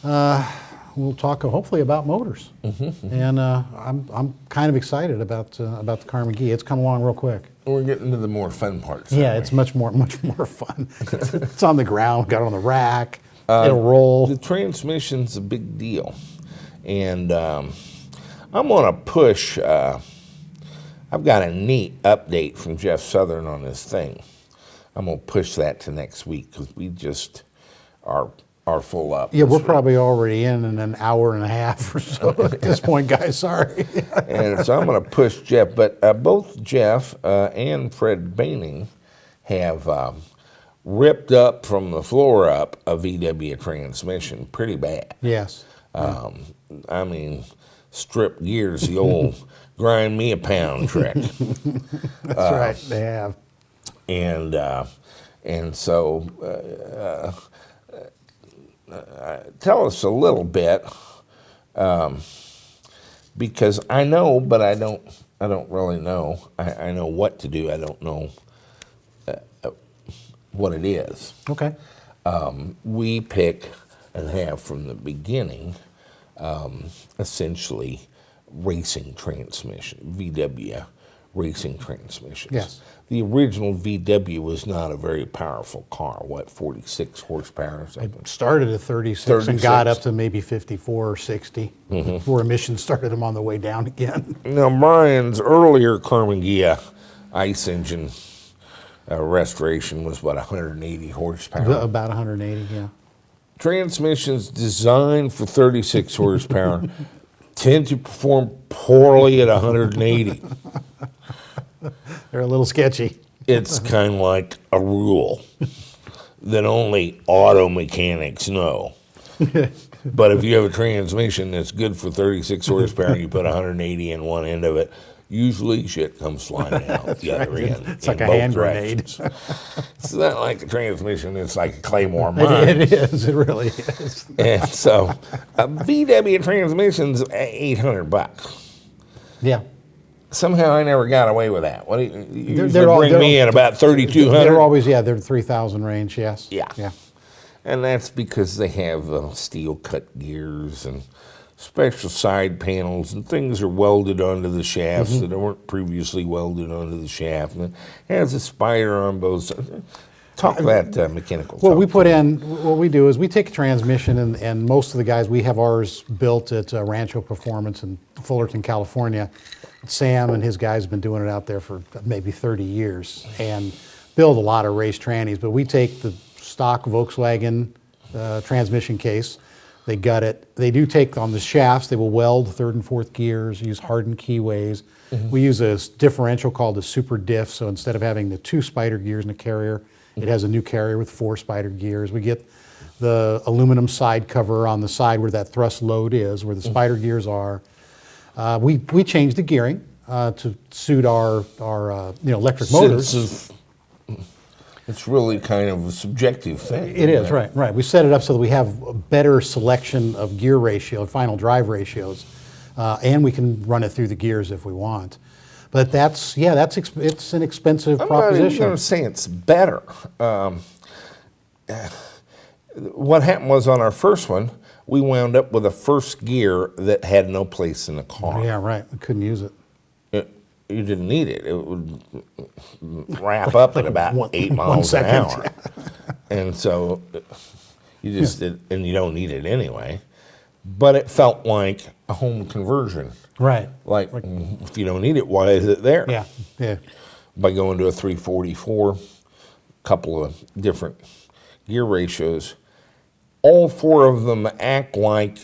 [SPEAKER 2] talk hopefully about motors. And I'm kind of excited about the Karmann Ghia. It's come along real quick.
[SPEAKER 1] We're getting to the more fun parts.
[SPEAKER 2] Yeah,
[SPEAKER 1] aren't
[SPEAKER 2] it's much more fun. It's on the ground, got it on the rack. It'll roll.
[SPEAKER 1] The transmission's a big deal, and I'm gonna push. I've got a neat update from Jeff Southern on this thing. I'm gonna push that to next week because we just are full up.
[SPEAKER 2] Yeah, we're probably already in an hour and a half or so at this point, guys. Sorry.
[SPEAKER 1] And so I'm going to push Jeff. But both Jeff and Fred Baining have ripped up from the floor up a VW transmission pretty bad.
[SPEAKER 2] Yes.
[SPEAKER 1] I mean, strip gears, the old grind me a pound trick.
[SPEAKER 2] That's right. They have.
[SPEAKER 1] And so tell us a little bit, because I know, but I don't really know. I know what to do. I don't know what it is.
[SPEAKER 2] Okay.
[SPEAKER 1] We pick and have from the beginning, essentially racing transmission, VW racing transmissions.
[SPEAKER 2] Yes.
[SPEAKER 1] The original VW was not a very powerful car. What, 46 horsepower or something?
[SPEAKER 2] It started at 36 and got up to maybe 54 or 60 before emissions started them on the way down again.
[SPEAKER 1] Now, Brian's earlier Karmann Ghia ice engine restoration was, what, 180 horsepower?
[SPEAKER 2] About 180, yeah.
[SPEAKER 1] Transmissions designed for 36 horsepower tend to perform poorly at 180.
[SPEAKER 2] They're a little sketchy.
[SPEAKER 1] It's kind of like a rule that only auto mechanics know. But if you have a transmission that's good for 36 horsepower and you put 180 in one end of it, usually shit comes flying out the other end.
[SPEAKER 2] It's like a hand grenade.
[SPEAKER 1] It's not like a transmission, it's like a Claymore mine.
[SPEAKER 2] It is, it really is.
[SPEAKER 1] And so a VW transmission's $800.
[SPEAKER 2] Yeah.
[SPEAKER 1] Somehow I never got away with that. What do you
[SPEAKER 2] They're
[SPEAKER 1] bring me in about 3,200?
[SPEAKER 2] They're always, they're 3,000 range, yes.
[SPEAKER 1] Yeah.
[SPEAKER 2] Yeah.
[SPEAKER 1] And that's because they have steel cut gears and special side panels, and things are welded onto the shafts that weren't previously welded onto the shaft. And it has a spider on both sides. Talk that mechanical.
[SPEAKER 2] Well, what we do is we take a transmission, and most of the guys, we have ours built at Rancho Performance in Fullerton, California. Sam and his guys have been doing it out there for maybe 30 years and build a lot of race trannies. But we take the stock Volkswagen transmission case, they gut it. They do take on the shafts, they will weld third and fourth gears, use hardened keyways. We use a differential called a super diff, so instead of having the 2 spider gears in a carrier, it has a new carrier with 4 spider gears. We get the aluminum side cover on the side where that thrust load is, where the spider gears are. We changed the gearing to suit our electric motors.
[SPEAKER 1] It's really kind of a subjective thing.
[SPEAKER 2] It is, right. We set it up so that we have a better selection of gear ratio, final drive ratios, and we can run it through the gears if we want. But it's an expensive proposition.
[SPEAKER 1] I'm not even going to say it's better. What happened was on our first one, we wound up with a first gear that had no place in the car.
[SPEAKER 2] Yeah, right. We couldn't use it.
[SPEAKER 1] You didn't need it. It would wrap up at about 8 miles an hour. And so you just did, and you don't need it anyway. But it felt like a home conversion.
[SPEAKER 2] Right.
[SPEAKER 1] Like if you don't need it, why is it there?
[SPEAKER 2] Yeah.
[SPEAKER 1] By going to a 344, couple of different gear ratios, all 4 of them act like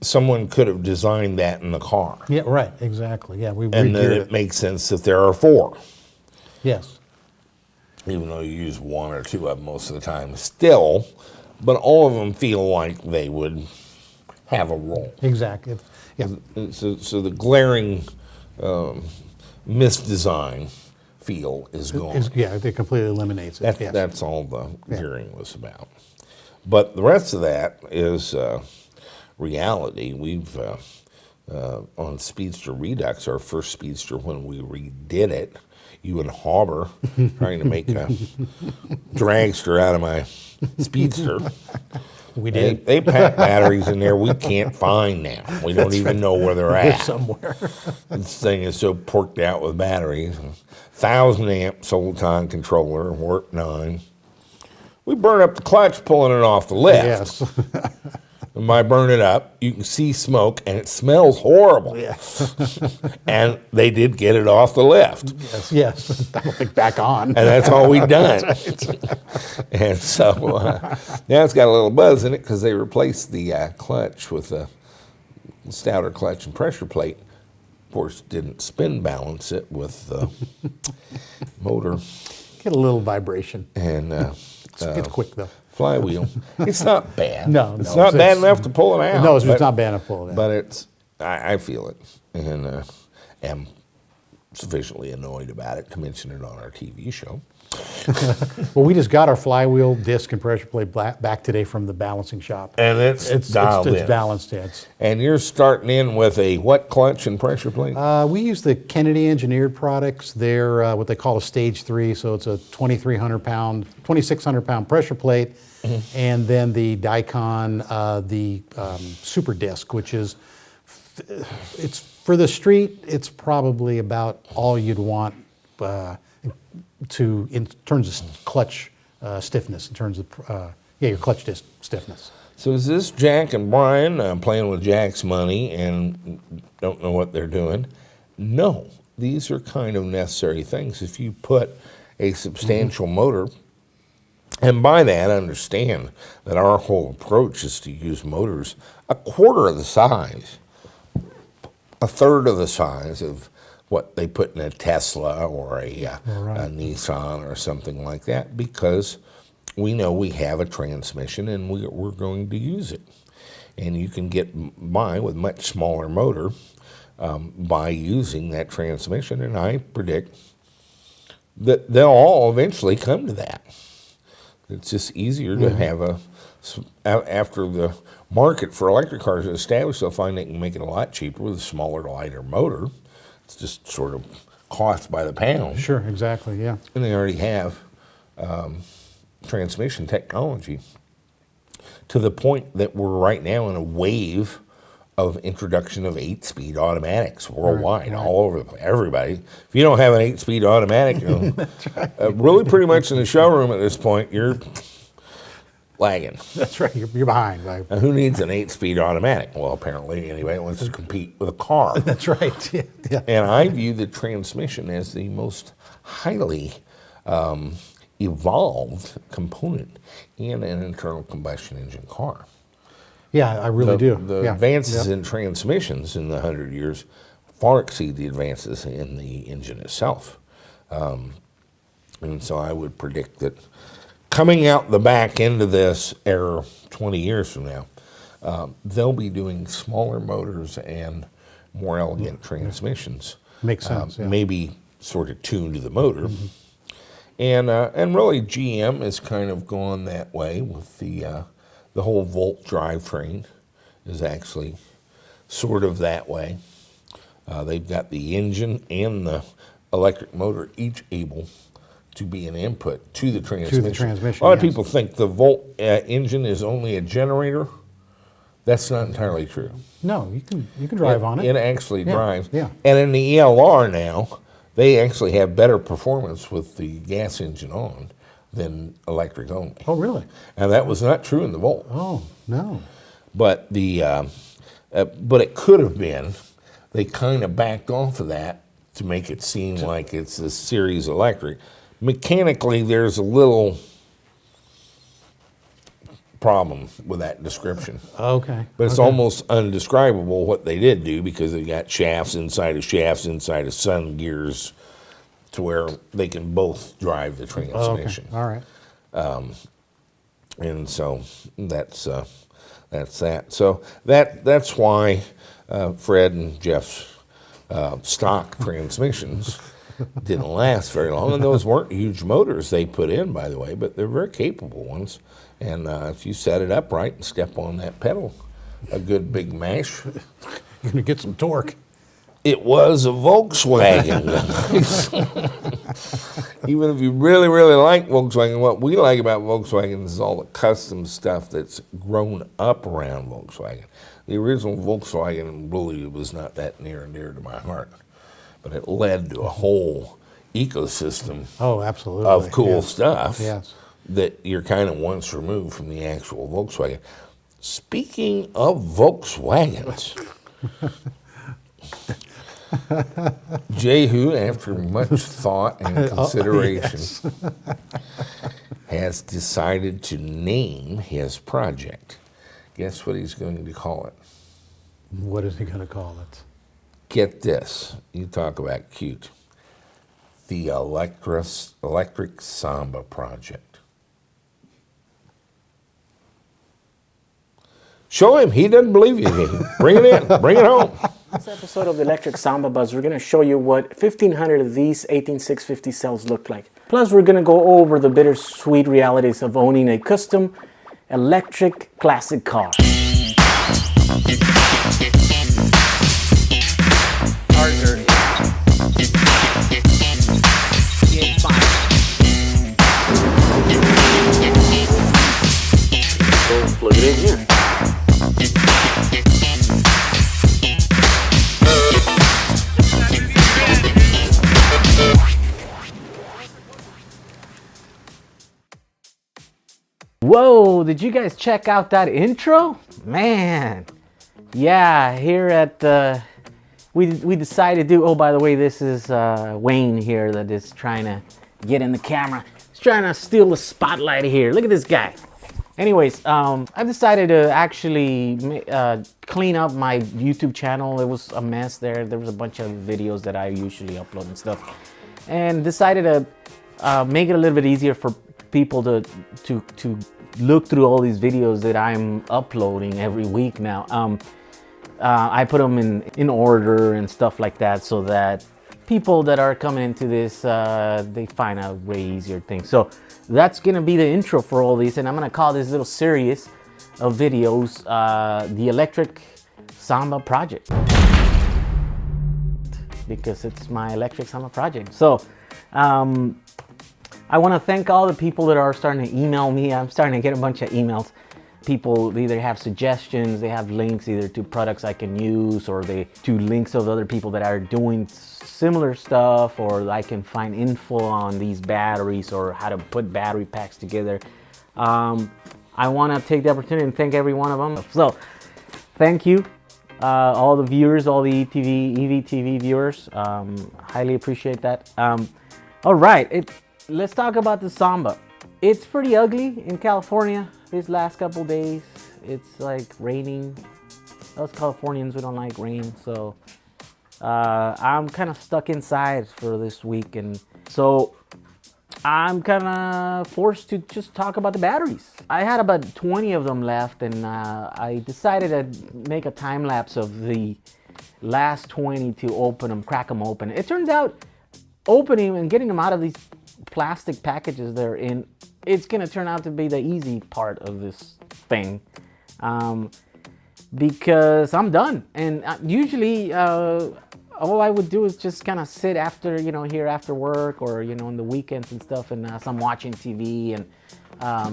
[SPEAKER 1] someone could have designed that in the car.
[SPEAKER 2] Yeah, right, exactly. Yeah, we
[SPEAKER 1] and then it makes sense that there are 4.
[SPEAKER 2] Yes.
[SPEAKER 1] Even though you use 1 or 2 of them most of the time. Still, but all of them feel like they would have a role.
[SPEAKER 2] Exactly. Yeah.
[SPEAKER 1] So the glaring misdesign feel is gone.
[SPEAKER 2] Yeah, it completely eliminates it. Yes.
[SPEAKER 1] That's all the hearing was about. But the rest of that is reality. We've on Speedster Redux, our first Speedster, when we redid it, you and Hauber trying to make a dragster out of my Speedster.
[SPEAKER 2] We did.
[SPEAKER 1] They pack batteries in there we can't find now. We don't even know where they're
[SPEAKER 2] They're
[SPEAKER 1] at.
[SPEAKER 2] somewhere.
[SPEAKER 1] This thing is so porked out with batteries. 1,000 amp Soliton controller, warp 9. We burn up the clutch pulling it off the lift.
[SPEAKER 2] Yes.
[SPEAKER 1] And by burn it up, you can see smoke and it smells horrible.
[SPEAKER 2] Yes.
[SPEAKER 1] And they did get it off the lift.
[SPEAKER 2] Yes. Back on.
[SPEAKER 1] And that's all we've done. And so now it's got a little buzz in it because they replaced the clutch with a stouter clutch and pressure plate. Of course, didn't spin balance it with the motor
[SPEAKER 2] Get a little vibration.
[SPEAKER 1] and
[SPEAKER 2] It's quick though.
[SPEAKER 1] flywheel. It's not bad.
[SPEAKER 2] No,
[SPEAKER 1] it's
[SPEAKER 2] no,
[SPEAKER 1] not bad
[SPEAKER 2] it's-
[SPEAKER 1] enough to pull it out.
[SPEAKER 2] No, it's
[SPEAKER 1] but-
[SPEAKER 2] not bad enough pull it out.
[SPEAKER 1] But it's, I feel it, and am sufficiently annoyed about it to mention it on our TV show.
[SPEAKER 2] Well, we just got our flywheel disc and pressure plate back today from the balancing shop.
[SPEAKER 1] And it's dialed
[SPEAKER 2] it's
[SPEAKER 1] in.
[SPEAKER 2] balanced. It's
[SPEAKER 1] And you're starting in with a what clutch and pressure plate?
[SPEAKER 2] we use the Kennedy engineered products. They're what they call a stage 3, so it's a 2,600 pound pressure plate, and then the Dicon, the super disc, which is it's for the street. It's probably about all you'd want in terms of clutch stiffness, in terms of your clutch disc stiffness.
[SPEAKER 1] So is this Jack and Brian playing with Jack's money and don't know what they're doing? No, these are kind of necessary things. If you put a substantial motor, and by that understand that our whole approach is to use motors a quarter of the size, a third of the size of what they put in a Tesla or a Nissan or something like that, because we know we have a transmission and we're going to use it. And you can get by with much smaller motor by using that transmission, and I predict that they'll all eventually come to that. It's just easier to have after the market for electric cars is established, they'll find they can make it a lot cheaper with a smaller, lighter motor. It's just sort of cost by the pound.
[SPEAKER 2] Sure, exactly, yeah.
[SPEAKER 1] And they already have transmission technology to the point that we're right now in a wave of introduction of 8-speed automatics worldwide, all over the place. Everybody. If you don't have an 8-speed automatic, really pretty much in the showroom at this point, you're lagging.
[SPEAKER 2] That's right, you're behind. Right?
[SPEAKER 1] Now, who needs an 8-speed automatic? Well, apparently, anyway, it wants to compete with a car.
[SPEAKER 2] That's right, yeah.
[SPEAKER 1] And I view the transmission as the most highly evolved component in an internal combustion engine car.
[SPEAKER 2] Yeah, I really do.
[SPEAKER 1] The
[SPEAKER 2] Yeah.
[SPEAKER 1] advances in transmissions in the 100 years far exceed the advances in the engine itself. And so I would predict that coming out the back end of this era 20 years from now, they'll be doing smaller motors and more elegant transmissions.
[SPEAKER 2] Makes sense, yeah.
[SPEAKER 1] Maybe sort of tuned to the motor. And really GM has kind of gone that way with the whole Volt drivetrain is actually sort of that way. They've got the engine and the electric motor each able to be an input to the transmission. A lot of people think the Volt engine is only a generator. That's not entirely true.
[SPEAKER 2] No, you can drive on it.
[SPEAKER 1] It actually drives.
[SPEAKER 2] Yeah.
[SPEAKER 1] And in the ELR now, they actually have better performance with the gas engine on than electric only.
[SPEAKER 2] Oh, really?
[SPEAKER 1] And that was not true in the Volt.
[SPEAKER 2] Oh, no.
[SPEAKER 1] But but it could have been. They kind of backed off of that to make it seem like it's a series electric. Mechanically, there's a little problem with that description.
[SPEAKER 2] Okay.
[SPEAKER 1] But it's
[SPEAKER 2] okay.
[SPEAKER 1] almost undescribable what they did do, because they got shafts inside of sun gears to where they can both drive the transmission.
[SPEAKER 2] Okay. All right.
[SPEAKER 1] And so that's that. So that's why Fred and Jeff's stock transmissions didn't last very long. And those weren't huge motors they put in, by the way, but they're very capable ones. And if you set it up right and step on that pedal, a good big mash,
[SPEAKER 2] You're going to get some torque.
[SPEAKER 1] it was a Volkswagen. Even if you really, really like Volkswagen, what we like about Volkswagen is all the custom stuff that's grown up around Volkswagen. The original Volkswagen really was not that near and dear to my heart, but it led to a whole ecosystem
[SPEAKER 2] Oh, absolutely.
[SPEAKER 1] of cool
[SPEAKER 2] Yes.
[SPEAKER 1] stuff
[SPEAKER 2] Yes.
[SPEAKER 1] that you're kind of once removed from the actual Volkswagen. Speaking of Volkswagens, Jehu, after much thought and consideration, has decided to name his project. Guess what he's going to call it?
[SPEAKER 2] What is he going to call it?
[SPEAKER 1] Get this. You talk about cute. The Electric Samba Project. Show him. He doesn't believe you. Bring it in. Bring it home.
[SPEAKER 5] This episode of the Electric Samba Buzz, we're going to show you what 1,500 of these 18650 cells look like. Plus, we're going to go over the bittersweet realities of owning a custom electric classic car. So plug it in here. Whoa, did you guys check out that intro? Man, yeah, here at, we decided to do, oh, by the way, this is Wayne here that is trying to get in the camera. He's trying to steal the spotlight here. Look at this guy. Anyways, I've decided to actually clean up my YouTube channel. It was a mess there. There was a bunch of videos that I usually upload and stuff. And decided to make it a little bit easier for people to look through all these videos that I'm uploading every week now. I put them in order and stuff like that so that people that are coming into this, they find out way easier things. So that's gonna be the intro for all these, and I'm gonna call this little series of videos the Electric Samba Project, because it's my Electric Samba Project. So I want to thank all the people that are starting to email me. I'm starting to get a bunch of emails. People either have suggestions, they have links either to products I can use, or to links of other people that are doing similar stuff, or I can find info on these batteries or how to put battery packs together. I want to take the opportunity and thank every one of them. So thank you, all the viewers, all the EVTV viewers. Highly appreciate that. All right. Let's talk about the Samba. It's pretty ugly in California these last couple days. It's like raining. Us Californians, we don't like rain, so I'm kind of stuck inside for this week, and so I'm kind of forced to just talk about the batteries. I had about 20 of them left, and I decided to make a time lapse of the last 20 to open them, crack them open. It turns out opening and getting them out of these plastic packages they're in, it's gonna turn out to be the easy part of this thing, because I'm done. And usually all I would do is just kind of sit after, here after work, or on the weekends and stuff, and so I'm watching TV, and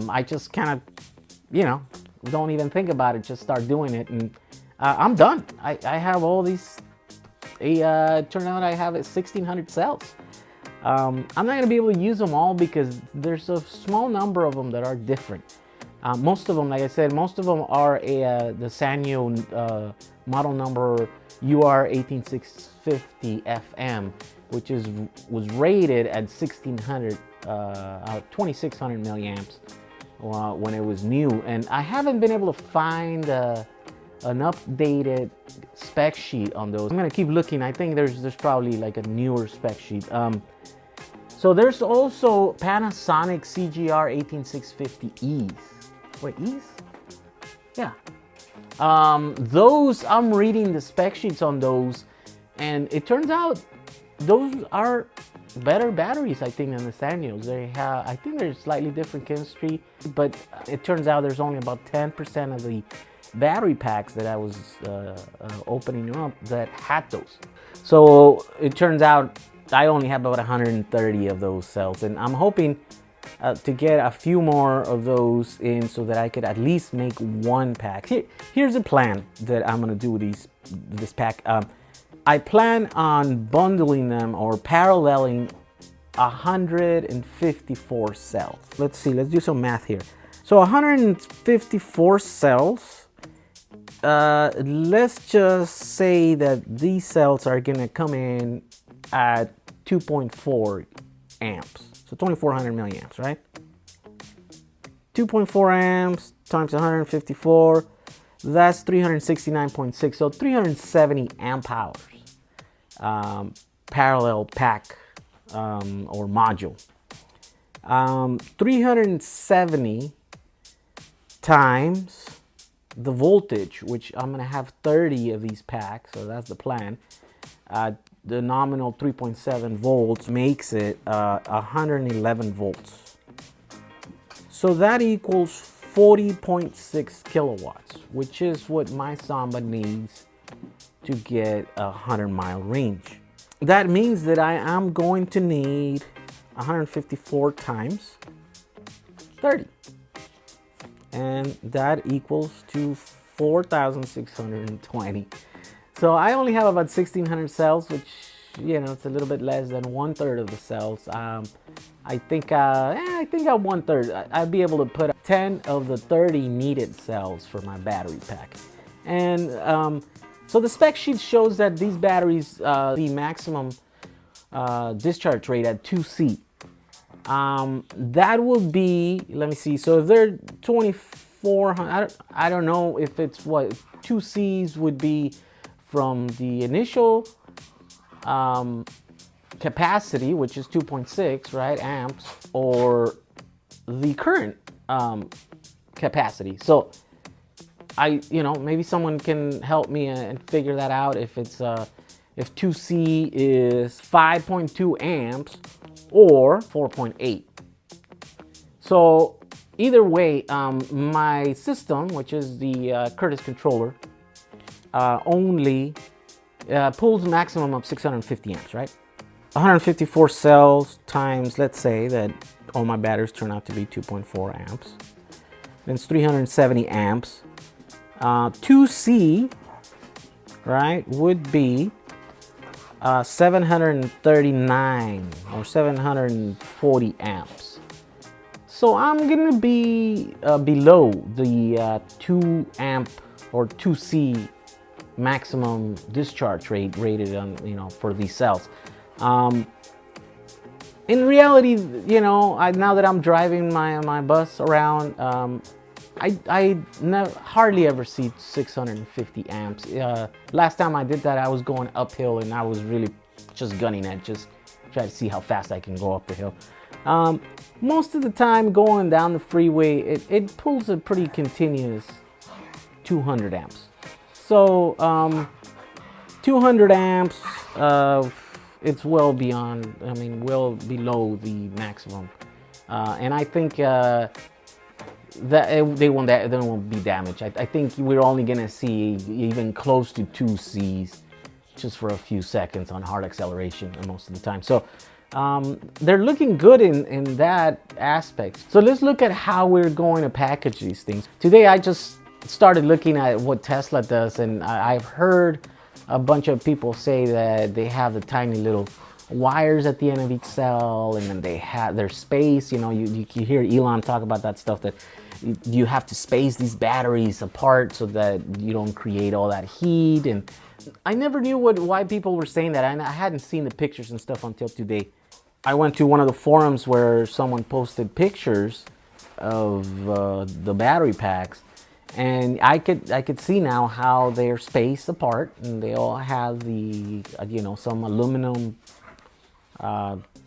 [SPEAKER 5] I just kind of don't even think about it, just start doing it, and I'm done. I have all these, turn out I have 1,600 cells. I'm not going to be able to use them all because there's a small number of them that are different. Most of them, like I said, most of them are the Sanyo model number UR18650 FM, which was rated at 2,600 milliamps when it was new. And I haven't been able to find an updated spec sheet on those. I'm going to keep looking. I think there's probably like a newer spec sheet. So there's also Panasonic CGR 18650Es. Wait, E's? Yeah. Those, I'm reading the spec sheets on those, and it turns out those are better batteries, I think, than the Sanyos. They have, I think they're slightly different chemistry, but it turns out there's only about 10% of the battery packs that I was opening up that had those. So it turns out I only have about 130 of those cells, and I'm hoping to get a few more of those in so that I could at least make one pack. Here's a plan that I'm gonna do with this pack. I plan on bundling them or paralleling 154 cells. Let's see, let's do some math here. So 154 cells. Let's just say that these cells are gonna come in at 2.4 amps. So 2400 milliamps, right? 2.4 amps times 154, that's 369.6, so 370 amp hours. Parallel pack or module. 370 times the voltage, which I'm gonna have 30 of these packs, so that's the plan. The nominal 3.7 volts makes it 111 volts. So that equals 40.6 kilowatts, which is what my Samba needs to get a 100-mile range. That means that I am going to need 154 times 30. And that equals to 4,620. So I only have about 1,600 cells, which, you know, it's a little bit less than 1/3 of the cells. I think at 1/3, I'd be able to put 10 of the 30 needed cells for my battery pack. And so the spec sheet shows that these batteries, the maximum discharge rate at 2C. That would be, let me see, so if they're 2,400, I don't know if it's what, 2Cs would be from the initial capacity, which is 2.6, right, amps, or the current capacity. So maybe someone can help me and figure that out, if it's if 2C is 5.2 amps or 4.8. So either way, my system, which is the Curtis controller, only pulls a maximum of 650 amps, right? 154 cells times, let's say that all my batteries turn out to be 2.4 amps. Then it's 370 amps. 2C, right, would be 739 or 740 amps. So I'm gonna be below the 2 amp or 2C maximum discharge rate rated on, for these cells. In reality, now that I'm driving my bus around, I hardly ever see 650 amps. Last time I did that, I was going uphill and I was really just gunning it, just try to see how fast I can go up the hill. Most of the time going down the freeway, it pulls a pretty continuous 200 amps. So 200 amps, it's well beyond, well below the maximum. And I think that they won't be damaged. I think we're only gonna see even close to 2Cs just for a few seconds on hard acceleration most of the time. So they're looking good in that aspect. So let's look at how we're going to package these things. Today I just started looking at what Tesla does, and I've heard a bunch of people say that they have the tiny little wires at the end of each cell, and then they have their space. You hear Elon talk about that stuff, that you have to space these batteries apart so that you don't create all that heat. And I never knew why people were saying that. I hadn't seen the pictures and stuff until today. I went to one of the forums where someone posted pictures of the battery packs, and I could see now how they're spaced apart, and they all have the some aluminum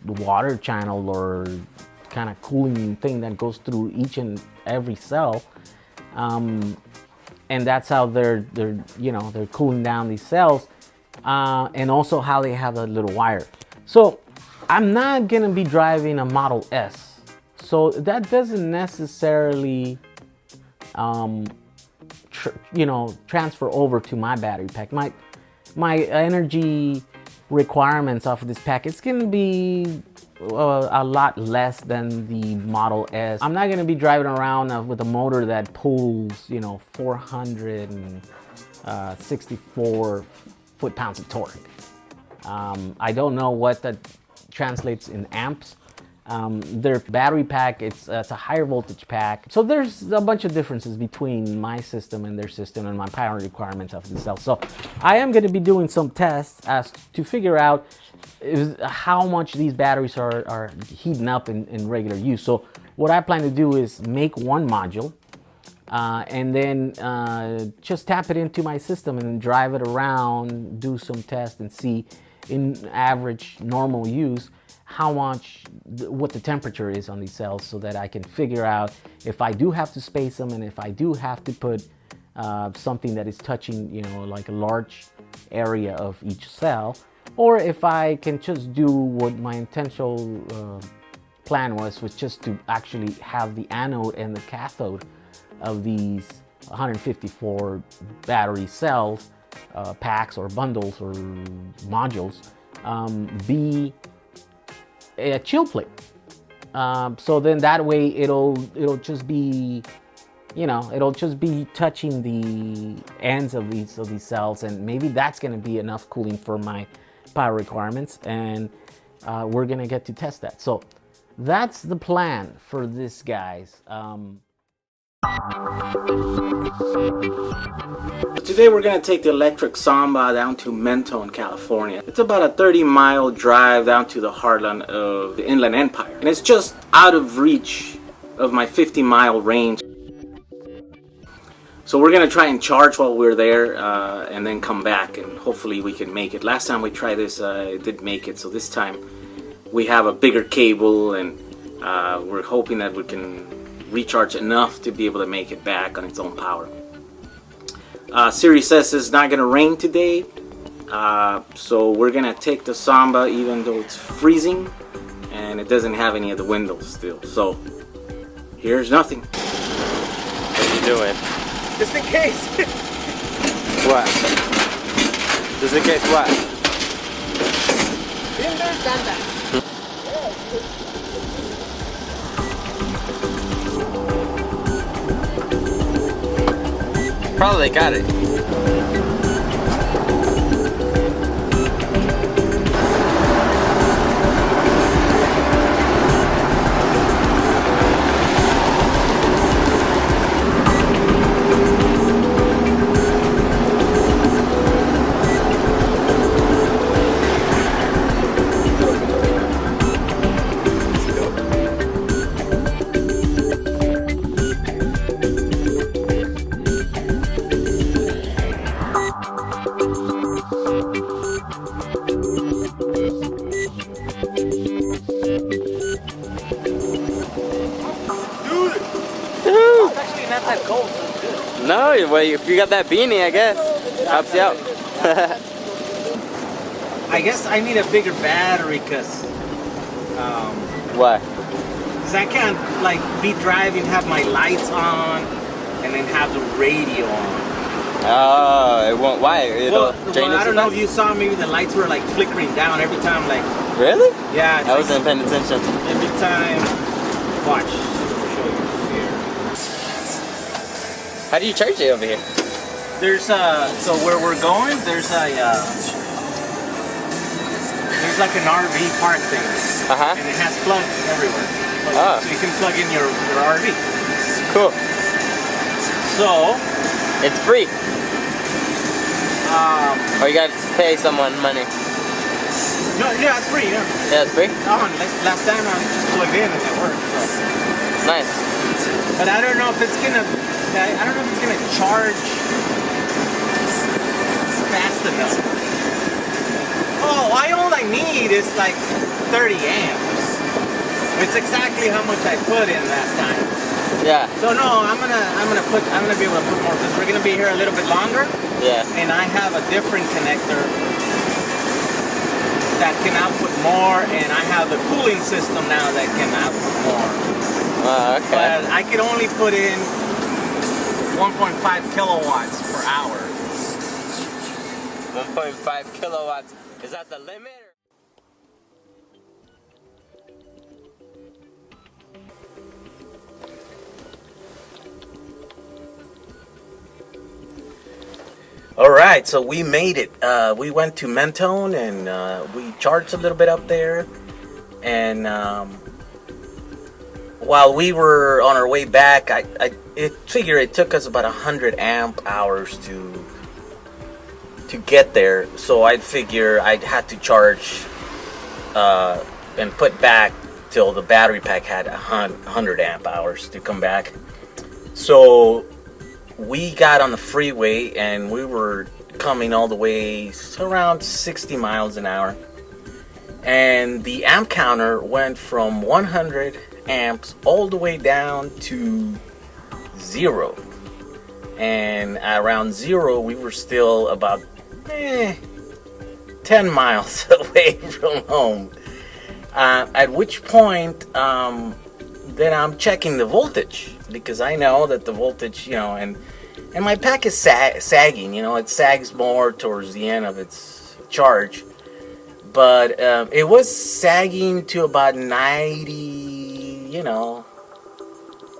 [SPEAKER 5] water channel or kind of cooling thing that goes through each and every cell, and that's how they're cooling down these cells, and also how they have a little wire. So I'm not gonna be driving a Model S, so that doesn't necessarily transfer over to my battery pack. My energy requirements off of this pack, it's gonna be a lot less than the Model S. I'm not gonna be driving around with a motor that pulls 464 foot-pounds of torque. I don't know what that translates in amps. Their battery pack, it's a higher voltage pack. So there's a bunch of differences between my system and their system and my power requirements of the cell. So I am going to be doing some tests as to figure out how much these batteries are heating up in regular use. So what I plan to do is make one module and then just tap it into my system and drive it around, do some tests and see in average normal use what the temperature is on these cells, so that I can figure out if I do have to space them and if I do have to put something that is touching, like a large area of each cell, or if I can just do what my intentional plan was just to actually have the anode and the cathode of these 154 battery cells, packs or bundles or modules, be a chill plate. So then that way it'll just be, it'll just be touching the ends of these cells, and maybe that's going to be enough cooling for my power requirements, and we're going to get to test that. So that's the plan for this, guys. Today we're going to take the Electric Samba down to Mentone, California. It's about a 30-mile drive down to the heartland of the Inland Empire, and it's just out of reach of my 50-mile range. So we're going to try and charge while we're there, and then come back, and hopefully we can make it. Last time we tried this, it did make it, so this time we have a bigger cable, and we're hoping that we can recharge enough to be able to make it back on its own power. Siri says it's not gonna rain today, so we're gonna take the Samba even though it's freezing and it doesn't have any of the windows still. So here's nothing.
[SPEAKER 6] What are you doing?
[SPEAKER 4] Just in case.
[SPEAKER 6] What? Just in case what?
[SPEAKER 4] Been there, done that.
[SPEAKER 6] Probably got it. No, well, if you got that beanie, I guess. Helps you out.
[SPEAKER 7] I guess I need a bigger battery because
[SPEAKER 6] Why?
[SPEAKER 7] I can't like be driving, have my lights on, and then have the radio on.
[SPEAKER 6] Oh, it won't. Why? It'll drain
[SPEAKER 7] I don't know if you saw, maybe the lights were like flickering down every time, like.
[SPEAKER 6] Really?
[SPEAKER 7] Yeah.
[SPEAKER 6] I wasn't paying attention.
[SPEAKER 7] Every time. Watch. I'll show you here.
[SPEAKER 6] How do you charge it over here?
[SPEAKER 7] There's so where we're going, there's like an RV park thing.
[SPEAKER 6] Uh-huh.
[SPEAKER 7] And it has plugs everywhere.
[SPEAKER 6] Oh.
[SPEAKER 7] So you can plug in your RV.
[SPEAKER 6] Cool.
[SPEAKER 7] So
[SPEAKER 6] it's free. Or you gotta pay someone money.
[SPEAKER 7] No, yeah, it's free. Yeah.
[SPEAKER 6] Yeah, it's free?
[SPEAKER 7] Last time I just plugged in and it worked. So.
[SPEAKER 6] It's nice.
[SPEAKER 7] But I don't know if it's gonna charge fast enough. Oh, all I need is like 30 amps. It's exactly how much I put in last time.
[SPEAKER 6] Yeah.
[SPEAKER 7] So no, I'm gonna be able to put more because we're gonna be here a little bit longer.
[SPEAKER 6] Yeah.
[SPEAKER 7] And I have a different connector that can output more, and I have the cooling system now that can output more.
[SPEAKER 6] Okay.
[SPEAKER 7] But I could only put in 1.5 kilowatts per hour.
[SPEAKER 6] 1.5 kilowatts. Is that the limit?
[SPEAKER 7] All right, so we made it. We went to Mentone and we charged a little bit up there. And while we were on our way back, I figure it took us about 100 amp hours to get there. So I'd figure I'd have to charge and put back till the battery pack had 100 amp hours to come back. So we got on the freeway and we were coming all the way around 60 miles an hour. And the amp counter went from 100 amps all the way down to 0. And around 0, we were still about 10 miles away from home. At which point, then I'm checking the voltage because I know that the voltage, and my pack is sagging. It sags more towards the end of its charge. But it was sagging to about 90,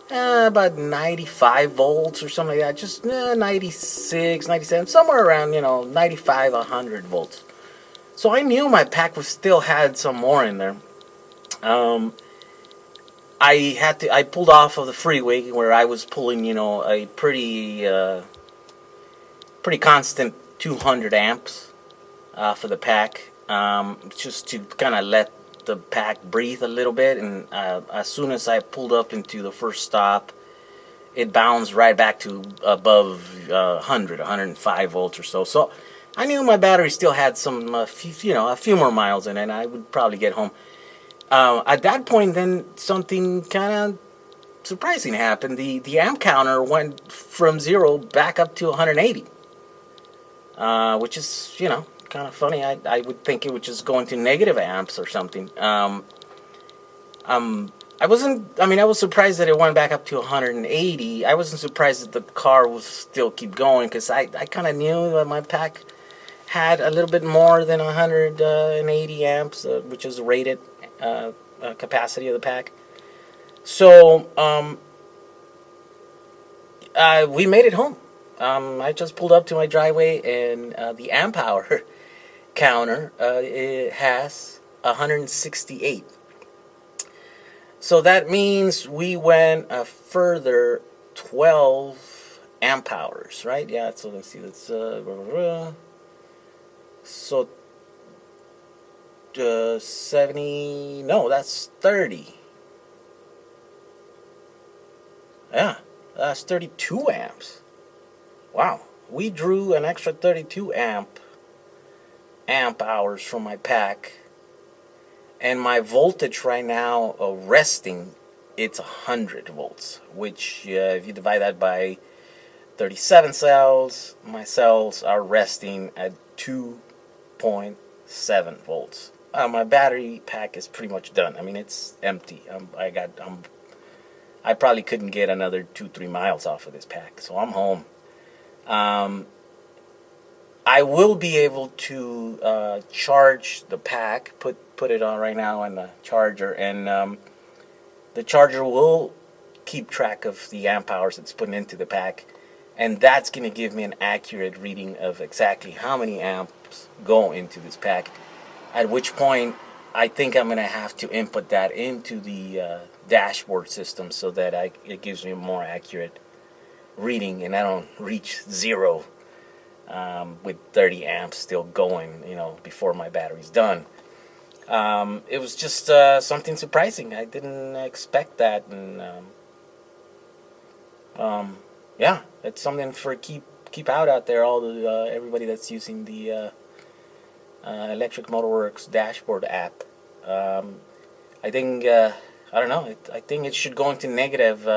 [SPEAKER 7] about 95 volts or something like that. Just 96, 97, somewhere around, 95, 100 volts. So I knew my pack still had some more in there. I pulled off of the freeway where I was pulling, a pretty constant 200 amps for the pack. Just to kind of let the pack breathe a little bit, and as soon as I pulled up into the first stop, it bounced right back to above 105 volts or so. So I knew my battery still had some, a few more miles in it, and I would probably get home. At that point, then something kind of surprising happened. The amp counter went from 0 back up to 180, which is, kind of funny. I would think it would just go into negative amps or something. I was surprised that it went back up to 180. I wasn't surprised that the car would still keep going because I kind of knew that my pack had a little bit more than 180 amps, which is rated capacity of the pack. So we made it home. I just pulled up to my driveway, and the amp hour counter it has 168. So that means we went a further 12 amp hours, right? Yeah. So let's see. That's so 70. No, that's 30. Yeah, that's 32 amps. Wow, we drew an extra 32 amp hours from my pack, and my voltage right now resting, it's 100 volts, which if you divide that by 37 cells, my cells are resting at 2.7 volts. My battery pack is pretty much done. I mean, it's empty. I probably couldn't get another 2-3 miles off of this pack, so I'm home. I will be able to charge the pack, put it on right now on the charger, and the charger will keep track of the amp hours it's putting into the pack, and that's going to give me an accurate reading of exactly how many amps go into this pack, at which point I think I'm going to have to input that into the dashboard system so that it gives me a more accurate reading and I don't reach 0 with 30 amps still going, before my battery's done. It was just something surprising. I didn't expect that, and yeah, it's something for keep out there. All the everybody that's using the Electric Motorworks dashboard app. I think I don't know. I think it should go into negative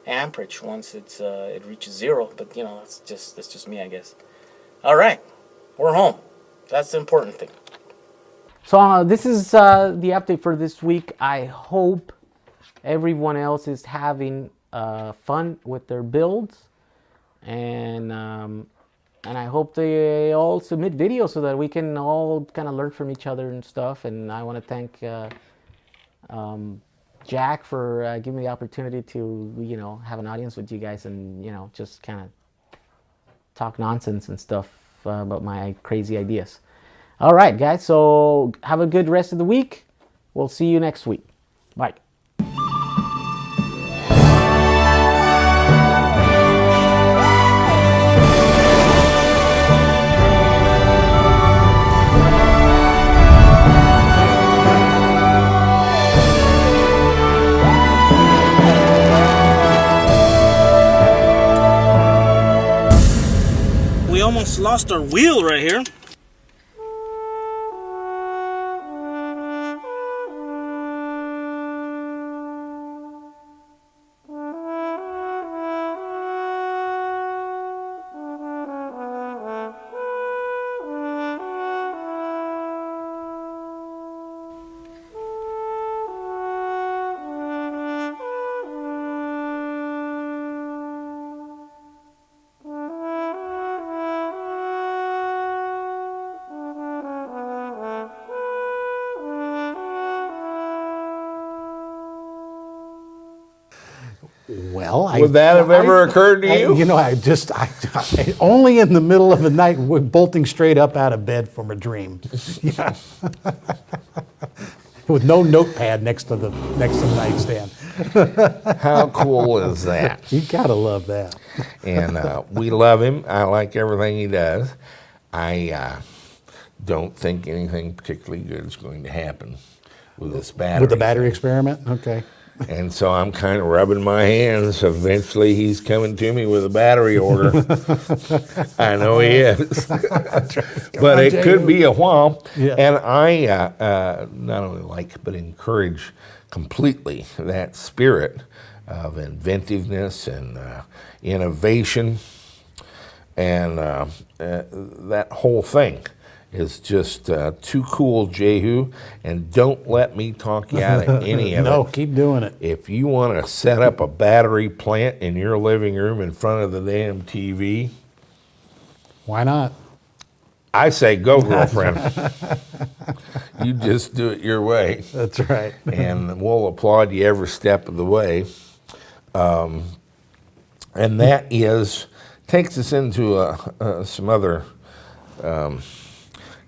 [SPEAKER 7] amperage once it reaches 0. But that's just me, I guess. All right, we're home. That's the important thing.
[SPEAKER 5] So this is the update for this week. I hope everyone else is having fun with their builds, and I hope they all submit videos so that we can all kind of learn from each other and stuff. And I want to thank Jack for giving me the opportunity to have an audience with you guys and just kind of talk nonsense and stuff about my crazy ideas. All right, guys, so have a good rest of the week. We'll see you next week. Bye.
[SPEAKER 8] We almost lost our wheel right here.
[SPEAKER 2] Well,
[SPEAKER 1] Would that have ever occurred to you?
[SPEAKER 2] I only in the middle of the night, bolting straight up out of bed from a dream. Yeah. With no notepad next to the nightstand.
[SPEAKER 1] How cool is that?
[SPEAKER 2] You gotta love that.
[SPEAKER 1] And we love him. I like everything he does. I don't think anything particularly good is going to happen with this battery.
[SPEAKER 2] With the battery experiment? Okay.
[SPEAKER 1] And so I'm kind of rubbing my hands. Eventually he's coming to me with a battery order. I know he is. But it could be a while.
[SPEAKER 2] Yeah.
[SPEAKER 1] And I not only like but encourage completely that spirit of inventiveness and innovation. And that whole thing is just too cool, Jehu, and don't let me talk you out of any of it.
[SPEAKER 2] No, keep doing it.
[SPEAKER 1] If you want to set up a battery plant in your living room in front of the damn TV,
[SPEAKER 2] why not?
[SPEAKER 1] I say go, girlfriend. You just do it your way.
[SPEAKER 2] That's right.
[SPEAKER 1] And we'll applaud you every step of the way. And that takes us into some other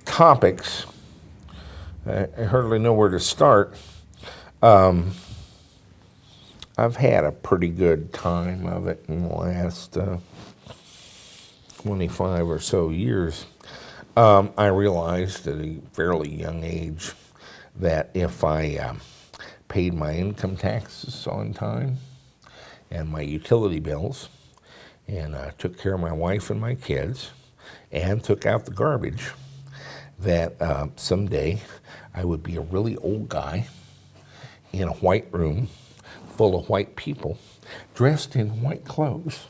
[SPEAKER 1] topics. I hardly know where to start. I've had a pretty good time of it in the last 25 or so years. I realized at a fairly young age that if I paid my income taxes on time and my utility bills and took care of my wife and my kids and took out the garbage, that someday I would be a really old guy in a white room full of white people dressed in white clothes,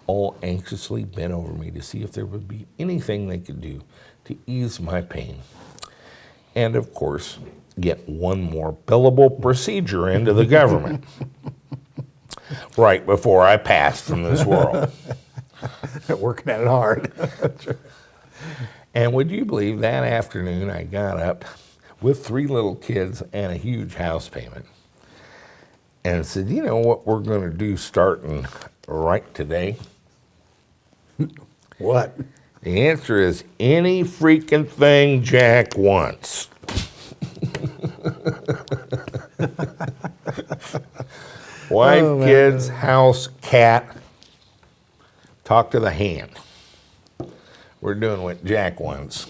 [SPEAKER 1] all anxiously bent over me to see if there would be anything they could do to ease my pain. And of course, get one more billable procedure into the government right before I passed from this world.
[SPEAKER 2] Working at it hard.
[SPEAKER 1] And would you believe that afternoon I got up with 3 little kids and a huge house payment and said, you know what we're going to do starting right today?
[SPEAKER 2] What?
[SPEAKER 1] The answer is any freaking thing Jack wants. Wife, kids, house, cat, talk to the hand. We're doing what Jack wants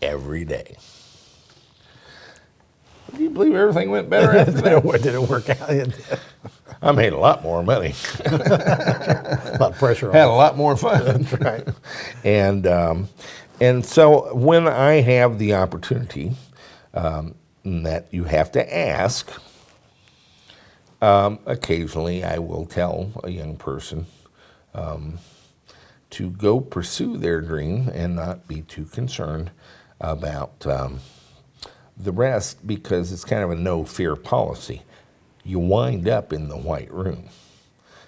[SPEAKER 1] every day. Do you believe everything went better after that?
[SPEAKER 2] Did it work out?
[SPEAKER 1] I made a lot more money.
[SPEAKER 2] A lot of pressure on
[SPEAKER 1] Had
[SPEAKER 2] it.
[SPEAKER 1] a lot more fun.
[SPEAKER 2] That's right.
[SPEAKER 1] And And so when I have the opportunity that you have to ask, occasionally I will tell a young person to go pursue their dream and not be too concerned about the rest, because it's kind of a no-fear policy. You wind up in the white room.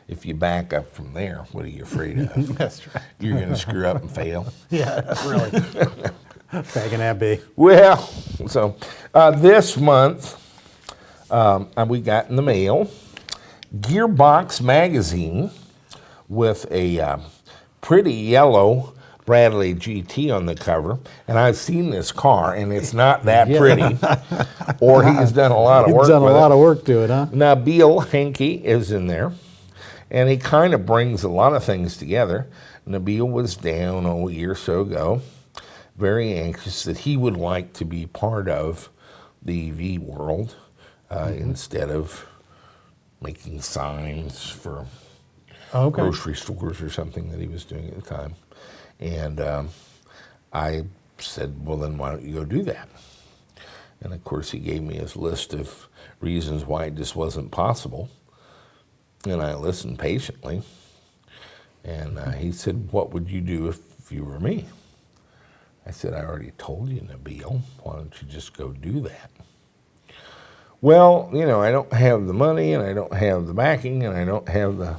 [SPEAKER 1] If you back up from there, what are you afraid of?
[SPEAKER 2] That's right.
[SPEAKER 1] You're going to screw up and fail.
[SPEAKER 2] Yeah, really. Bag and that be.
[SPEAKER 1] Well, so this month we got in the mail Gearbox magazine with a pretty yellow Bradley GT on the cover, and I've seen this car, and it's not that pretty. Or he's done a lot of work.
[SPEAKER 2] He's done a
[SPEAKER 1] with
[SPEAKER 2] lot
[SPEAKER 1] it.
[SPEAKER 2] of work to it, huh?
[SPEAKER 1] Nabil Henke is in there, and he kind of brings a lot of things together. Nabil was down a year or so ago, very anxious that he would like to be part of the EV world instead of making signs for grocery stores or something that he was doing at the time. And I said, well, then why don't you go do that? And of course, he gave me his list of reasons why it just wasn't possible. And I listened patiently. And he said, what would you do if you were me? I said, I already told you, Nabil. Why don't you just go do that? Well, you know, I don't have the money, and I don't have the backing, and I don't have the...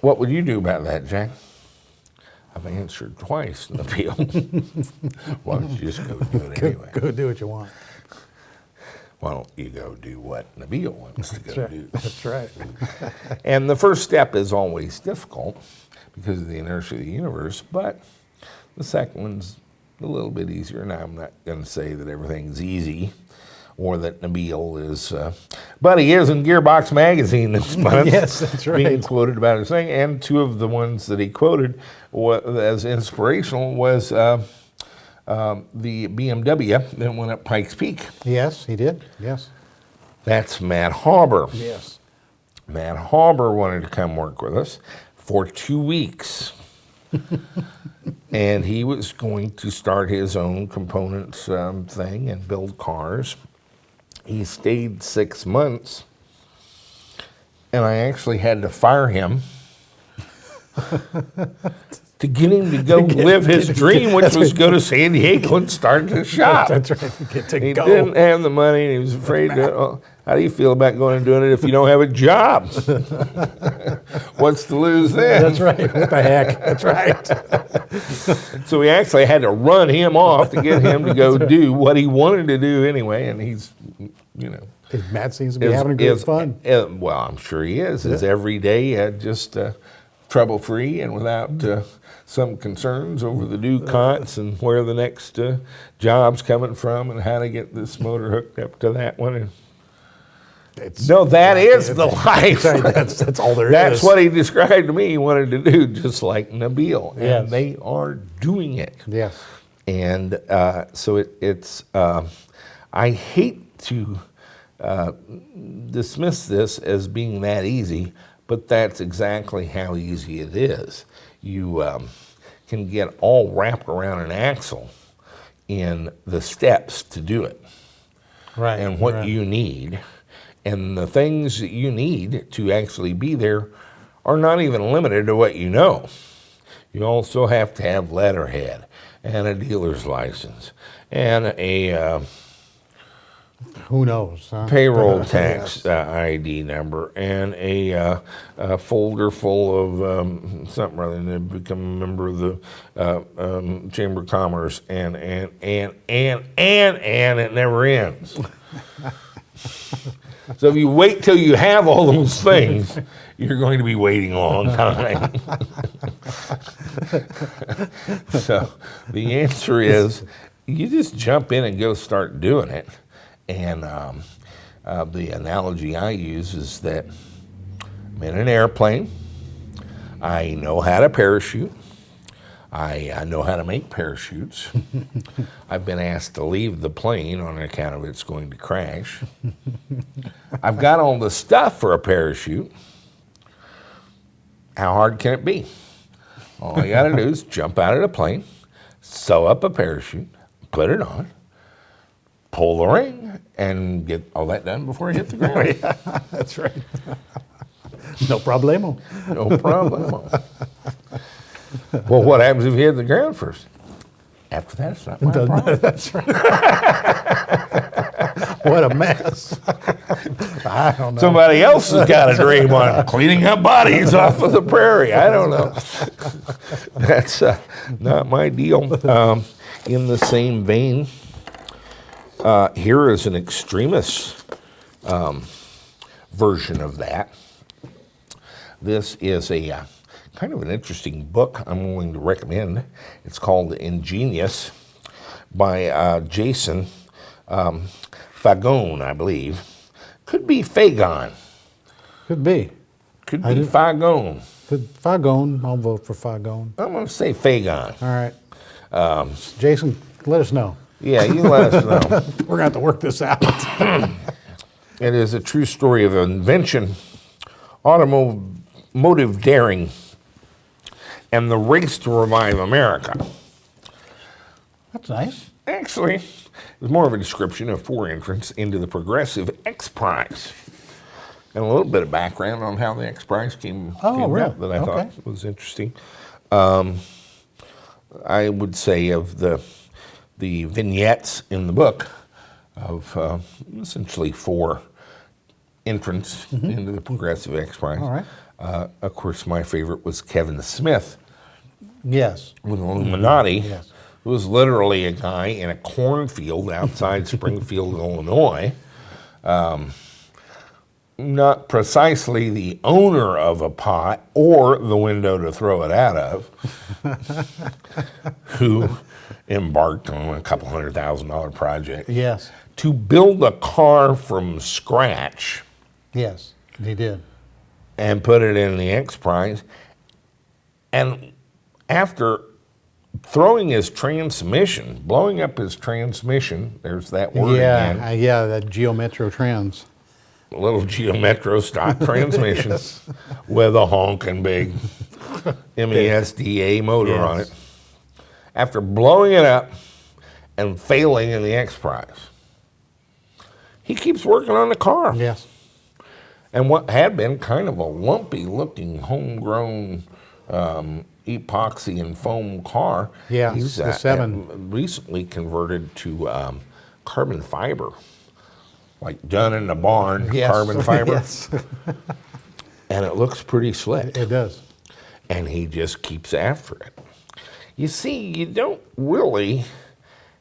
[SPEAKER 1] What would you do about that, Jack? I've answered twice, Nabil. Why don't you just go do it anyway?
[SPEAKER 2] Go do what you want.
[SPEAKER 1] Why don't you go do what Nabil wants to go do?
[SPEAKER 2] That's right.
[SPEAKER 1] And the first step is always difficult because of the inertia of the universe, but the second one's a little bit easier. And I'm not going to say that everything's easy or that Nabil is, but he is in Gearbox magazine this month.
[SPEAKER 2] Yes, that's right.
[SPEAKER 1] Being quoted about his thing, and two of the ones that he quoted as inspirational was the BMW that went up Pikes Peak.
[SPEAKER 2] Yes, he did. Yes.
[SPEAKER 1] That's Matt Hauber.
[SPEAKER 2] Yes.
[SPEAKER 1] Matt Hauber wanted to come work with us for 2 weeks. And he was going to start his own components thing and build cars. He stayed 6 months, and I actually had to fire him to get him to go live his dream, which was go to San Diego and start the shop.
[SPEAKER 2] That's right. Get to
[SPEAKER 1] He
[SPEAKER 2] go.
[SPEAKER 1] didn't have the money, and he was afraid to. How do you feel about going and doing it if you don't have a job? What's to lose then?
[SPEAKER 2] That's right. What the heck? That's right.
[SPEAKER 1] So we actually had to run him off to get him to go do what he wanted to do anyway, and he's, you know.
[SPEAKER 2] Matt seems to be having great fun.
[SPEAKER 1] Well, I'm sure he is. His every day just trouble-free and without some concerns over the due cots and where the next job's coming from and how to get this motor hooked up to that one. And that is the life.
[SPEAKER 2] That's all there is.
[SPEAKER 1] That's what he described to me he wanted to do, just like Nabil. And
[SPEAKER 2] Yes.
[SPEAKER 1] they are doing it.
[SPEAKER 2] Yes.
[SPEAKER 1] And so it's I hate to dismiss this as being that easy, but that's exactly how easy it is. You can get all wrapped around an axle in the steps to do it.
[SPEAKER 2] Right.
[SPEAKER 1] And what you need. And the things that you need to actually be there are not even limited to what you know. You also have to have letterhead and a dealer's license and a
[SPEAKER 2] who knows? Huh?
[SPEAKER 1] payroll tax ID number and a folder full of something rather than become a member of the Chamber of Commerce and it never ends. So if you wait till you have all those things, you're going to be waiting a long time. So the answer is you just jump in and go start doing it. And the analogy I use is that I'm in an airplane. I know how to parachute. I know how to make parachutes. I've been asked to leave the plane on account of it's going to crash. I've got all the stuff for a parachute. How hard can it be? All I got to do is jump out of the plane, sew up a parachute, put it on, pull the ring, and get all that done before you hit the ground.
[SPEAKER 2] That's right. No problemo.
[SPEAKER 1] No problem. Well, what happens if you hit the ground first? After that, it's not my problem.
[SPEAKER 2] That's right. What a mess. I don't know.
[SPEAKER 1] Somebody else has got a dream on cleaning up bodies off of the prairie. I don't know. That's not my deal. In the same vein, here is an extremist version of that. This is a kind of an interesting book I'm willing to recommend. It's called Ingenious by Jason Fagone, I believe. Could be Fagon.
[SPEAKER 2] Could be.
[SPEAKER 1] Could be Fagone.
[SPEAKER 2] Fagone. I'll vote for Fagone.
[SPEAKER 1] I'm going to say Fagon.
[SPEAKER 2] All right. Jason, let us know.
[SPEAKER 1] Yeah, you let us know.
[SPEAKER 2] We're going to have to work this out.
[SPEAKER 1] It is a true story of invention, automotive daring, and the race to revive America.
[SPEAKER 2] That's nice.
[SPEAKER 1] Actually, it's more of a description of 4 entrants into the progressive X Prize. And a little bit of background on how the X Prize came
[SPEAKER 2] really?
[SPEAKER 1] about that I
[SPEAKER 2] Okay.
[SPEAKER 1] thought was interesting. I would say of the vignettes in the book of essentially 4 entrants into the progressive X Prize.
[SPEAKER 2] All right.
[SPEAKER 1] Of course, my favorite was Kevin Smith
[SPEAKER 2] Yes.
[SPEAKER 1] with Illuminati.
[SPEAKER 2] Yes.
[SPEAKER 1] Who was literally a guy in a cornfield outside Springfield, Illinois. Not precisely the owner of a pot or the window to throw it out of, who embarked on a couple $100,000 project
[SPEAKER 2] Yes.
[SPEAKER 1] to build a car from scratch
[SPEAKER 2] Yes. He did.
[SPEAKER 1] and put it in the X Prize. And after throwing his transmission, blowing up his transmission, there's that word again.
[SPEAKER 2] Yeah, that Geometro Trans.
[SPEAKER 1] A little Geometro stock transmission with a honking big MESDA motor on it. After blowing it up and failing in the X Prize, he keeps working on the car.
[SPEAKER 2] Yes.
[SPEAKER 1] And what had been kind of a lumpy looking homegrown epoxy and foam car,
[SPEAKER 2] Yeah,
[SPEAKER 1] he's
[SPEAKER 2] the 7.
[SPEAKER 1] recently converted to carbon fiber, like done in the barn,
[SPEAKER 2] Yes.
[SPEAKER 1] carbon fiber.
[SPEAKER 2] Yes.
[SPEAKER 1] And it looks pretty slick.
[SPEAKER 2] It does.
[SPEAKER 1] And he just keeps after it. You see, you don't really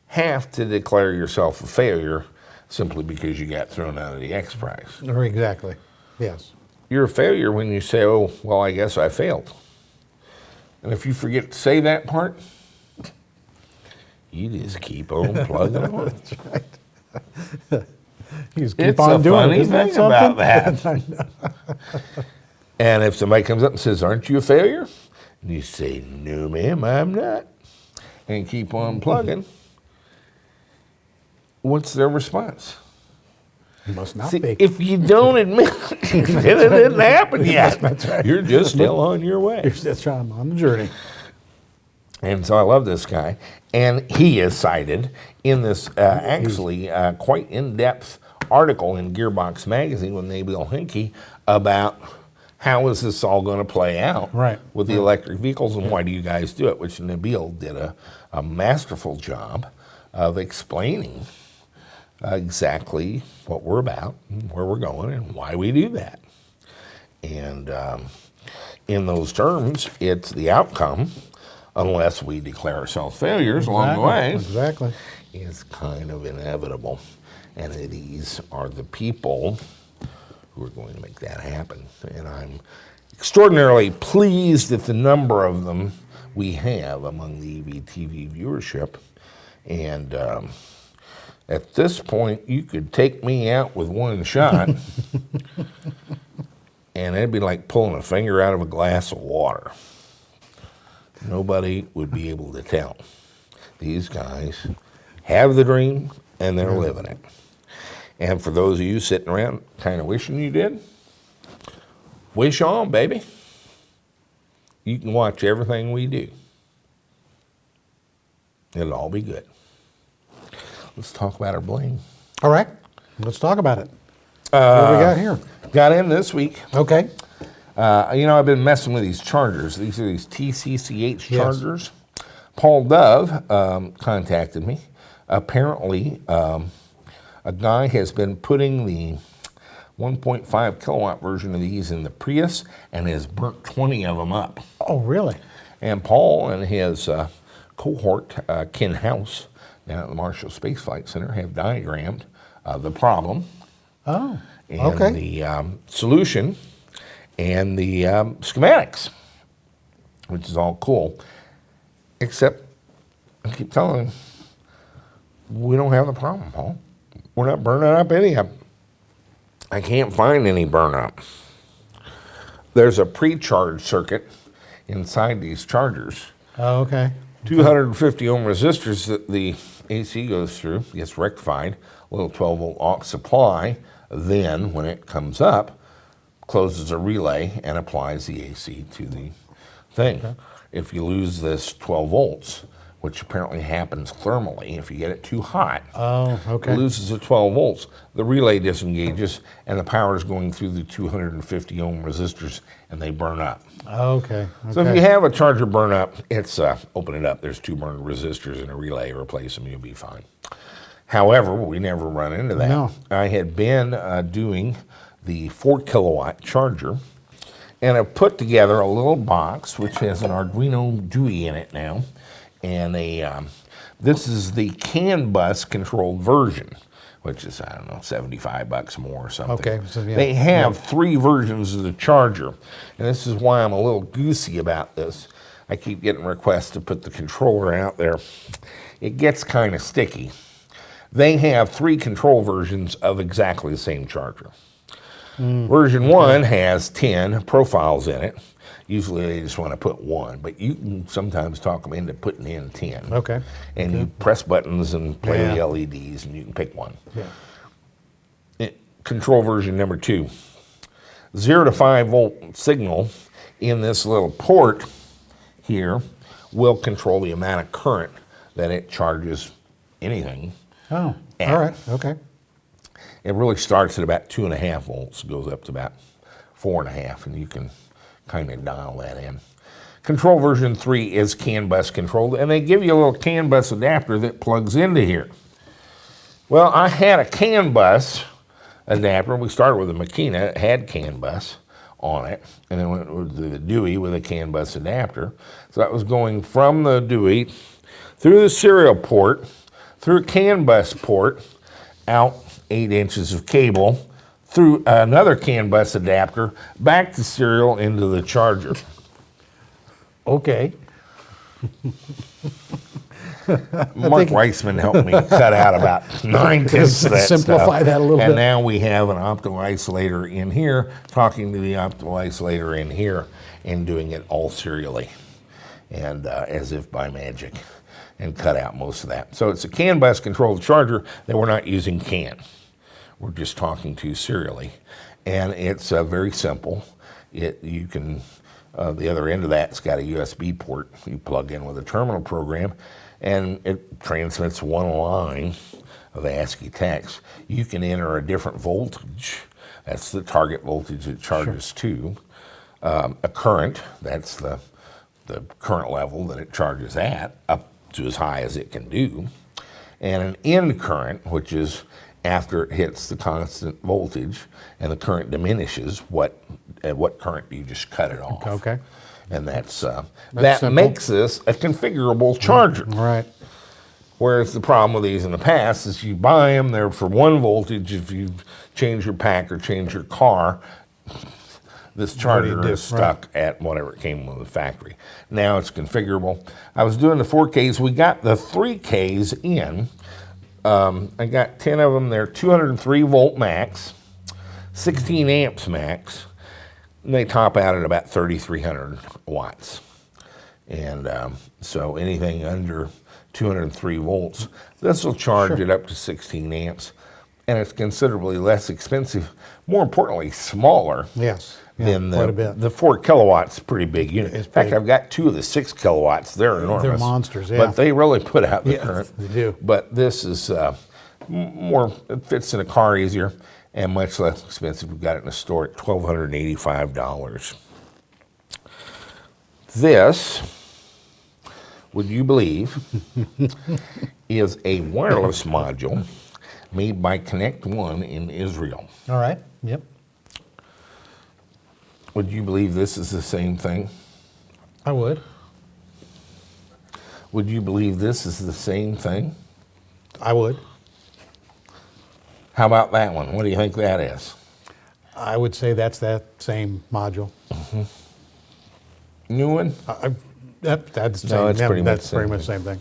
[SPEAKER 1] have to declare yourself a failure simply because you got thrown out of the X Prize.
[SPEAKER 2] Exactly. Yes.
[SPEAKER 1] You're a failure when you say, oh, well, I guess I failed. And if you forget to say that part, you just keep on plugging on.
[SPEAKER 2] That's right. You just keep
[SPEAKER 1] It's
[SPEAKER 2] on
[SPEAKER 1] a
[SPEAKER 2] doing
[SPEAKER 1] funny
[SPEAKER 2] it. Isn't that
[SPEAKER 1] thing about
[SPEAKER 2] something?
[SPEAKER 1] that. And if somebody comes up and says, aren't you a failure? And you say, no, ma'am, I'm not. And keep on plugging. What's their response?
[SPEAKER 2] You must not
[SPEAKER 1] See,
[SPEAKER 2] be.
[SPEAKER 1] if you don't admit it didn't happen yet,
[SPEAKER 2] That's right.
[SPEAKER 1] you're just still on your way.
[SPEAKER 2] That's right. I'm on the journey.
[SPEAKER 1] And so I love this guy. And he is cited in this actually quite in-depth article in Gearbox Magazine with Nabil Hinkie about how is this all going to play out with the electric vehicles and why do you guys do it, which Nabil did a masterful job of explaining exactly what we're about, and where we're going, and why we do that. And in those terms, it's the outcome, unless we declare ourselves failures along the way, is kind of inevitable. And these are the people who are going to make that happen. And I'm extraordinarily pleased at the number of them we have among the EVTV viewership. And at this point, you could take me out with one shot, and it'd be like pulling a finger out of a glass of water. Nobody would be able to tell. These guys have the dream, and they're living it. And for those of you sitting around kind of wishing you did, wish on, baby. You can watch everything we do. It'll all be good. Let's talk about our bling.
[SPEAKER 2] All right, let's talk about it. What do we got here?
[SPEAKER 1] Got in this week.
[SPEAKER 2] Okay.
[SPEAKER 1] I've been messing with these chargers. These are these TCCH
[SPEAKER 2] Yes.
[SPEAKER 1] chargers. Paul Dove contacted me. Apparently, a guy has been putting the 1.5 kilowatt version of these in the Prius and has burnt 20 of them up.
[SPEAKER 2] Oh, really?
[SPEAKER 1] And Paul and his cohort, Ken House, down at the Marshall Space Flight Center, have diagrammed the problem
[SPEAKER 2] Oh,
[SPEAKER 1] and
[SPEAKER 2] okay.
[SPEAKER 1] the solution and the schematics, which is all cool. Except, I keep telling him, we don't have the problem, Paul. We're not burning up any of them. I can't find any burn up. There's a pre-charge circuit inside these chargers.
[SPEAKER 2] Oh, okay.
[SPEAKER 1] 250 ohm resistors that the AC goes through, gets rectified, a little 12 volt aux supply, then when it comes up, closes a relay and applies the AC to the thing. Okay. If you lose this 12 volts, which apparently happens thermally, if you get it too hot,
[SPEAKER 2] Oh, okay.
[SPEAKER 1] it loses the 12 volts, the relay disengages, and the power is going through the 250 ohm resistors, and they burn up.
[SPEAKER 2] Okay.
[SPEAKER 1] So if you have a charger burn up, it's open it up. There's 2 burned resistors in a relay. Replace them, you'll be fine. However, we never run into that.
[SPEAKER 2] No.
[SPEAKER 1] I had been doing the 4 kilowatt charger, and I've put together a little box which has an Arduino DUI in it now, and this is the CAN bus controlled version, which is, I don't know, $75 more or something.
[SPEAKER 2] Okay, so, yeah.
[SPEAKER 1] They have 3 versions of the charger, and this is why I'm a little goosey about this. I keep getting requests to put the controller out there. It gets kind of sticky. They have 3 control versions of exactly the same charger. Version 1 has 10 profiles in it. Usually they just want to put 1, but you can sometimes talk them into putting in 10.
[SPEAKER 2] Okay.
[SPEAKER 1] And you press buttons and play
[SPEAKER 2] Yeah.
[SPEAKER 1] the LEDs, and you can pick one.
[SPEAKER 2] Yeah.
[SPEAKER 1] Control version number 2. 0 to 5 volt signal in this little port here will control the amount of current that it charges anything.
[SPEAKER 2] Oh,
[SPEAKER 1] And-
[SPEAKER 2] all right. Okay.
[SPEAKER 1] It really starts at about 2.5 volts, goes up to about 4.5, and you can kind of dial that in. Control version 3 is CAN bus controlled, and they give you a little CAN bus adapter that plugs into here. Well, I had a CAN bus adapter. We started with a Makina. It had CAN bus on it, and then went with the DUI with a CAN bus adapter. So that was going from the DUI through the serial port, through a CAN bus port, out 8 inches of cable, through another CAN bus adapter, back to serial into the charger.
[SPEAKER 2] Okay.
[SPEAKER 1] Mark Weissman helped me cut out about 9/10 of that
[SPEAKER 2] Simplify
[SPEAKER 1] stuff.
[SPEAKER 2] that a little
[SPEAKER 1] and
[SPEAKER 2] bit.
[SPEAKER 1] now we have an optical isolator in here, talking to the optical isolator in here, and doing it all serially, and as if by magic, and cut out most of that. So it's a CAN bus controlled charger that we're not using CAN. We're just talking to serially, and it's very simple. You can the other end of that's got a USB port you plug in with a terminal program, and it transmits one line of ASCII text. You can enter a different voltage. That's the target voltage it charges to. A current, that's the current level that it charges at, up to as high as it can do. And an end current, which is after it hits the constant voltage and the current diminishes, at what current do you just cut it off?
[SPEAKER 2] Okay.
[SPEAKER 1] And that simple. Makes this a configurable charger.
[SPEAKER 2] All right.
[SPEAKER 1] Whereas the problem with these in the past is you buy them, they're for 1 voltage. If you change your pack or change your car, this charger is stuck at whatever it came with the factory. Now it's configurable. I was doing the 4Ks. We got the 3Ks in. I got 10 of them. They're 203 volt max, 16 amps max, and they top out at about 3,300 watts. And so anything under 203 volts, this will charge it up to 16 amps, and it's considerably less expensive. More importantly, smaller.
[SPEAKER 2] Yes.
[SPEAKER 1] then
[SPEAKER 2] quite a bit.
[SPEAKER 1] the 4 kilowatts is a pretty big unit. In fact,
[SPEAKER 2] big.
[SPEAKER 1] I've got 2 of the 6 kilowatts. They're enormous.
[SPEAKER 2] monsters, yeah.
[SPEAKER 1] But they really put out the current.
[SPEAKER 2] They do.
[SPEAKER 1] But this is more, it fits in a car easier and much less expensive. We've got it in the store at $1,285. This, would you believe, is a wireless module made by Connect One in Israel.
[SPEAKER 2] All right. Yep.
[SPEAKER 1] Would you believe this is the same thing?
[SPEAKER 2] I would.
[SPEAKER 1] Would you believe this is the same thing?
[SPEAKER 2] I would.
[SPEAKER 1] How about that one? What do you think that is?
[SPEAKER 2] I would say that's that same module.
[SPEAKER 1] New one?
[SPEAKER 2] That's the
[SPEAKER 1] No,
[SPEAKER 2] same.
[SPEAKER 1] it's pretty much
[SPEAKER 2] that's
[SPEAKER 1] the
[SPEAKER 2] pretty
[SPEAKER 1] same
[SPEAKER 2] much the same thing.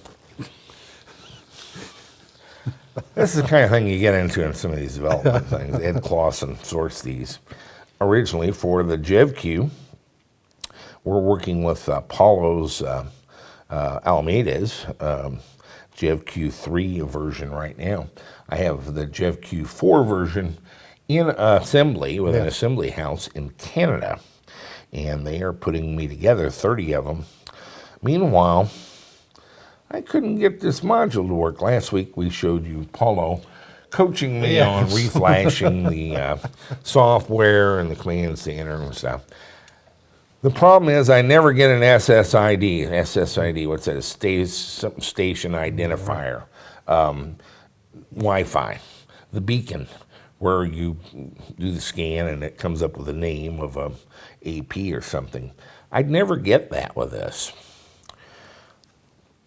[SPEAKER 1] This is the kind of thing you get into in some of these development things. Ed Clausen sourced these originally for the JevQ. We're working with Paulo's Alameda's JevQ3 version right now. I have the JevQ4 version in assembly with an assembly house in Canada, and they are putting me together 30 of them. Meanwhile, I couldn't get this module to work. Last week we showed you Paulo coaching me on reflashing the software and the command center and stuff. The problem is I never get an SSID. SSID, what's that? Station identifier. Wi-Fi, the beacon, where you do the scan and it comes up with the name of a AP or something. I'd never get that with this.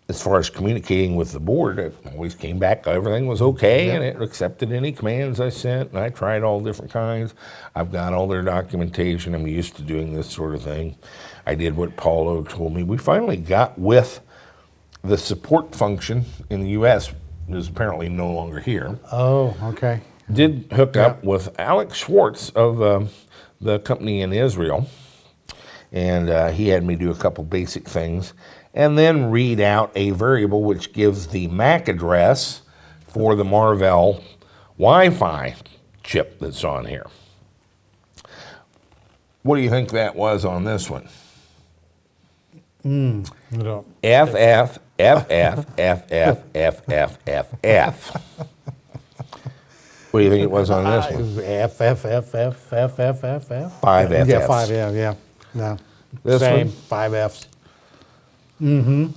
[SPEAKER 1] As far as communicating with the board, it always came back, everything was okay, and it accepted any commands I sent, and I tried all different kinds. I've got all their documentation. I'm used to doing this sort of thing. I did what Paulo told me. We finally got with the support function in the U.S., is apparently no longer here.
[SPEAKER 2] Oh, okay.
[SPEAKER 1] Did hook up with Alex Schwartz of the company in Israel, and he had me do a couple basic things, and then read out a variable which gives the MAC address for the Marvell Wi-Fi chip that's on here. What do you think that was on this one?
[SPEAKER 2] I don't.
[SPEAKER 1] FF, FF, FF, FF. What do you think it was on this one?
[SPEAKER 2] F.
[SPEAKER 1] 5
[SPEAKER 2] Yeah,
[SPEAKER 1] FFs.
[SPEAKER 2] 5, yeah. No.
[SPEAKER 1] This
[SPEAKER 2] Same,
[SPEAKER 1] one?
[SPEAKER 2] 5 Fs. Mm-hmm.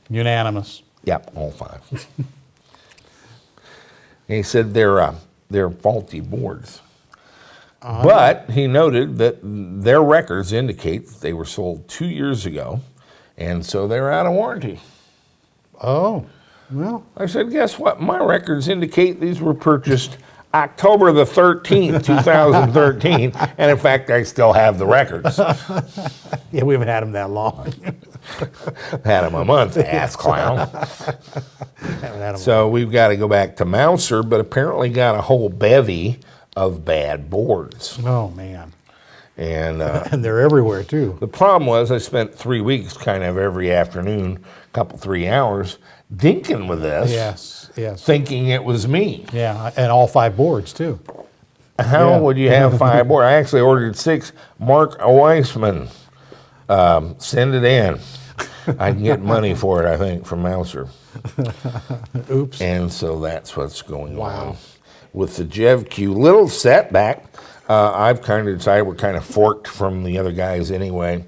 [SPEAKER 2] Unanimous.
[SPEAKER 1] Yep, all 5. And he said they're faulty boards. But he noted that their records indicate that they were sold 2 years ago, and so they're out of warranty.
[SPEAKER 2] Oh, well.
[SPEAKER 1] I said, guess what? My records indicate these were purchased October the 13th, 2013, and in fact, I still have the records.
[SPEAKER 2] Yeah, we haven't had them that long.
[SPEAKER 1] Had them a month, ass clown.
[SPEAKER 2] Haven't had 'em
[SPEAKER 1] So we've got to go back to Mouser, but apparently got a whole bevy of bad boards.
[SPEAKER 2] Oh, man.
[SPEAKER 1] And
[SPEAKER 2] And they're everywhere, too.
[SPEAKER 1] the problem was I spent 3 weeks kind of every afternoon, couple 3 hours, dinking with this,
[SPEAKER 2] Yes.
[SPEAKER 1] thinking it was me.
[SPEAKER 2] Yeah, and all 5 boards, too.
[SPEAKER 1] How
[SPEAKER 2] Yeah.
[SPEAKER 1] would you have 5 boards? I actually ordered 6. Mark Weissman, send it in. I can get money for it, I think, from Mouser.
[SPEAKER 2] Oops.
[SPEAKER 1] And so that's what's going on with the JevQ. Little setback. I've kind of decided we're kind of forked from the other guys anyway.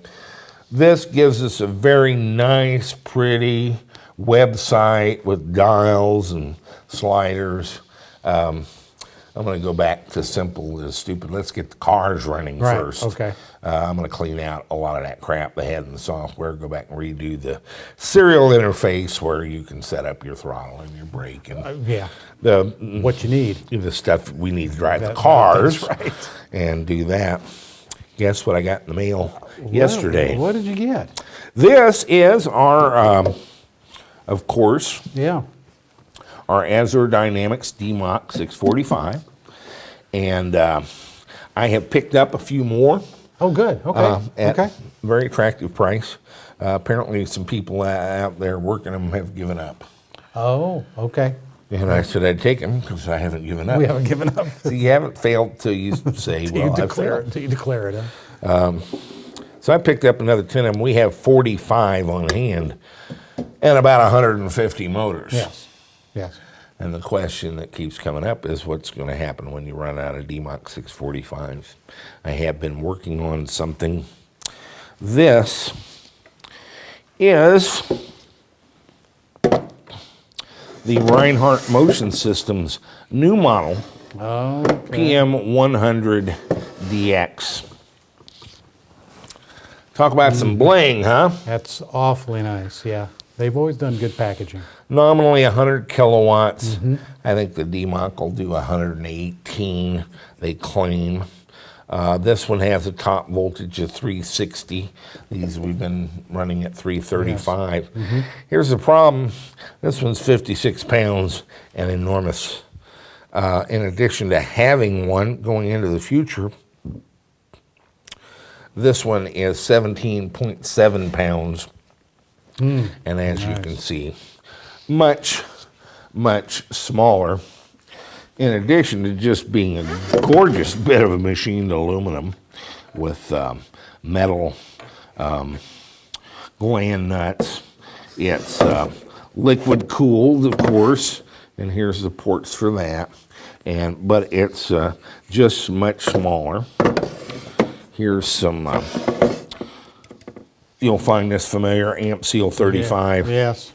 [SPEAKER 1] This gives us a very nice, pretty website with dials and sliders. I'm going to go back to simple as stupid. Let's get the cars running
[SPEAKER 2] Right,
[SPEAKER 1] first.
[SPEAKER 2] okay.
[SPEAKER 1] I'm going to clean out a lot of that crap they had in the software, go back and redo the serial interface where you can set up your throttle and your brake and
[SPEAKER 2] Yeah,
[SPEAKER 1] the
[SPEAKER 2] what you need.
[SPEAKER 1] the stuff we need to drive the
[SPEAKER 2] That's
[SPEAKER 1] cars
[SPEAKER 2] right.
[SPEAKER 1] and do that. Guess what I got in the mail yesterday?
[SPEAKER 2] What did you get?
[SPEAKER 1] This is our, of course,
[SPEAKER 2] Yeah.
[SPEAKER 1] our Azure Dynamics DMOC 645. And I have picked up a few more
[SPEAKER 2] Oh, good. Okay.
[SPEAKER 1] at
[SPEAKER 2] Okay.
[SPEAKER 1] very attractive price. Apparently some people out there working them have given up.
[SPEAKER 2] Oh, okay.
[SPEAKER 1] And I said I'd take them because I haven't given up.
[SPEAKER 2] We haven't given up.
[SPEAKER 1] So you haven't failed till you say, well, I failed.
[SPEAKER 2] Until you declare it. Huh?
[SPEAKER 1] So I picked up another 10 of them. We have 45 on hand and about 150 motors.
[SPEAKER 2] Yes. Yes.
[SPEAKER 1] And the question that keeps coming up is what's going to happen when you run out of DMOC 645s. I have been working on something. This is the Rinehart Motion Systems new model PM100DX. Talk about some bling, huh?
[SPEAKER 2] That's awfully nice. Yeah. They've always done good packaging.
[SPEAKER 1] Nominally 100 kilowatts. I think the DMOC will do 118, they claim. This one has a top voltage of 360. These we've been running at 335.
[SPEAKER 2] Yes.
[SPEAKER 1] Here's the problem. This one's 56 pounds and enormous. In addition to having one going into the future, this one is 17.7 pounds. And as you can see, much, much smaller. In addition to just being a gorgeous bit of a machined aluminum with metal gland nuts. It's liquid cooled, of course, and here's the ports for that. But it's just much smaller. Here's some, you'll find this familiar, Amp Seal 35.
[SPEAKER 2] Yes.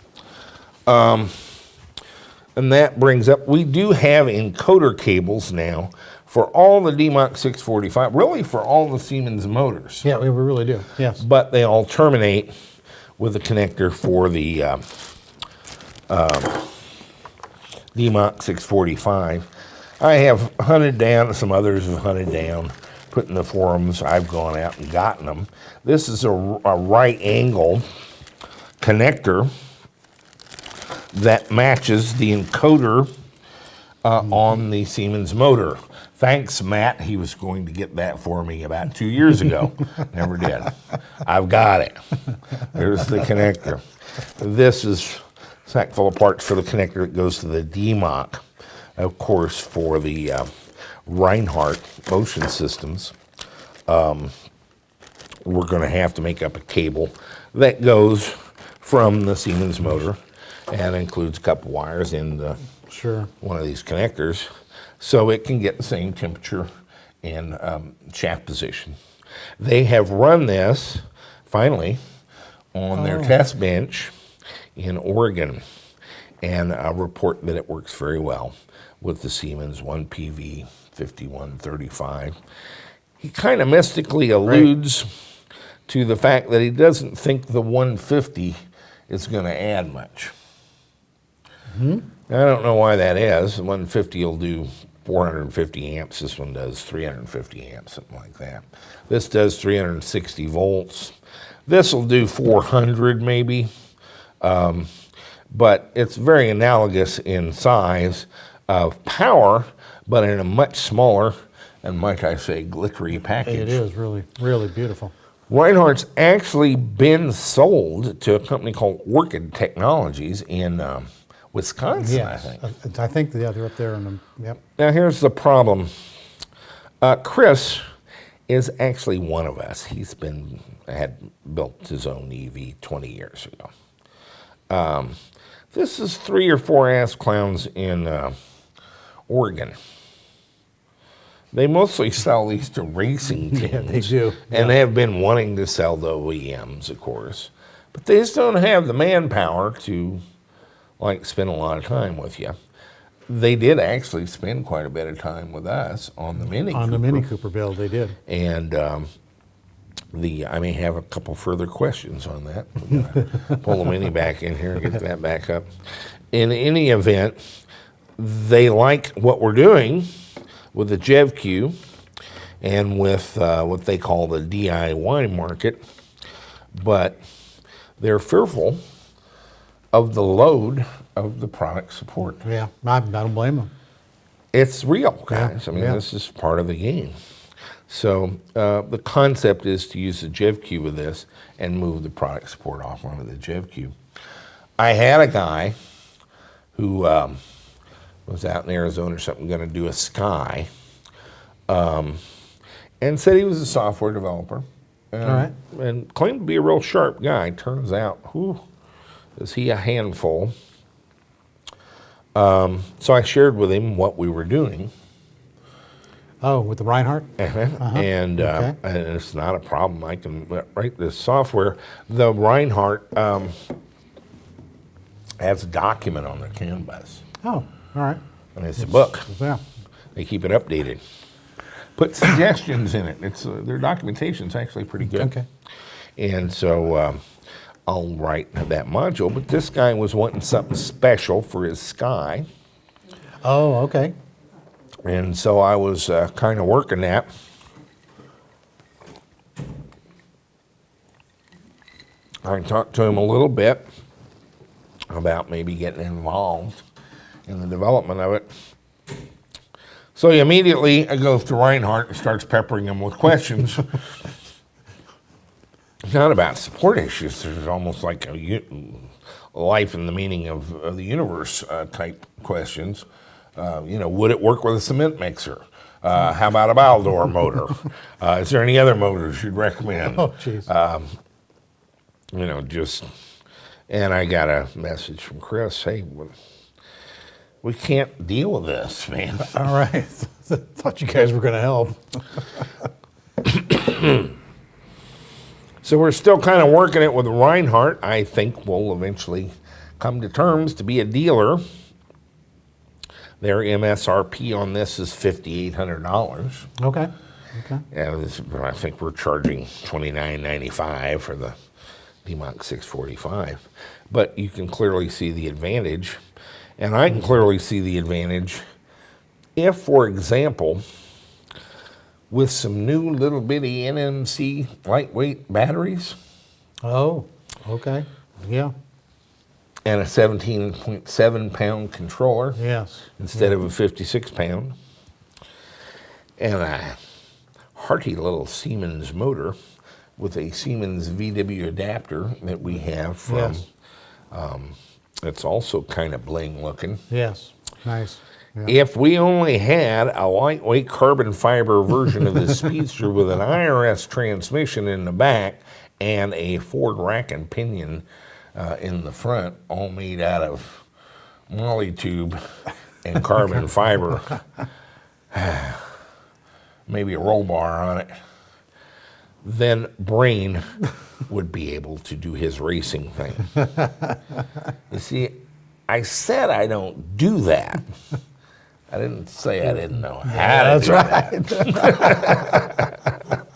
[SPEAKER 1] And that brings up, we do have encoder cables now for all the DMOC 645, really for all the Siemens motors.
[SPEAKER 2] Yeah, we really do. Yes.
[SPEAKER 1] But they all terminate with a connector for the DMOC 645. I have hunted down, some others have hunted down, put in the forums, I've gone out and gotten them. This is a right angle connector that matches the encoder on the Siemens motor. Thanks, Matt. He was going to get that for me about 2 years ago. Never did. I've got it. There's the connector. This is a sack full of parts for the connector that goes to the DMOC, of course, for the Rinehart Motion Systems. We're going to have to make up a cable that goes from the Siemens motor and includes a couple wires in the, one of these connectors so it can get the same temperature and shaft position. They have run this, finally, on their test bench in Oregon and report that it works very well with the Siemens 1PV 5135. He kind of mystically alludes to the fact that he doesn't think the 150 is going to add much. I don't know why that is. The 150 will do 450 amps. This one does 350 amps, something like that. This does 360 volts. This will do 400 maybe, but it's very analogous in size of power, but in a much smaller and, might I say, glittery package.
[SPEAKER 2] It is really, really beautiful.
[SPEAKER 1] Rinehart's actually been sold to a company called Orchid Technologies in Wisconsin,
[SPEAKER 2] Yes. I think they're up there in the, yep.
[SPEAKER 1] Now here's the problem. Chris is actually one of us. He's had built his own EV 20 years ago. This is 3 or 4 ass clowns in Oregon. They mostly sell these to racing teams.
[SPEAKER 2] Yeah, they do.
[SPEAKER 1] And they have been wanting to sell to OEMs, of course. But they just don't have the manpower to spend a lot of time with you. They did actually spend quite a bit of time with us on the Mini Cooper.
[SPEAKER 2] On the Mini Cooper build, they did.
[SPEAKER 1] And I may have a couple further questions on that. We're gonna pull the Mini back in here and get that back up. In any event, they like what we're doing with the JevQ and with what they call the DIY market, but they're fearful of the load of the product support.
[SPEAKER 2] Yeah, I don't blame them.
[SPEAKER 1] It's real, guys.
[SPEAKER 2] Yeah,
[SPEAKER 1] I mean, this is part of the game. So the concept is to use the JevQ with this and move the product support off onto the JevQ. I had a guy who was out in Arizona or something, going to do a Sky, and said he was a software developer.
[SPEAKER 2] All right.
[SPEAKER 1] And claimed to be a real sharp guy. Turns out, is he a handful? So I shared with him what we were doing.
[SPEAKER 2] Oh, with the Rinehart?
[SPEAKER 1] And
[SPEAKER 2] Okay.
[SPEAKER 1] and it's not a problem. I can write this software. The Rinehart has a document on their canvas,
[SPEAKER 2] Oh, all right.
[SPEAKER 1] and it's a book.
[SPEAKER 2] Yeah.
[SPEAKER 1] They keep it updated. Put suggestions in it. It's their documentation's actually pretty good.
[SPEAKER 2] Okay.
[SPEAKER 1] And so I'll write that module. But this guy was wanting something special for his Sky.
[SPEAKER 2] Oh, okay.
[SPEAKER 1] And so I was kind of working that. I talked to him a little bit about maybe getting involved in the development of it. So he immediately goes to Rinehart and starts peppering him with questions. It's not about support issues. There's almost like a life and the meaning of the universe type questions. Would it work with a cement mixer? How about a Baldor motor? Is there any other motors you'd recommend?
[SPEAKER 2] Oh, jeez.
[SPEAKER 1] And I got a message from Chris, hey, we can't deal with this, man.
[SPEAKER 2] All right. Thought you guys were going to help.
[SPEAKER 1] So we're still kind of working it with Rinehart. I think we'll eventually come to terms to be a dealer. Their MSRP on this is $5,800.
[SPEAKER 2] Okay. Okay.
[SPEAKER 1] And I think we're charging $29.95 for the DMOC 645. But you can clearly see the advantage. And I can clearly see the advantage if, for example, with some new little bitty NMC lightweight batteries.
[SPEAKER 2] Oh, okay. Yeah.
[SPEAKER 1] And a 17.7 pound controller.
[SPEAKER 2] Yes.
[SPEAKER 1] Instead of a 56 pound. And a hearty little Siemens motor with a Siemens VW adapter that we have from, it's also kind of bling looking.
[SPEAKER 2] Yes. Nice. Yeah.
[SPEAKER 1] If we only had a lightweight carbon fiber version of the Speedster with an IRS transmission in the back and a Ford rack and pinion in the front, all made out of molly tube and carbon fiber, maybe a roll bar on it, then Brain would be able to do his racing thing. You see, I said I don't do that. I didn't say I didn't know how to do that.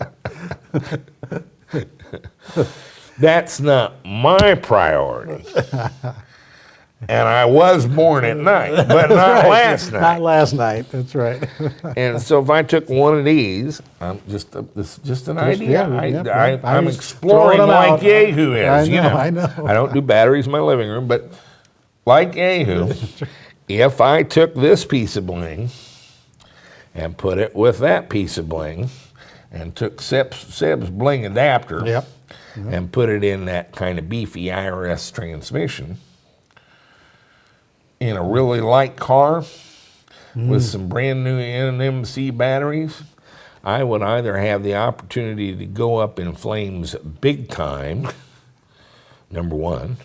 [SPEAKER 1] That's not my priority. And I was born at night, but not last night.
[SPEAKER 2] Not last night. That's right.
[SPEAKER 1] And so if I took one of these, this is just an idea. I'm exploring like Yehu is.
[SPEAKER 2] I know.
[SPEAKER 1] I don't do batteries in my living room, but like Yehu, if I took this piece of bling and put it with that piece of bling and took Seb's bling adapter and put it in that kind of beefy IRS transmission in a really light car with some brand new NMC batteries, I would either have the opportunity to go up in flames big time, number one,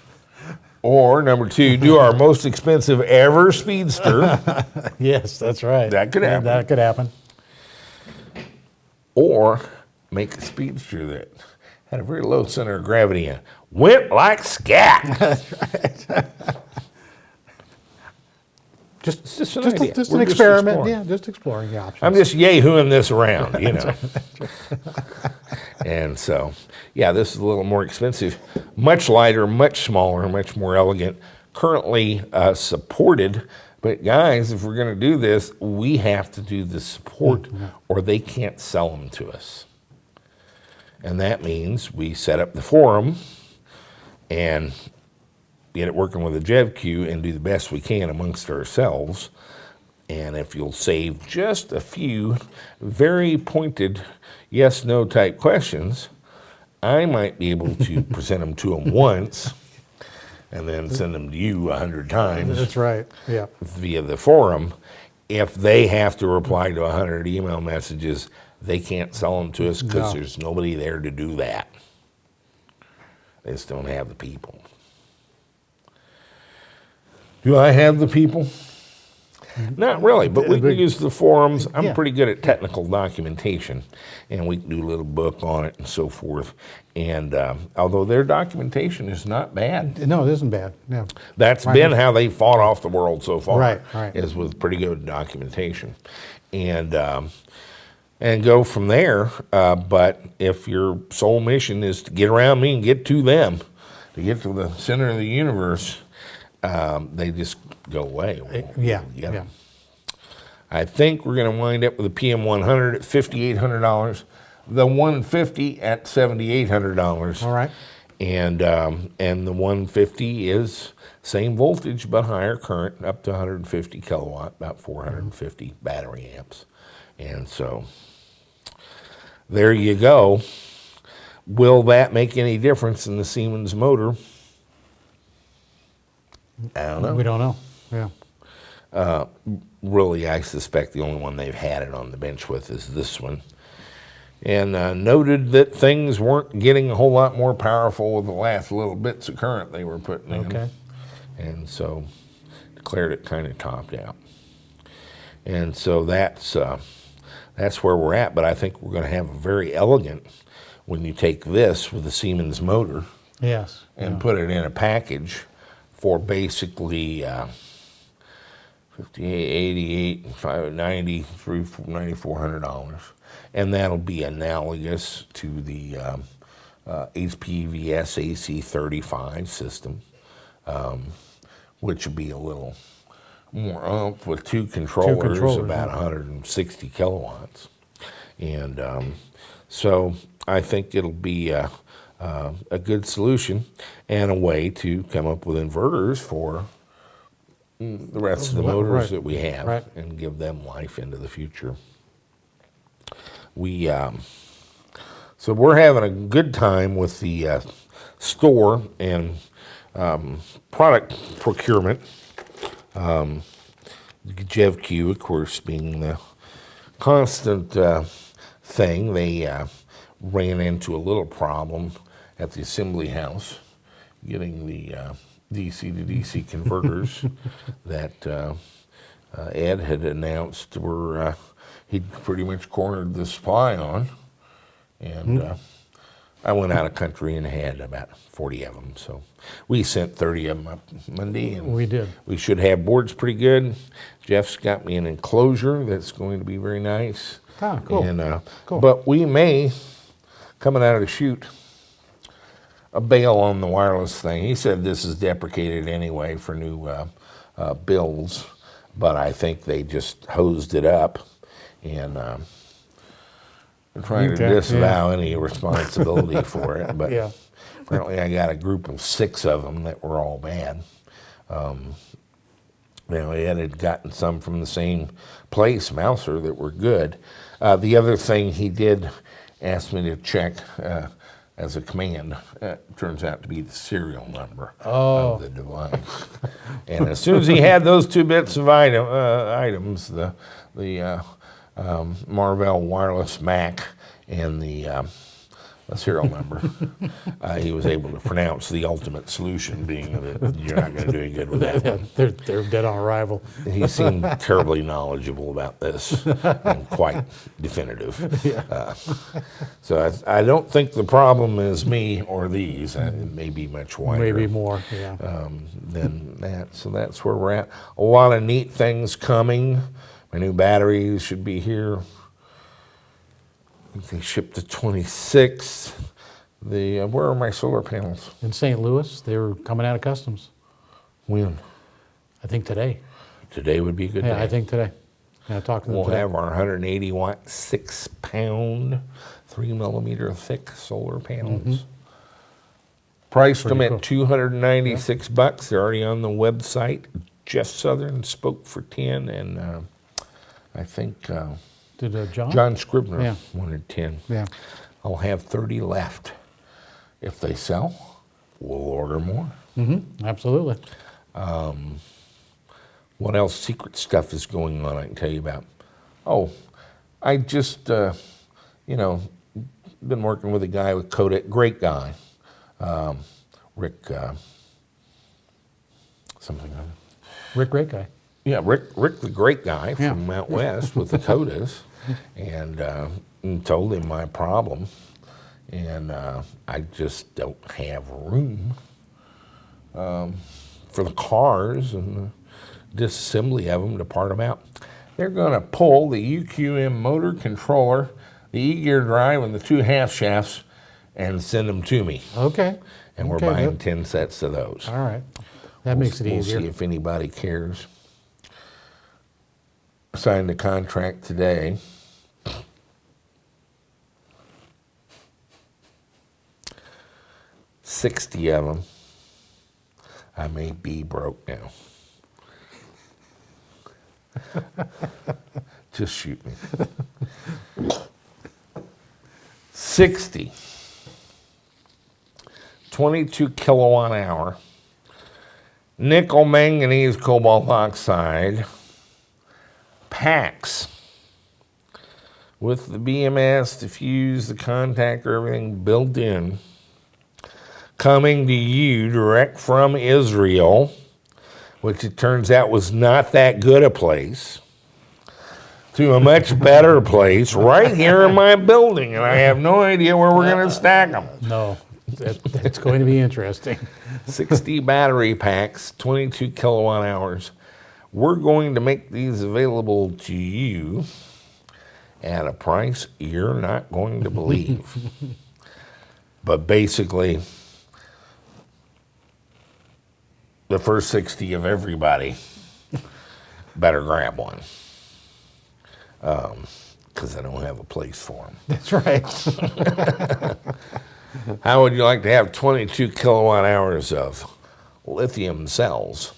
[SPEAKER 1] or number two, do our most expensive ever Speedster.
[SPEAKER 2] Yes, that's right.
[SPEAKER 1] That could happen.
[SPEAKER 2] That could happen.
[SPEAKER 1] Or make a Speedster that had a very low center of gravity and went like scat.
[SPEAKER 2] That's right. Just
[SPEAKER 1] an idea.
[SPEAKER 2] an
[SPEAKER 1] We're
[SPEAKER 2] experiment.
[SPEAKER 1] exploring.
[SPEAKER 2] Yeah, just exploring the options.
[SPEAKER 1] I'm just yay-hooing this around, you know. And so, yeah, this is a little more expensive, much lighter, much smaller, much more elegant, currently supported. But guys, if we're going to do this, we have to do the support or they can't sell them to us. And that means we set up the forum and get it working with a JevQ and do the best we can amongst ourselves. And if you'll save just a few very pointed yes-no type questions, I might be able to present them to them once and then send them to you 100 times
[SPEAKER 2] That's right. Yeah.
[SPEAKER 1] via the forum. If they have to reply to 100 email messages, they can't sell them to us because
[SPEAKER 2] No.
[SPEAKER 1] there's nobody there to do that. They just don't have the people. Do I have the people? Not really, but we can use the forums. I'm
[SPEAKER 2] Yeah.
[SPEAKER 1] pretty good at technical documentation, and we can do a little book on it and so forth. And although their documentation is not bad,
[SPEAKER 2] No, it isn't bad. Yeah.
[SPEAKER 1] that's
[SPEAKER 2] Right.
[SPEAKER 1] been how they fought off the world so far.
[SPEAKER 2] Right, right.
[SPEAKER 1] Is with pretty good documentation, and go from there. But if your sole mission is to get around me and get to them, to get to the center of the universe, they just go away.
[SPEAKER 2] Yeah.
[SPEAKER 1] Get 'em.
[SPEAKER 2] Yeah.
[SPEAKER 1] I think we're going to wind up with a PM100 at $5,800, the 150 at $7,800.
[SPEAKER 2] All right.
[SPEAKER 1] And the 150 is same voltage but higher current, up to 150 kilowatt, about 450 battery amps. And so there you go. Will that make any difference in the Siemens motor? I don't know.
[SPEAKER 2] We don't know. Yeah.
[SPEAKER 1] Really, I suspect the only one they've had it on the bench with is this one. And noted that things weren't getting a whole lot more powerful with the last little bits of current they were putting in.
[SPEAKER 2] Okay.
[SPEAKER 1] And so declared it kind of topped out. And so that's where we're at. But I think we're going to have a very elegant, when you take this with the Siemens motor
[SPEAKER 2] Yes.
[SPEAKER 1] and put it in a package for basically 58, 88, 590, $9,400. And that'll be analogous to the HPVS AC35 system, which will be a little more up with two controllers, about 160 kilowatts. And so I think it'll be a good solution and a way to come up with inverters for the rest of the motors
[SPEAKER 2] Right.
[SPEAKER 1] that we have,
[SPEAKER 2] Right.
[SPEAKER 1] and give them life into the future. We so we're having a good time with the store and product procurement. JevQ, of course, being the constant thing. They ran into a little problem at the assembly house getting the DC to DC converters that Ed had announced were he'd pretty much cornered the supply on. And I went out of country and had about 40 of them. So we sent 30 of them up Monday. And
[SPEAKER 2] We did.
[SPEAKER 1] we should have boards pretty good. Jeff's got me an enclosure that's going to be very nice.
[SPEAKER 2] Ah, cool.
[SPEAKER 1] And,
[SPEAKER 2] Cool.
[SPEAKER 1] But we may, coming out of the chute, a bail on the wireless thing. He said this is deprecated anyway for new builds, but I think they just hosed it up and they're trying to
[SPEAKER 2] Okay,
[SPEAKER 1] disavow any responsibility for it. But
[SPEAKER 2] Yeah.
[SPEAKER 1] apparently I got a group of 6 of them that were all bad. Ed had gotten some from the same place, Mouser, that were good. The other thing he did ask me to check as a command turns out to be the serial number of the device. And as soon as he had those 2 bits of items, the Marvell Wireless Mac and the serial number, he was able to pronounce the ultimate solution, being that you're not going to do any good with that one.
[SPEAKER 2] They're dead on arrival.
[SPEAKER 1] He seemed terribly knowledgeable about this and quite definitive. So I don't think the problem is me or these. It may be much wider.
[SPEAKER 2] Maybe more. Yeah.
[SPEAKER 1] Than that. So that's where we're at. A lot of neat things coming. My new batteries should be here. I think they shipped the 26th. Where are my solar panels?
[SPEAKER 2] In St. Louis, they were coming out of customs.
[SPEAKER 1] When?
[SPEAKER 2] I think today.
[SPEAKER 1] Today would be a good
[SPEAKER 2] Yeah,
[SPEAKER 1] day.
[SPEAKER 2] I think today. Yeah, I talked to them
[SPEAKER 1] We'll
[SPEAKER 2] today.
[SPEAKER 1] have our 180 watt, 6 pound, 3 millimeter thick solar panels. Priced them
[SPEAKER 2] Pretty
[SPEAKER 1] at $296. They're already on the website. Jeff Southern spoke for 10, and I think
[SPEAKER 2] Did John?
[SPEAKER 1] John Scribner
[SPEAKER 2] Yeah.
[SPEAKER 1] wanted 10.
[SPEAKER 2] Yeah.
[SPEAKER 1] I'll have 30 left. If they sell, we'll order more.
[SPEAKER 2] Absolutely.
[SPEAKER 1] What else secret stuff is going on I can tell you about? Oh, I just, been working with a guy with Kodak, great guy, Rick, something.
[SPEAKER 2] Rick, great guy.
[SPEAKER 1] Yeah, Rick the great guy
[SPEAKER 2] Yeah.
[SPEAKER 1] from out west with the Kodas, and told him my problem, and I just don't have room for the cars and the disassembly of them to part them out. They're going to pull the UQM motor controller, the E-gear drive, and the 2 half shafts and send them to me.
[SPEAKER 2] Okay.
[SPEAKER 1] And we're
[SPEAKER 2] Okay,
[SPEAKER 1] buying
[SPEAKER 2] good.
[SPEAKER 1] 10 sets of those.
[SPEAKER 2] All right. That makes it easier.
[SPEAKER 1] We'll see if anybody cares. Signed the contract today. $60 of them. I may be broke now. Just shoot me. 60. 22 kilowatt hour. Nickel manganese cobalt oxide. Packs. With the BMS, the fuse, the contactor, everything built in. Coming to you direct from Israel, which it turns out was not that good a place, to a much better place right here in my building, and I have no idea where we're going to stack them.
[SPEAKER 2] No, it's going to be interesting.
[SPEAKER 1] 60 battery packs, 22 kilowatt hours. We're going to make these available to you at a price you're not going to believe. But basically, the first 60 of everybody better grab one, because I don't have a place for them.
[SPEAKER 2] That's right.
[SPEAKER 1] How would you like to have 22 kilowatt hours of lithium cells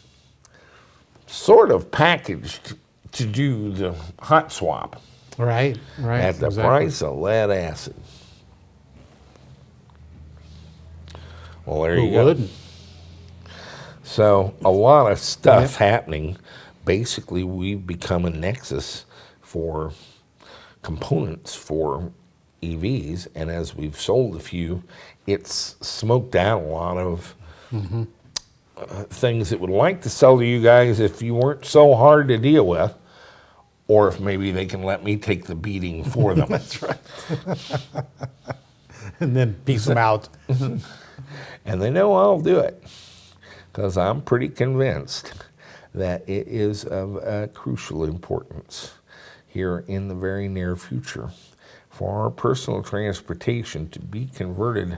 [SPEAKER 1] sort of packaged to do the hot swap
[SPEAKER 2] Right.
[SPEAKER 1] at the
[SPEAKER 2] exactly.
[SPEAKER 1] price of lead acid? Well, there
[SPEAKER 2] Who
[SPEAKER 1] you go.
[SPEAKER 2] wouldn't?
[SPEAKER 1] So a lot of stuff happening. Basically, we've become a nexus for components for EVs, and as we've sold a few, it's smoked out a lot of things that would like to sell to you guys if you weren't so hard to deal with, or if maybe they can let me take the beating for them.
[SPEAKER 2] That's right. And then piece them out.
[SPEAKER 1] And they know I'll do it, because I'm pretty convinced that it is of crucial importance here in the very near future for our personal transportation to be converted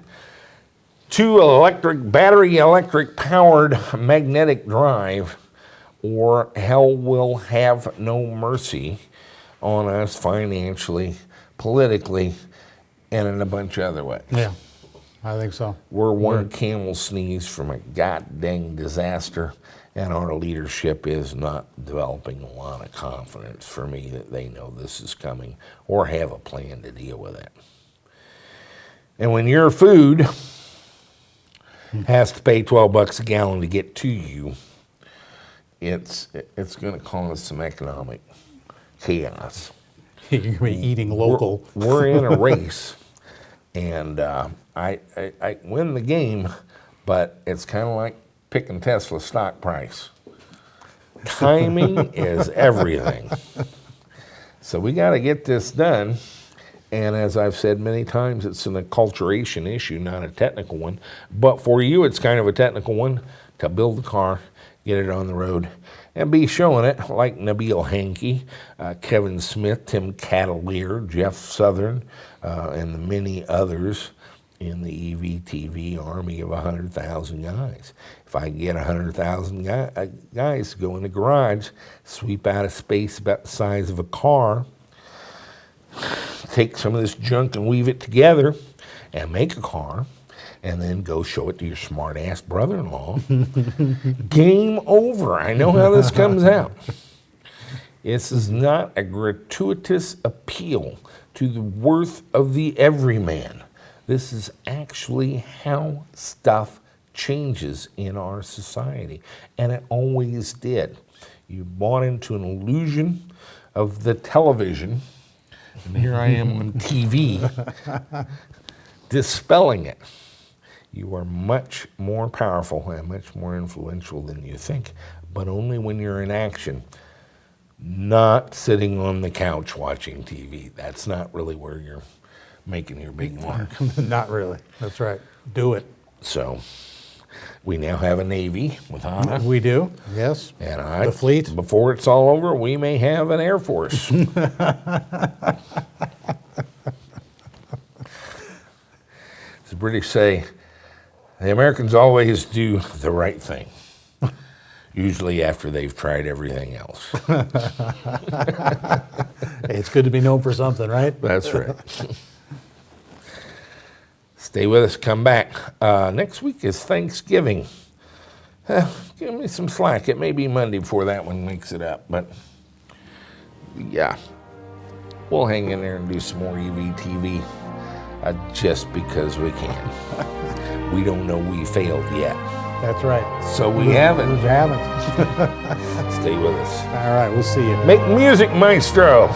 [SPEAKER 1] to battery electric powered magnetic drive, or hell will have no mercy on us financially, politically, and in a bunch of other ways.
[SPEAKER 2] Yeah, I think so.
[SPEAKER 1] We're one camel sneeze from a goddamn disaster, and our leadership is not developing a lot of confidence for me that they know this is coming or have a plan to deal with it. And when your food has to pay $12 a gallon to get to you, it's going to cause some economic chaos.
[SPEAKER 2] You're going to be eating local.
[SPEAKER 1] We're in a race, and I win the game, but it's kind of like picking Tesla stock price. Timing is everything. So we got to get this done. And as I've said many times, it's an acculturation issue, not a technical one. But for you, it's kind of a technical one to build the car, get it on the road, and be showing it like Nabil Hankey, Kevin Smith, Tim Catalier, Jeff Southern, and the many others in the EVTV army of 100,000 guys. If I can get 100,000 guys to go in the garage, sweep out a space about the size of a car, take some of this junk and weave it together and make a car, and then go show it to your smart-ass brother-in-law, game over. I know how this comes out. This is not a gratuitous appeal to the worth of the everyman. This is actually how stuff changes in our society, and it always did. You bought into an illusion of the television, and here I am on TV dispelling it. You are much more powerful and much more influential than you think, but only when you're in action, not sitting on the couch watching TV. That's not really where you're making your big mark.
[SPEAKER 2] Not really. That's right. Do it.
[SPEAKER 1] So we now have a Navy with Anna.
[SPEAKER 2] We do. Yes.
[SPEAKER 1] And I,
[SPEAKER 2] the fleet.
[SPEAKER 1] Before it's all over, we may have an Air Force. As the British say, the Americans always do the right thing, usually after they've tried everything else.
[SPEAKER 2] Hey, it's good to be known for something, right?
[SPEAKER 1] That's right. Stay with us, come back. Next week is Thanksgiving. Give me some slack. It may be Monday before that one makes it up, but yeah, we'll hang in there and do some more EVTV just because we can. We don't know we failed yet.
[SPEAKER 2] That's right.
[SPEAKER 1] So we haven't.
[SPEAKER 2] We haven't.
[SPEAKER 1] Stay with us.
[SPEAKER 2] All right, we'll see you.
[SPEAKER 1] Make music, maestro.